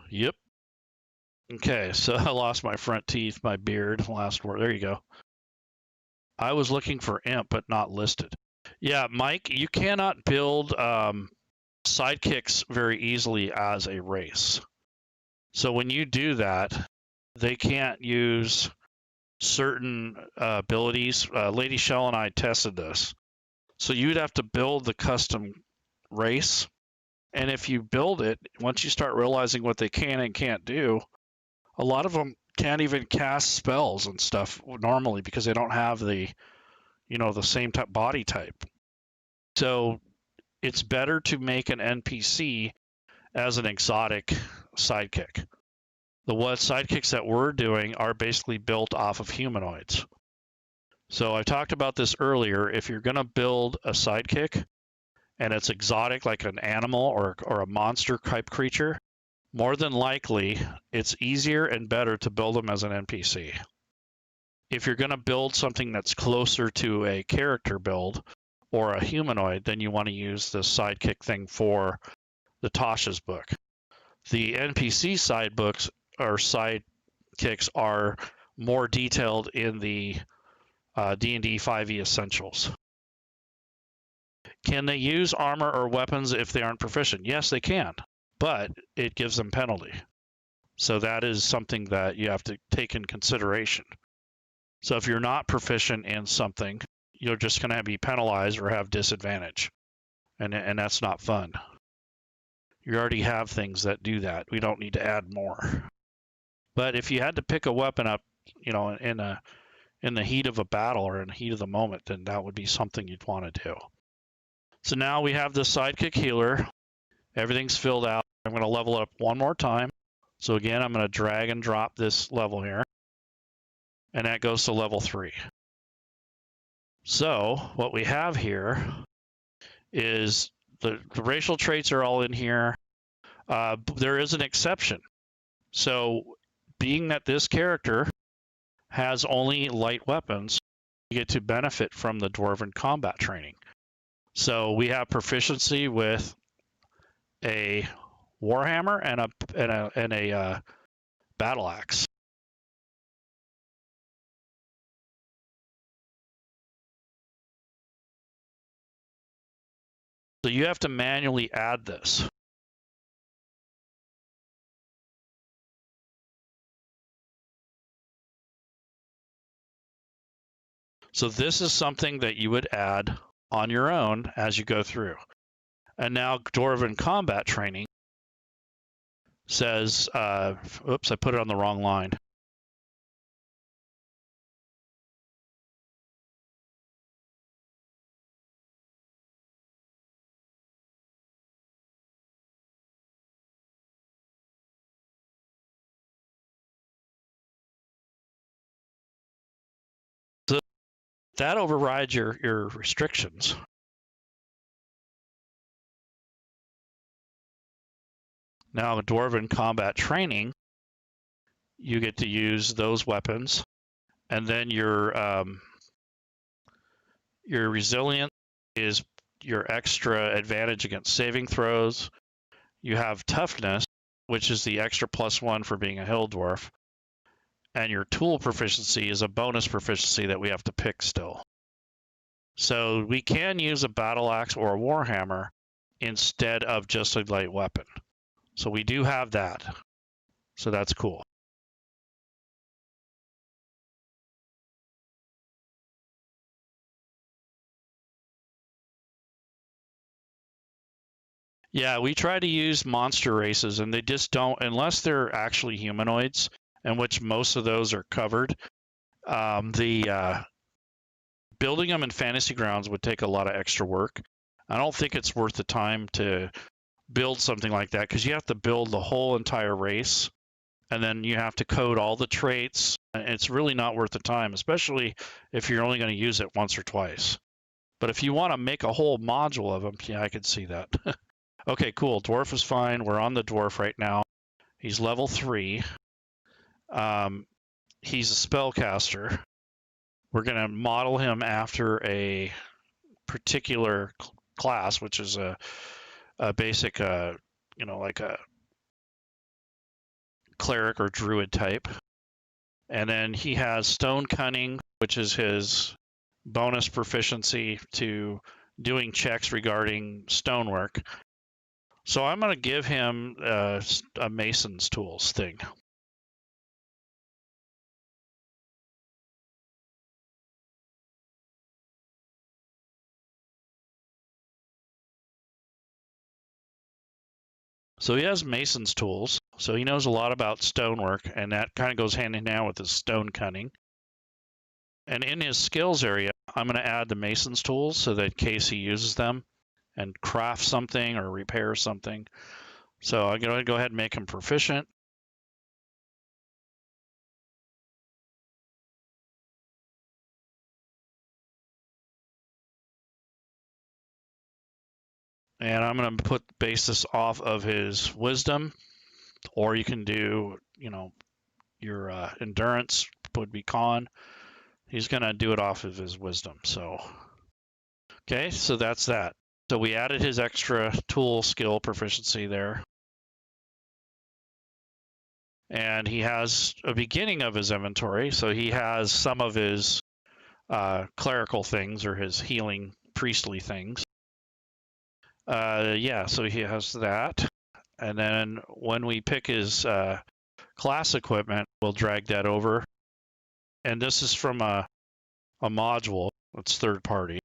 Yep. Okay, so I lost my front teeth, my beard, last word. There you go. I was looking for imp, but not listed. Yeah, Mike, you cannot build sidekicks very easily as a race. So when you do that, they can't use certain abilities. Lady Shell and I tested this. So you'd have to build the custom race. And if you build it, once you start realizing what they can and can't do, a lot of them can't even cast spells and stuff normally because they don't have the, the same type body type. So it's better to make an NPC as an exotic sidekick. The sidekicks that we're doing are basically built off of humanoids. So I talked about this earlier. If you're going to build a sidekick and it's exotic, like an animal or a monster type creature, more than likely it's easier and better to build them as an NPC. If you're going to build something that's closer to a character build or a humanoid, then you want to use the sidekick thing for the Tasha's book. The NPC side books or sidekicks are more detailed in the DnD5e Essentials. Can they use armor or weapons if they aren't proficient? Yes, they can, but it gives them penalty. So that is something that you have to take in consideration. So if you're not proficient in something, you're just going to be penalized or have disadvantage, and that's not fun. You already have things that do that. We don't need to add more. But if you had to pick a weapon up, in the heat of a battle or in the heat of the moment, then that would be something you'd want to do. So now we have the sidekick healer. Everything's filled out. I'm going to level up one more time. So again, I'm going to drag and drop this level here. And that goes to level 3. So what we have here is the racial traits are all in here. There is an exception. So being that this character has only light weapons, you get to benefit from the Dwarven combat training. So we have proficiency with a warhammer and a battle axe. So you have to manually add this. So this is something that you would add on your own as you go through. And now Dwarven combat training says, oops, I put it on the wrong line. So that overrides your restrictions. Now, Dwarven combat training, you get to use those weapons, and then your resilience is your extra advantage against saving throws. You have toughness, which is the extra +1 for being a hill dwarf, and your tool proficiency is a bonus proficiency that we have to pick still. So we can use a battle axe or a warhammer instead of just a light weapon. So we do have that. So that's cool. Yeah, we try to use monster races, and they just don't, unless they're actually humanoids, in which most of those are covered. Building them in Fantasy Grounds would take a lot of extra work. I don't think it's worth the time to build something like that, because you have to build the whole entire race, and then you have to code all the traits. It's really not worth the time, especially if you're only going to use it once or twice. But if you want to make a whole module of them, yeah, I could see that. Okay, cool. Dwarf is fine. We're on the dwarf right now. He's level 3. He's a spellcaster. We're going to model him after a particular class, which is a basic, like a cleric or druid type. And then he has stone cunning, which is his bonus proficiency to doing checks regarding stonework. So I'm going to give him a mason's tools thing. So he has mason's tools, so he knows a lot about stonework, and that kind of goes hand in hand with his stone cunning. And in his skills area, I'm going to add the mason's tools so that in case he uses them and craft something or repair something. So I'm going to go ahead and make him proficient. And I'm going to base this off of his wisdom, or you can do, your endurance would be con. He's going to do it off of his wisdom. So, okay, so that's that. So we added his extra tool skill proficiency there. And he has a beginning of his inventory. So he has some of his clerical things or his healing priestly things. Yeah, so he has that. And then when we pick his class equipment, we'll drag that over. And this is from a module. It's third party.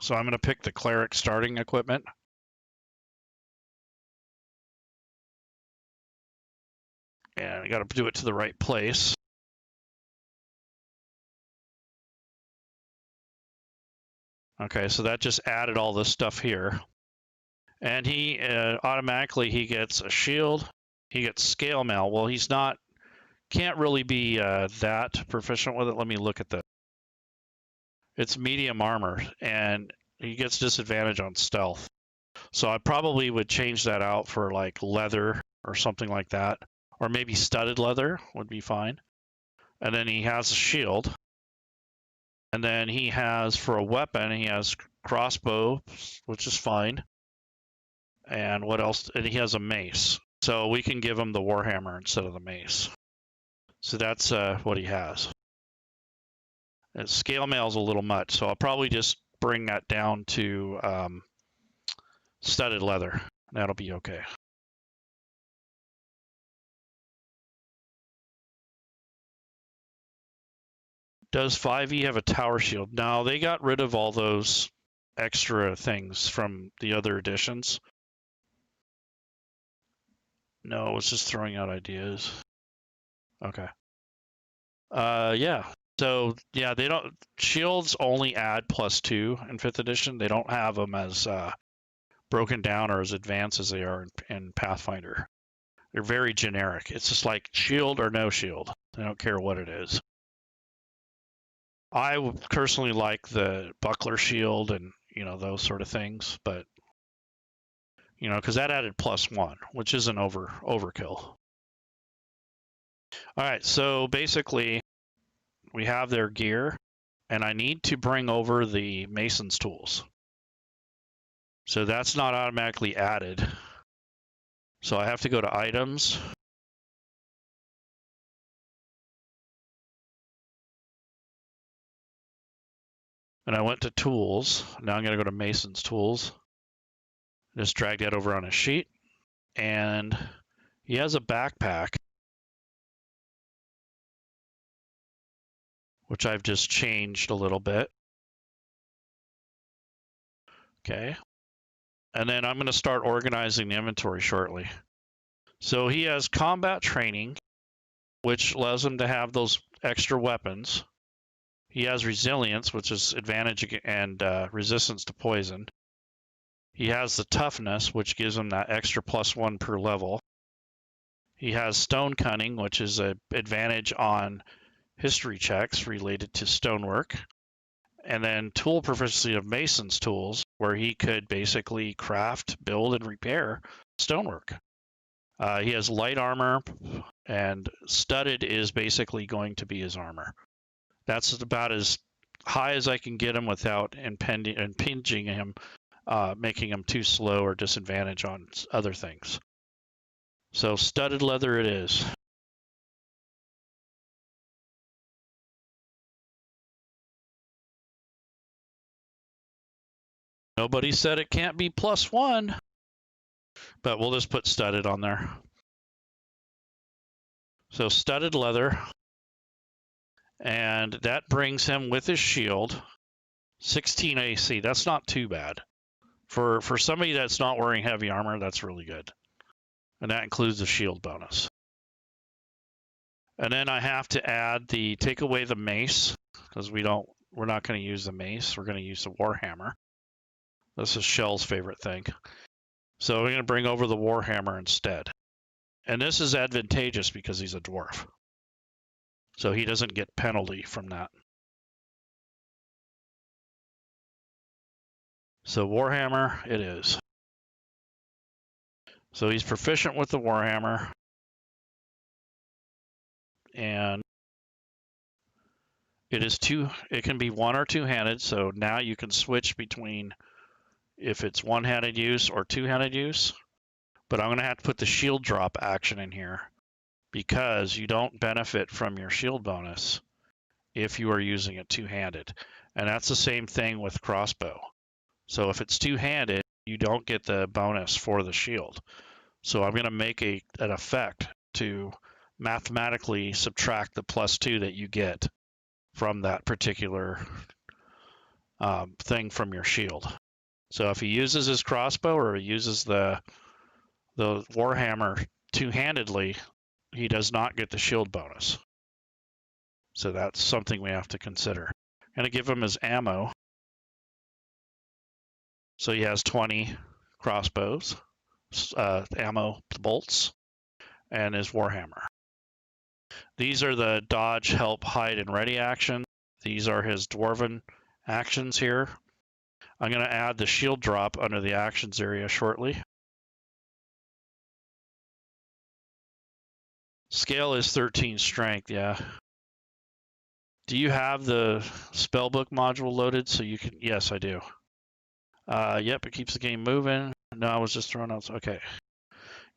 So I'm going to pick the cleric starting equipment. And I got to do it to the right place. Okay, so that just added all this stuff here. And he automatically, he gets a shield. He gets scale mail. Well, can't really be that proficient with it. Let me look at it's medium armor, and he gets disadvantage on stealth. So I probably would change that out for like leather or something like that. Or maybe studded leather would be fine. And then he has a shield. And then he has, for a weapon, he has crossbow, which is fine. And what else? And he has a mace. So we can give him the warhammer instead of the mace. So that's what he has. And scale mail's a little much, so I'll probably just bring that down to studded leather. That'll be okay. Does 5e have a tower shield? No, they got rid of all those extra things from the other editions. No, it was just throwing out ideas. Okay. Yeah. So, yeah, shields only add +2 in 5th edition. They don't have them as broken down or as advanced as they are in Pathfinder. They're very generic. It's just like shield or no shield. They don't care what it is. I personally like the buckler shield and, those sort of things, but, because that added +1, which isn't overkill. All right, so basically we have their gear, and I need to bring over the mason's tools. So that's not automatically added. So I have to go to items. And I went to tools. Now I'm going to go to mason's tools. Just drag that over on a sheet. And he has a backpack, which I've just changed a little bit. Okay. And then I'm going to start organizing the inventory shortly. So he has combat training, which allows him to have those extra weapons. He has resilience, which is advantage and resistance to poison. He has the toughness, which gives him that extra +1 per level. He has stone cunning, which is an advantage on history checks related to stonework. And then tool proficiency of mason's tools, where he could basically craft, build, and repair stonework. He has light armor, and studded is basically going to be his armor. That's about as high as I can get him without impinging him, making him too slow or disadvantage on other things. So studded leather it is. Nobody said it can't be +1, but we'll just put studded on there. So studded leather, and that brings him with his shield 16 AC. That's not too bad. For somebody that's not wearing heavy armor, that's really good. And that includes the shield bonus. And then I have to take away the mace, because we're not going to use the mace. We're going to use the warhammer. This is Shell's favorite thing. So we're going to bring over the warhammer instead. And this is advantageous because he's a dwarf. So he doesn't get penalty from that. So warhammer it is. So he's proficient with the warhammer. And it can be one or two-handed, so now you can switch between if it's one-handed use or two-handed use. But I'm going to have to put the shield drop action in here because you don't benefit from your shield bonus if you are using it two-handed. And that's the same thing with crossbow. So if it's two-handed, you don't get the bonus for the shield. So I'm going to make an effect to mathematically subtract the +2 that you get from that particular thing from your shield. So if he uses his crossbow or he uses the warhammer two-handedly, he does not get the shield bonus. So that's something we have to consider. I'm going to give him his ammo. So he has 20 crossbows, ammo bolts, and his warhammer. These are the dodge, help, hide, and ready actions. These are his dwarven actions here. I'm going to add the shield drop under the actions area shortly. Scale is 13 strength, yeah. Do you have the spellbook module loaded so you can? Yes, I do. Yep, it keeps the game moving. No, I was just throwing out. Okay.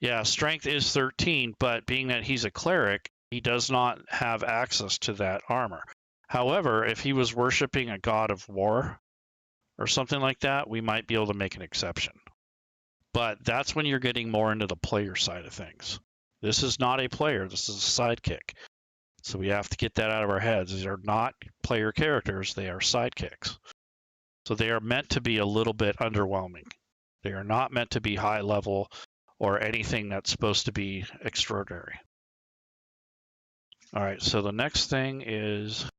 Yeah, strength is 13, but being that he's a cleric, he does not have access to that armor. However, if he was worshiping a god of war or something like that, we might be able to make an exception. But that's when you're getting more into the player side of things. This is not a player, this is a sidekick. So we have to get that out of our heads. These are not player characters, they are sidekicks. So they are meant to be a little bit underwhelming. They are not meant to be high level or anything that's supposed to be extraordinary. All right, so the next thing is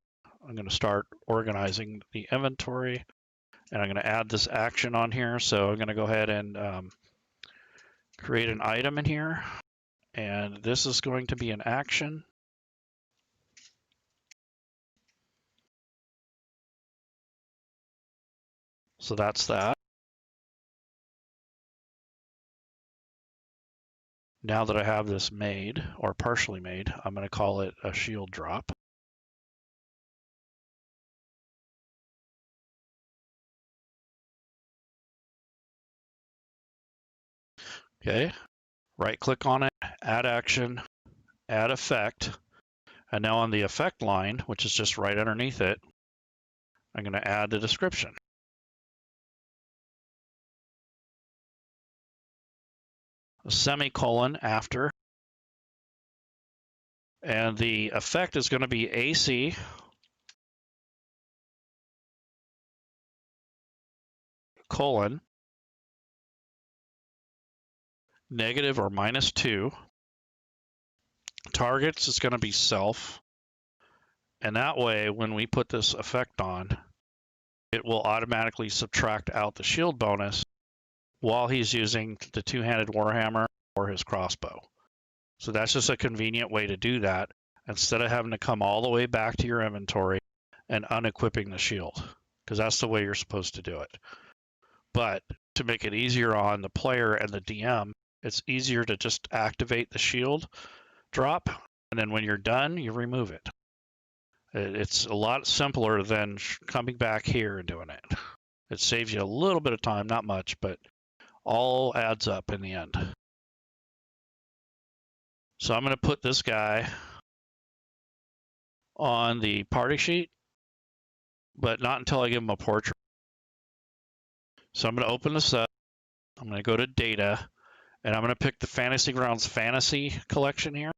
I'm going to start organizing the inventory, and I'm going to add this action on here. So I'm going to go ahead and create an item in here, and this is going to be an action. So that's that. Now that I have this made, or partially made, I'm going to call it a shield drop. Okay, right click on it, add action, add effect, and now on the effect line, which is just right underneath it, I'm going to add the description. A semicolon after, and the effect is going to be AC colon negative or -2. Targets is going to be self, And that way, when we put this effect on, it will automatically subtract out the shield bonus while he's using the two-handed warhammer or his crossbow. So that's just a convenient way to do that instead of having to come all the way back to your inventory and unequipping the shield, because that's the way you're supposed to do it. But to make it easier on the player and the DM, it's easier to just activate the shield drop, and then when you're done, you remove it. It's a lot simpler than coming back here and doing it. It saves you a little bit of time, not much, but all adds up in the end. So I'm going to put this guy on the party sheet, but not until I give him a portrait. So I'm going to open this up. I'm going to go to data, and I'm going to pick the Fantasy Grounds Fantasy collection here,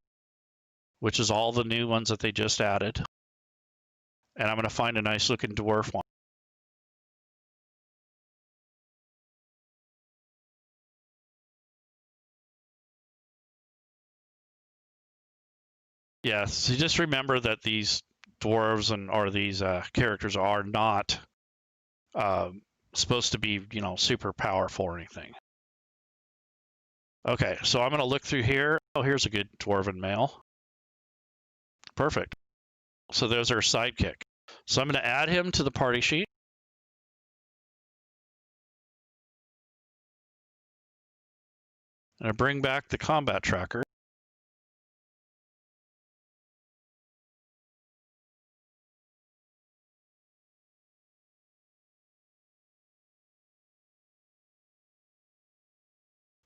which is all the new ones that they just added. And I'm going to find a nice looking dwarf one. Yeah, so just remember that these dwarves or these characters are not supposed to be, super powerful or anything. Okay, so I'm going to look through here. Oh, here's a good dwarven male. Perfect. So there's our sidekick. So I'm going to add him to the party sheet. And I bring back the combat tracker.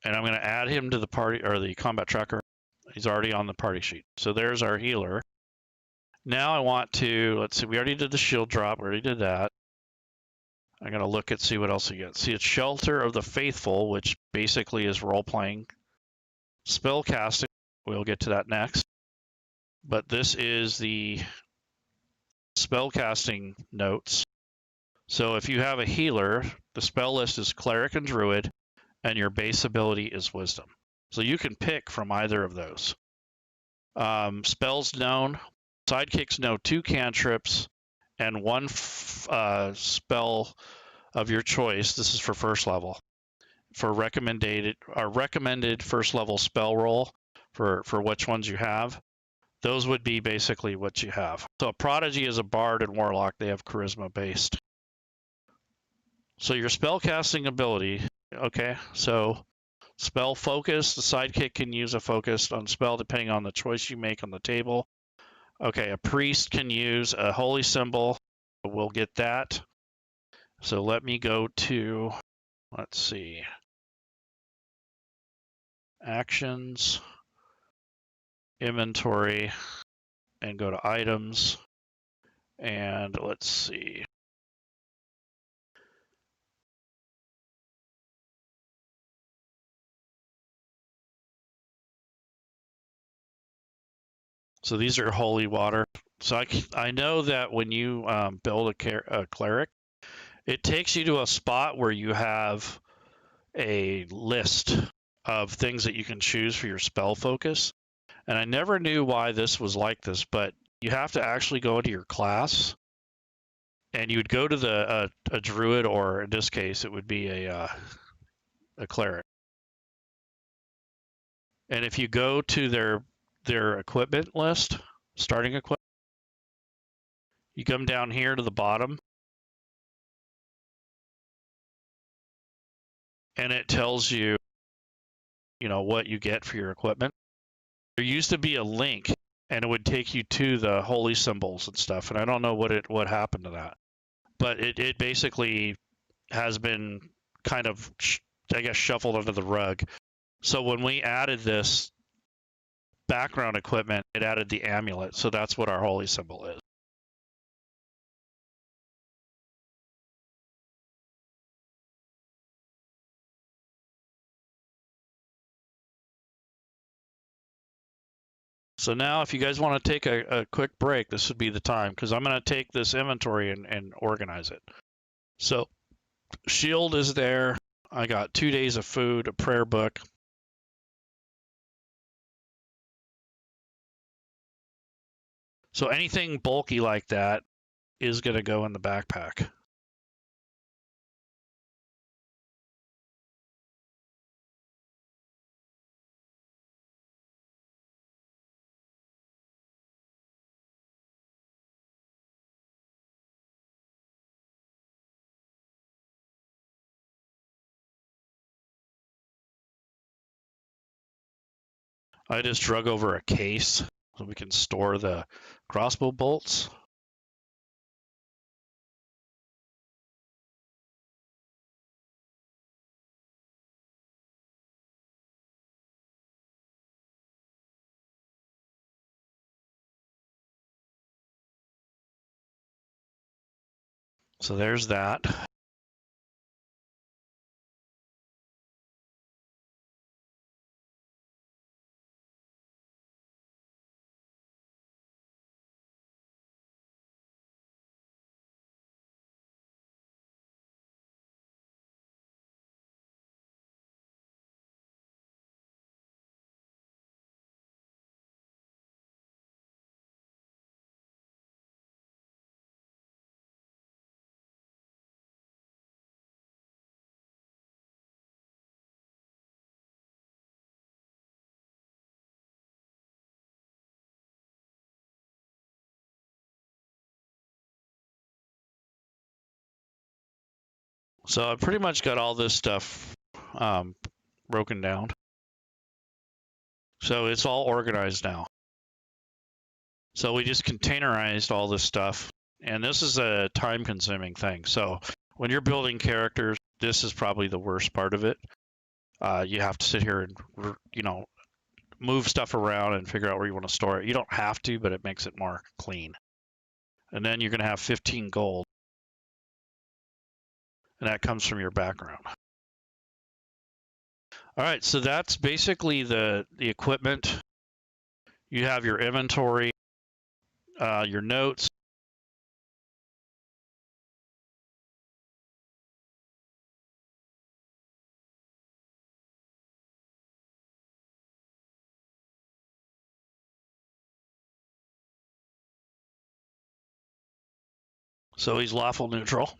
And I'm going to add him to the party or the combat tracker. He's already on the party sheet. So there's our healer. Now I want to, let's see, we already did the shield drop. We already did that. I'm going to look and see what else we get. See, it's Shelter of the Faithful, which basically is role-playing. Spell casting, we'll get to that next. But this is the spell casting notes. So if you have a healer, the spell list is Cleric and Druid, and your base ability is Wisdom. So you can pick from either of those. Spells known. Sidekicks know 2 cantrips and 1 spell of your choice. This is for first level. For recommended first level spell roll for which ones you have. Those would be basically what you have. So a prodigy is a bard and warlock. They have charisma based. So your spell casting ability, okay, so spell focus, the sidekick can use a focus on spell depending on the choice you make on the table. Okay, a priest can use a holy symbol. We'll get that. So let me go to, let's see, actions, inventory, and go to items. And let's see. So these are holy water. So I know that when you build a cleric, it takes you to a spot where you have a list of things that you can choose for your spell focus. And I never knew why this was like this, but you have to actually go into your class, and you would go to a druid, or in this case, it would be a cleric. And if you go to their equipment list, starting equipment, you come down here to the bottom, and it tells you, what you get for your equipment. There used to be a link, and it would take you to the holy symbols and stuff, and I don't know what happened to that. But it basically has been kind of, I guess, shuffled under the rug. So when we added this background equipment, it added the amulet. So that's what our holy symbol is. So now if you guys want to take a quick break, this would be the time, because I'm going to take this inventory and organize it. So shield is there. I got 2 days of food, a prayer book. So anything bulky like that is going to go in the backpack. I just drug over a case so we can store the crossbow bolts. So there's that. So I pretty much got all this stuff broken down. So it's all organized now. So we just containerized all this stuff. And this is a time-consuming thing. So when you're building characters, this is probably the worst part of it. You have to sit here and, move stuff around and figure out where you want to store it. You don't have to, but it makes it more clean. And then you're going to have 15 gold. And that comes from your background. All right, so that's basically the equipment. You have your inventory, your notes. So he's lawful neutral.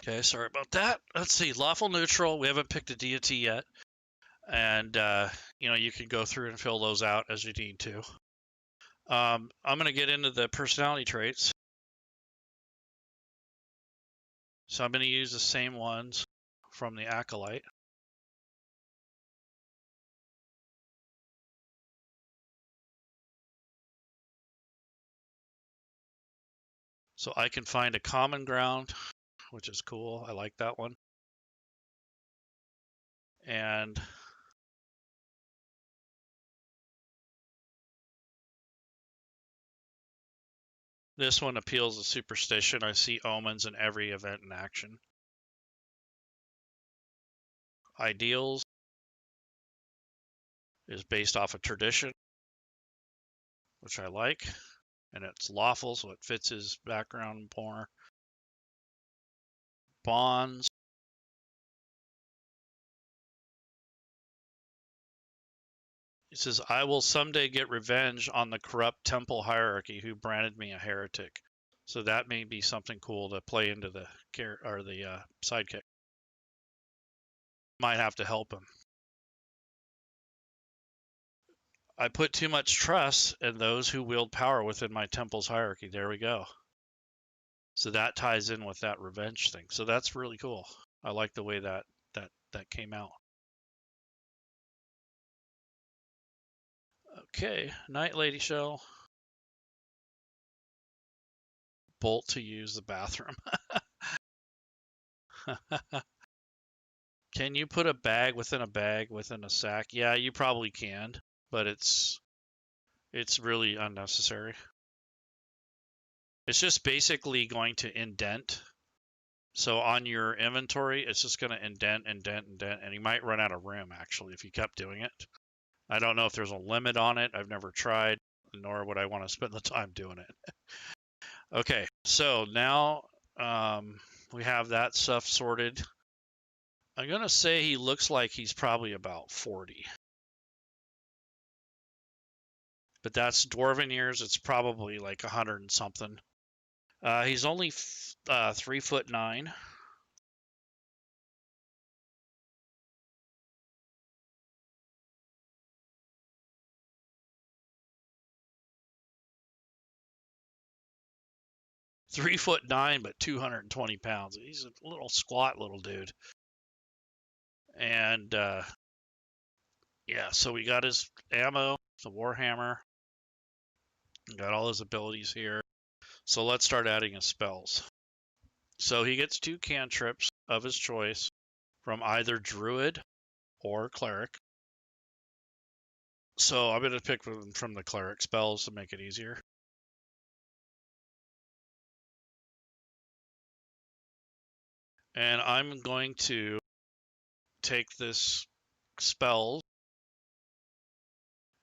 Okay, sorry about that. Let's see, lawful neutral. We haven't picked a deity yet. And, you can go through and fill those out as you need to. I'm going to get into the personality traits. So I'm going to use the same ones from the Acolyte. So I can find a common ground, which is cool. I like that one. And this one appeals to superstition. I see omens in every event in action. Ideals is based off of tradition, which I like. And it's lawful, so it fits his background more. Bonds He says, I will someday get revenge on the corrupt temple hierarchy who branded me a heretic. So that may be something cool to play into the sidekick. Might have to help him. I put too much trust in those who wield power within my temple's hierarchy. There we go. So that ties in with that revenge thing. So that's really cool. I like the way that came out. Okay, Night Lady Shell. Bolt to use the bathroom. Can you put a bag within a sack? Yeah, you probably can, but it's really unnecessary. It's just basically going to indent. So on your inventory, it's just going to indent, and you might run out of room, actually, if you kept doing it. I don't know if there's a limit on it. I've never tried, nor would I want to spend the time doing it. Okay, so now we have that stuff sorted. I'm going to say he looks like he's probably about 40. But that's Dwarven years. It's probably like 100 and something. He's only 3'9". 3'9", but 220 pounds. He's a little squat little dude. And yeah, so we got his ammo, the Warhammer. Got all his abilities here. So let's start adding his spells. So he gets 2 cantrips of his choice from either Druid or Cleric. So I'm going to pick from the Cleric spells to make it easier. And I'm going to take this spell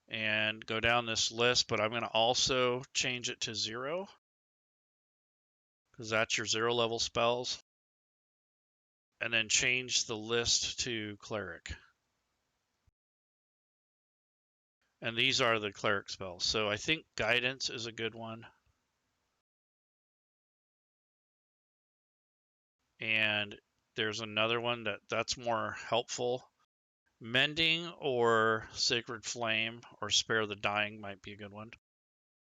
and go down this list, but I'm going to also change it to 0 because that's your 0 level spells. And then change the list to Cleric. And these are the Cleric spells. So I think Guidance is a good one. And there's another one that's more helpful. Mending or Sacred Flame or Spare the Dying might be a good one.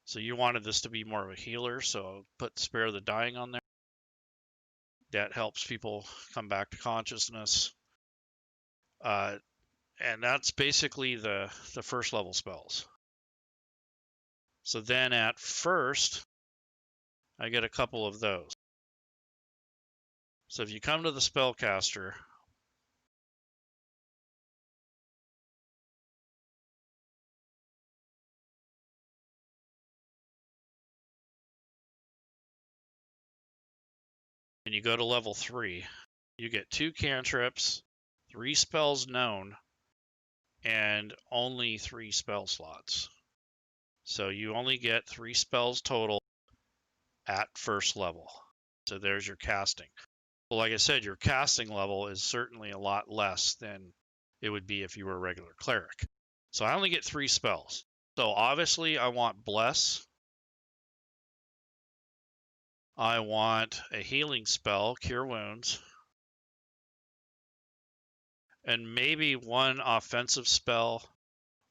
So you wanted this to be more of a healer, so I'll put Spare the Dying on there. That helps people come back to consciousness. And that's basically the first level spells. So then at first, I get a couple of those. So if you come to the spellcaster, and you go to level 3, you get 2 cantrips, 3 spells known, and only 3 spell slots. So you only get 3 spells total at first level. So there's your casting. Well, like I said, your casting level is certainly a lot less than it would be if you were a regular cleric. So I only get 3 spells. So obviously I want Bless. I want a healing spell, Cure Wounds. And maybe 1 offensive spell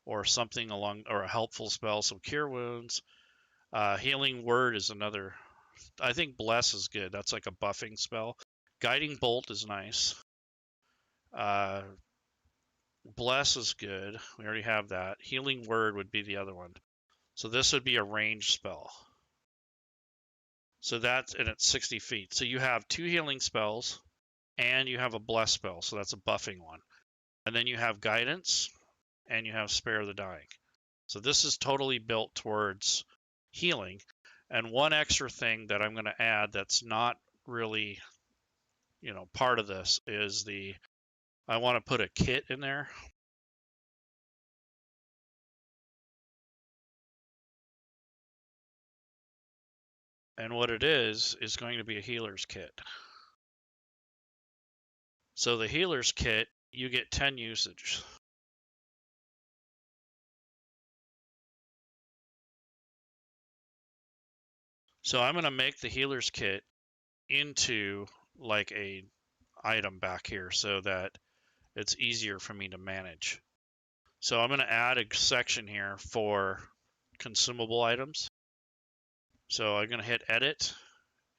or something or a helpful spell. So Cure Wounds. Healing Word is another. I think Bless is good. That's like a buffing spell. Guiding Bolt is nice. Bless is good. We already have that. Healing Word would be the other one. So this would be a ranged spell. So that's, and it's 60 feet. So you have 2 healing spells and you have a Bless spell. So that's a buffing one. And then you have Guidance and you have Spare the Dying. So this is totally built towards healing. And one extra thing that I'm going to add that's not really, part of this is I want to put a kit in there. And what it is going to be a healer's kit. So the healer's kit, you get 10 usage. So I'm going to make the healer's kit into like a item back here so that it's easier for me to manage. So I'm going to add a section here for consumable items. So I'm going to hit edit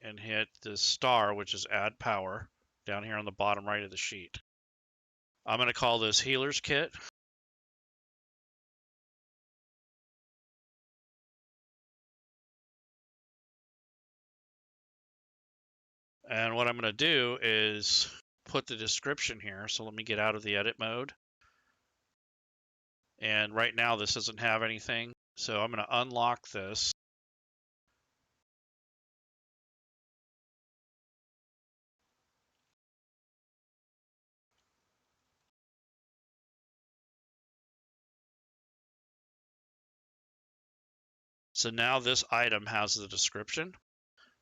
and hit the star, which is add power, down here on the bottom right of the sheet. I'm going to call this healer's kit. And what I'm going to do is put the description here. So let me get out of the edit mode. And right now this doesn't have anything. So I'm going to unlock this. So now this item has the description.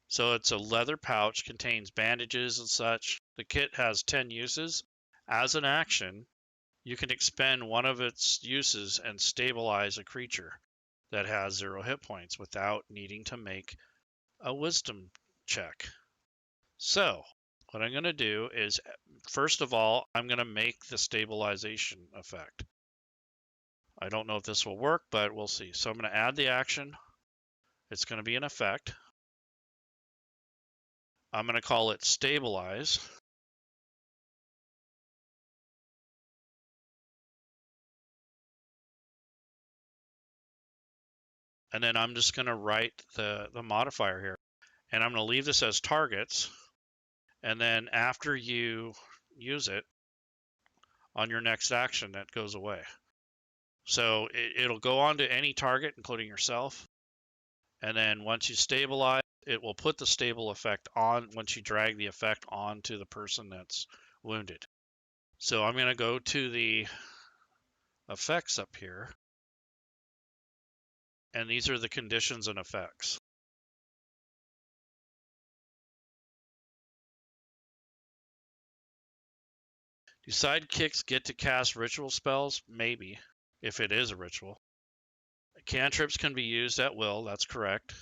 So it's a leather pouch, contains bandages and such. The kit has 10 uses. As an action, you can expend one of its uses and stabilize a creature that has 0 hit points without needing to make a wisdom check. So what I'm going to do is, first of all, I'm going to make the stabilization effect. I don't know if this will work, but we'll see. So I'm going to add the action. It's going to be an effect. I'm going to call it stabilize. And then I'm just going to write the modifier here. And I'm going to leave this as targets. And then after you use it on your next action, that goes away. So it'll go on to any target, including yourself. And then once you stabilize, it will put the stable effect on once you drag the effect onto the person that's wounded. So I'm going to go to the effects up here. And these are the conditions and effects. Do sidekicks get to cast ritual spells? Maybe, if it is a ritual. Cantrips can be used at will, that's correct.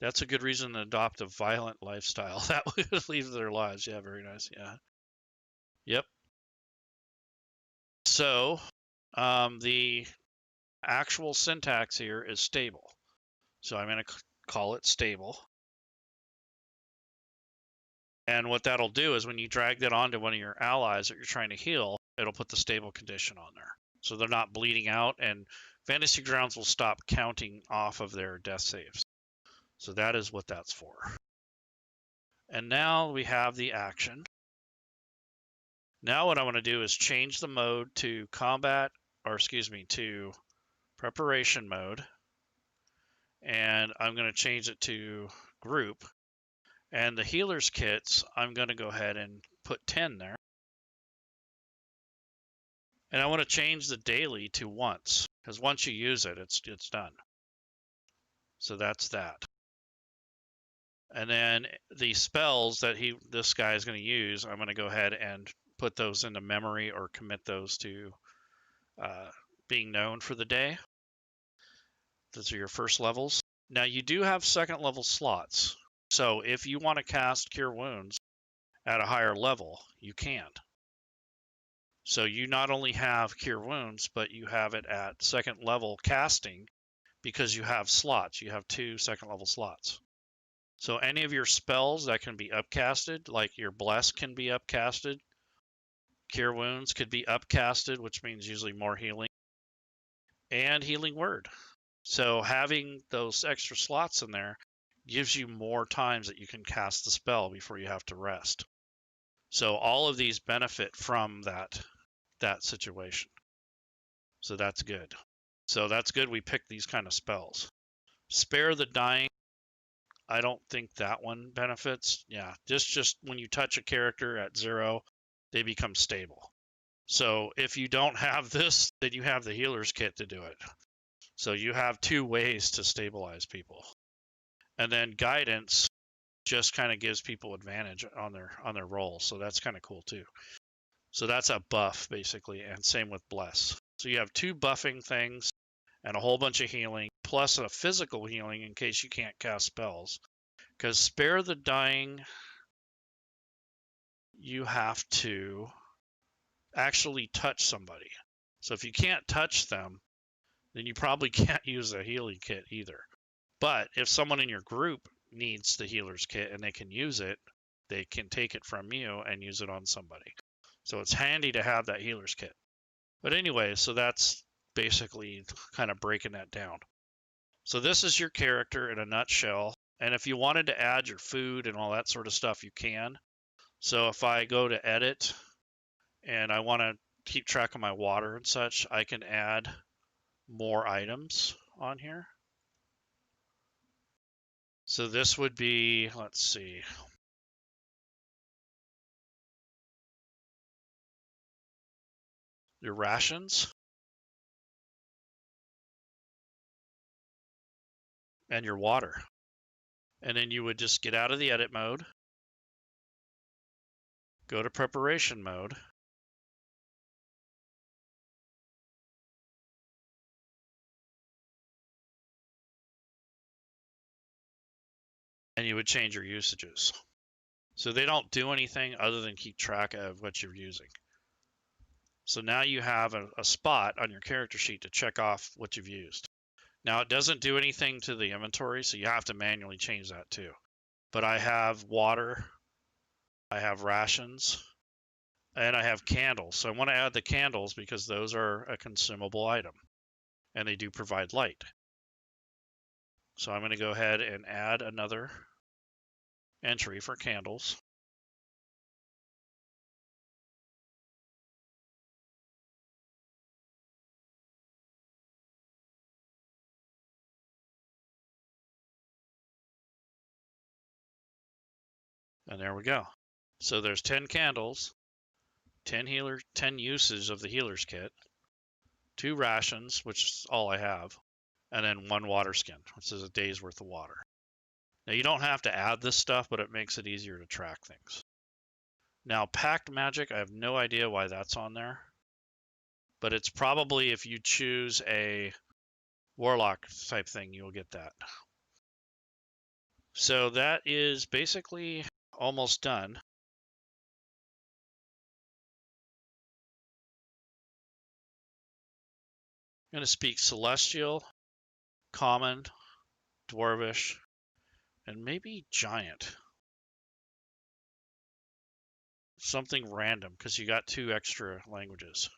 That's a good reason to adopt a violent lifestyle. That would leave their lives. Yeah, very nice. Yeah. Yep. So, the actual syntax here is stable. So I'm going to call it stable. And what that'll do is when you drag that onto one of your allies that you're trying to heal, it'll put the stable condition on there. So they're not bleeding out, and Fantasy Grounds will stop counting off of their death saves. So that is what that's for. And now we have the action. Now what I want to do is change the mode to to preparation mode. And I'm going to change it to group. And the healer's kits, I'm going to go ahead and put 10 there. And I want to change the daily to once, because once you use it, it's done. So that's that. And then the spells that this guy is going to use, I'm going to go ahead and put those into memory or commit those to being known for the day. Those are your first levels. Now you do have second level slots. So if you want to cast Cure Wounds at a higher level, you can. So you not only have Cure Wounds, but you have it at second level casting because you have slots. You have 2 second level slots. So any of your spells that can be upcasted, like your Bless can be upcasted, Cure Wounds could be upcasted, which means usually more healing, and Healing Word. So having those extra slots in there gives you more times that you can cast the spell before you have to rest. So all of these benefit from that situation. So that's good. So that's good we picked these kind of spells. Spare the Dying, I don't think that one benefits. Yeah, just when you touch a character at 0, they become stable. So if you don't have this, then you have the healer's kit to do it. So you have 2 ways to stabilize people. And then guidance just kind of gives people advantage on their roll. So that's kind of cool too. So that's a buff basically, and same with Bless. So you have 2 buffing things and a whole bunch of healing, plus a physical healing in case you can't cast spells. Because spare the dying, you have to actually touch somebody. So if you can't touch them, then you probably can't use the healing kit either. But if someone in your group needs the healer's kit and they can use it, they can take it from you and use it on somebody. So it's handy to have that healer's kit. But anyway, so that's basically kind of breaking that down. So this is your character in a nutshell. And if you wanted to add your food and all that sort of stuff, you can. So if I go to edit and I want to keep track of my water and such, I can add more items on here. So this would be, let's see. Your rations. And your water. And then you would just get out of the edit mode, go to preparation mode, and you would change your usages. So they don't do anything other than keep track of what you're using. So now you have a spot on your character sheet to check off what you've used. Now it doesn't do anything to the inventory, so you have to manually change that too. But I have water, I have rations, and I have candles. So I want to add the candles because those are a consumable item and they do provide light. So I'm going to go ahead and add another entry for candles. And there we go. So there's 10 candles, 10 uses of the healer's kit, 2 rations, which is all I have, and then 1 water skin, which is a day's worth of water. Now you don't have to add this stuff, but it makes it easier to track things. Now pact magic, I have no idea why that's on there, but it's probably if you choose a warlock type thing, you'll get that. So that is basically almost done. I'm going to speak Celestial, Common, Dwarvish, and maybe Giant. Something random, because you got 2 extra languages.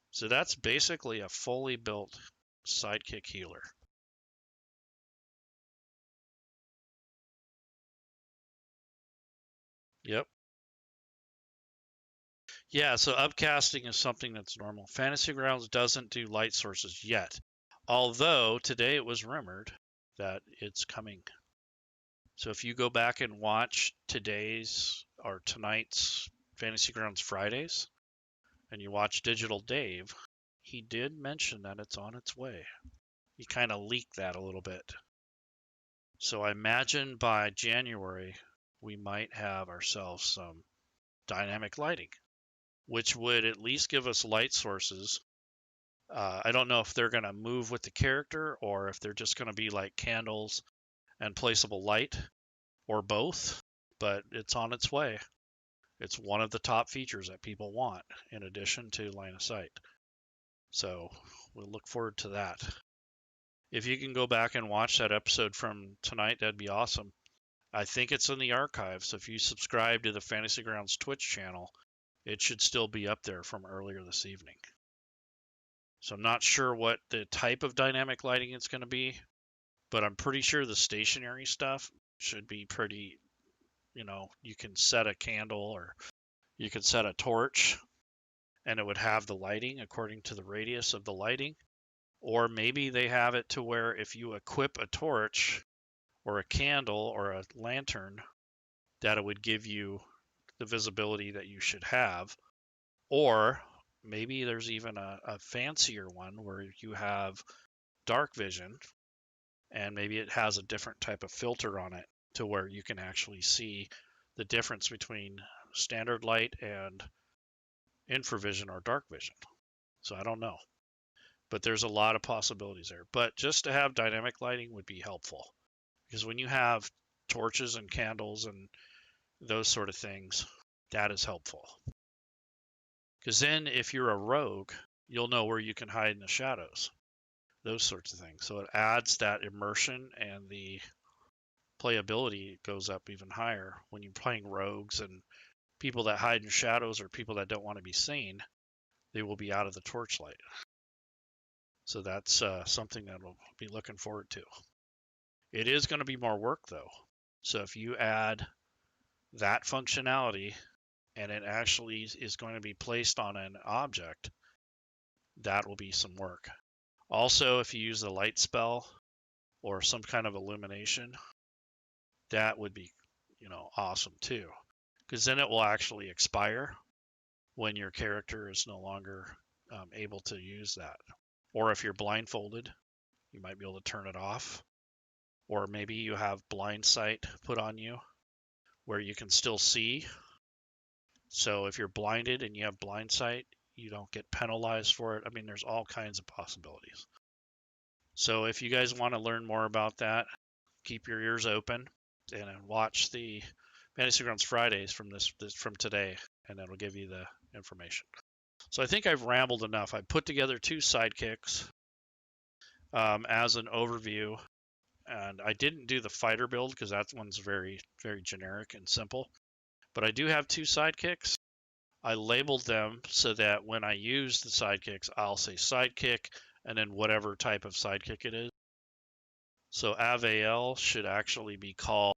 So that's basically a fully built Sidekick healer. Yep. Yeah, so upcasting is something that's normal. Fantasy Grounds doesn't do light sources yet, although today it was rumored that it's coming. So if you go back and watch today's or tonight's Fantasy Grounds Fridays, and you watch Digital Dave, he did mention that it's on its way. He kind of leaked that a little bit. So I imagine by January, we might have ourselves some dynamic lighting, which would at least give us light sources. I don't know if they're going to move with the character or if they're just going to be like candles and placeable light or both, but it's on its way. It's one of the top features that people want in addition to line of sight. So we'll look forward to that. If you can go back and watch that episode from tonight, that'd be awesome. I think it's in the archive, so if you subscribe to the Fantasy Grounds Twitch channel, it should still be up there from earlier this evening. So I'm not sure what the type of dynamic lighting it's going to be, but I'm pretty sure the stationary stuff should be pretty, you can set a candle or you can set a torch and it would have the lighting according to the radius of the lighting. Or maybe they have it to where if you equip a torch or a candle or a lantern, that it would give you the visibility that you should have. Or maybe there's even a fancier one where you have dark vision and maybe it has a different type of filter on it to where you can actually see the difference between standard light and infravision or dark vision. So I don't know. But there's a lot of possibilities there. But just to have dynamic lighting would be helpful. Because when you have torches and candles and those sort of things, that is helpful. Because then if you're a rogue, you'll know where you can hide in the shadows, those sorts of things. So it adds that immersion, and the playability goes up even higher when you're playing rogues and people that hide in shadows or people that don't want to be seen. They will be out of the torchlight. So that's something that we'll be looking forward to. It is going to be more work though. So if you add that functionality and it actually is going to be placed on an object, that will be some work. Also, if you use the light spell or some kind of illumination, that would be, awesome too. Because then it will actually expire when your character is no longer able to use that. Or if you're blindfolded, you might be able to turn it off. Or maybe you have blind sight put on you where you can still see. So if you're blinded and you have blind sight, you don't get penalized for it. I mean, there's all kinds of possibilities. So if you guys want to learn more about that, keep your ears open and watch the Fantasy Grounds Fridays from today, and that'll give you the information. So I think I've rambled enough. I put together 2 sidekicks as an overview, and I didn't do the fighter build because that one's very, very generic and simple. But I do have 2 sidekicks. I labeled them so that when I use the sidekicks, I'll say sidekick and then whatever type of sidekick it is. So Avael should actually be called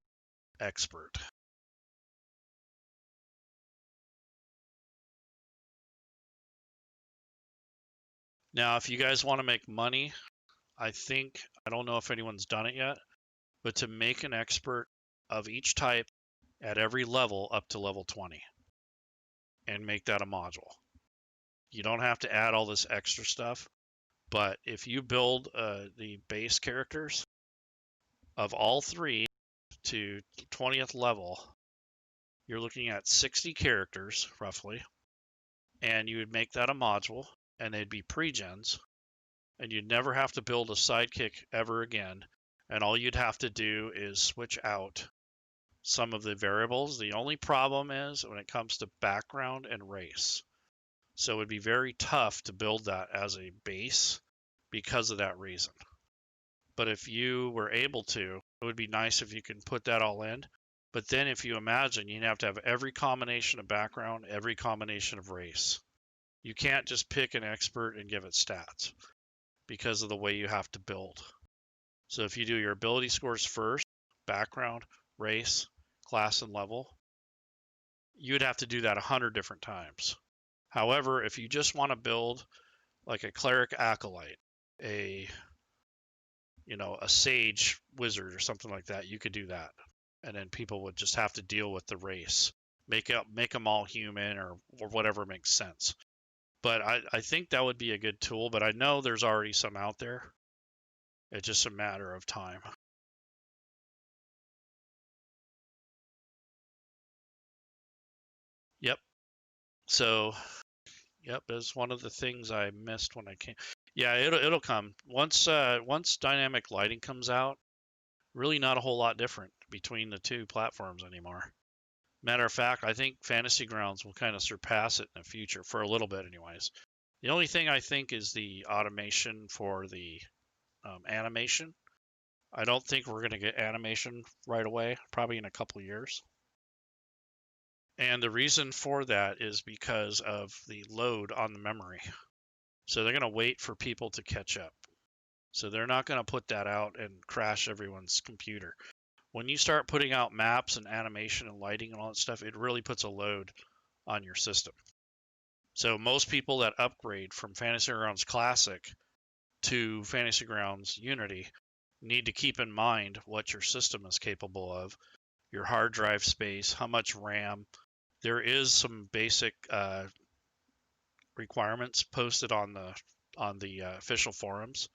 expert. Now, if you guys want to make money, I don't know if anyone's done it yet, but to make an expert of each type at every level up to level 20 and make that a module. You don't have to add all this extra stuff, but if you build the base characters of all 3 to 20th level, you're looking at 60 characters roughly, and you would make that a module, and they'd be pre-gens, and you'd never have to build a sidekick ever again, and all you'd have to do is switch out some of the variables. The only problem is when it comes to background and race. So it would be very tough to build that as a base because of that reason. But if you were able to, it would be nice if you can put that all in. But then if you imagine, you'd have to have every combination of background, every combination of race. You can't just pick an expert and give it stats because of the way you have to build. So if you do your ability scores first, background, race, class, and level, you'd have to do that 100 different times. However, if you just want to build like a cleric acolyte, a sage wizard or something like that, you could do that. And then people would just have to deal with the race, make them all human or whatever makes sense. But I think that would be a good tool, but I know there's already some out there. It's just a matter of time. Yep. So, that's one of the things I missed when I came. Yeah, it'll come. Once dynamic lighting comes out, really not a whole lot different between the 2 platforms anymore. Matter of fact, I think Fantasy Grounds will kind of surpass it in the future, for a little bit anyways. The only thing I think is the automation for the animation. I don't think we're going to get animation right away, probably in a couple of years. And the reason for that is because of the load on the memory. So they're going to wait for people to catch up. So they're not going to put that out and crash everyone's computer. When you start putting out maps and animation and lighting and all that stuff, it really puts a load on your system. So most people that upgrade from Fantasy Grounds Classic to Fantasy Grounds Unity need to keep in mind what your system is capable of, your hard drive space, how much RAM. There is some basic requirements posted on the official forums.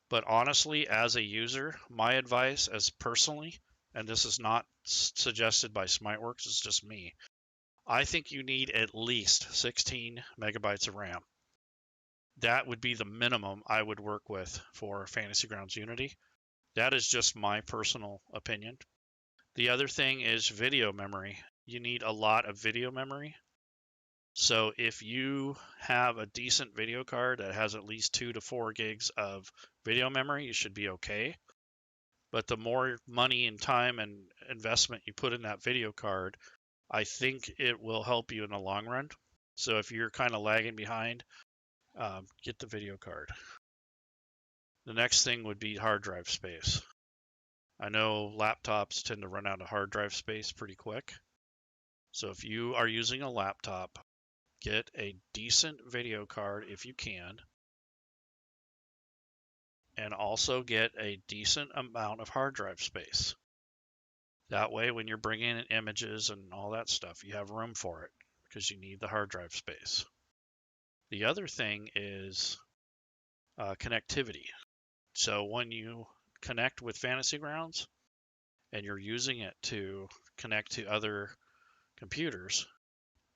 But honestly, as a user, my advice as personally, and this is not suggested by Smiteworks, it's just me, I think you need at least 16 megabytes of RAM. That would be the minimum I would work with for Fantasy Grounds Unity. That is just my personal opinion. The other thing is video memory. You need a lot of video memory. So if you have a decent video card that has at least 2 to 4 gigs of video memory, you should be okay. But the more money and time and investment you put in that video card, I think it will help you in the long run. So if you're kind of lagging behind, get the video card. The next thing would be hard drive space. I know laptops tend to run out of hard drive space pretty quick. So if you are using a laptop, get a decent video card if you can, and also get a decent amount of hard drive space. That way, when you're bringing in images and all that stuff, you have room for it because you need the hard drive space. The other thing is connectivity. So when you connect with Fantasy Grounds and you're using it to connect to other computers,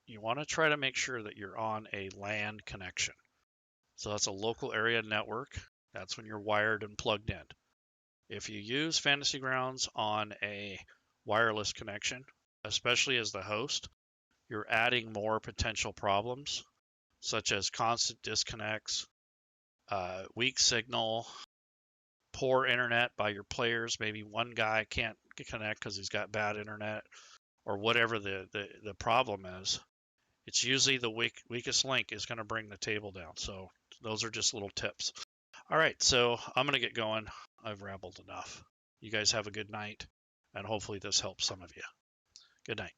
you want to try to make sure that you're on a LAN connection. So that's a local area network. That's when you're wired and plugged in. If you use Fantasy Grounds on a wireless connection, especially as the host, you're adding more potential problems, such as constant disconnects, weak signal, poor internet by your players. Maybe one guy can't connect because he's got bad internet, or whatever the problem is. It's usually the weakest link is going to bring the table down. So those are just little tips. All right, so I'm going to get going. I've rambled enough. You guys have a good night, and hopefully this helps some of you. Good night.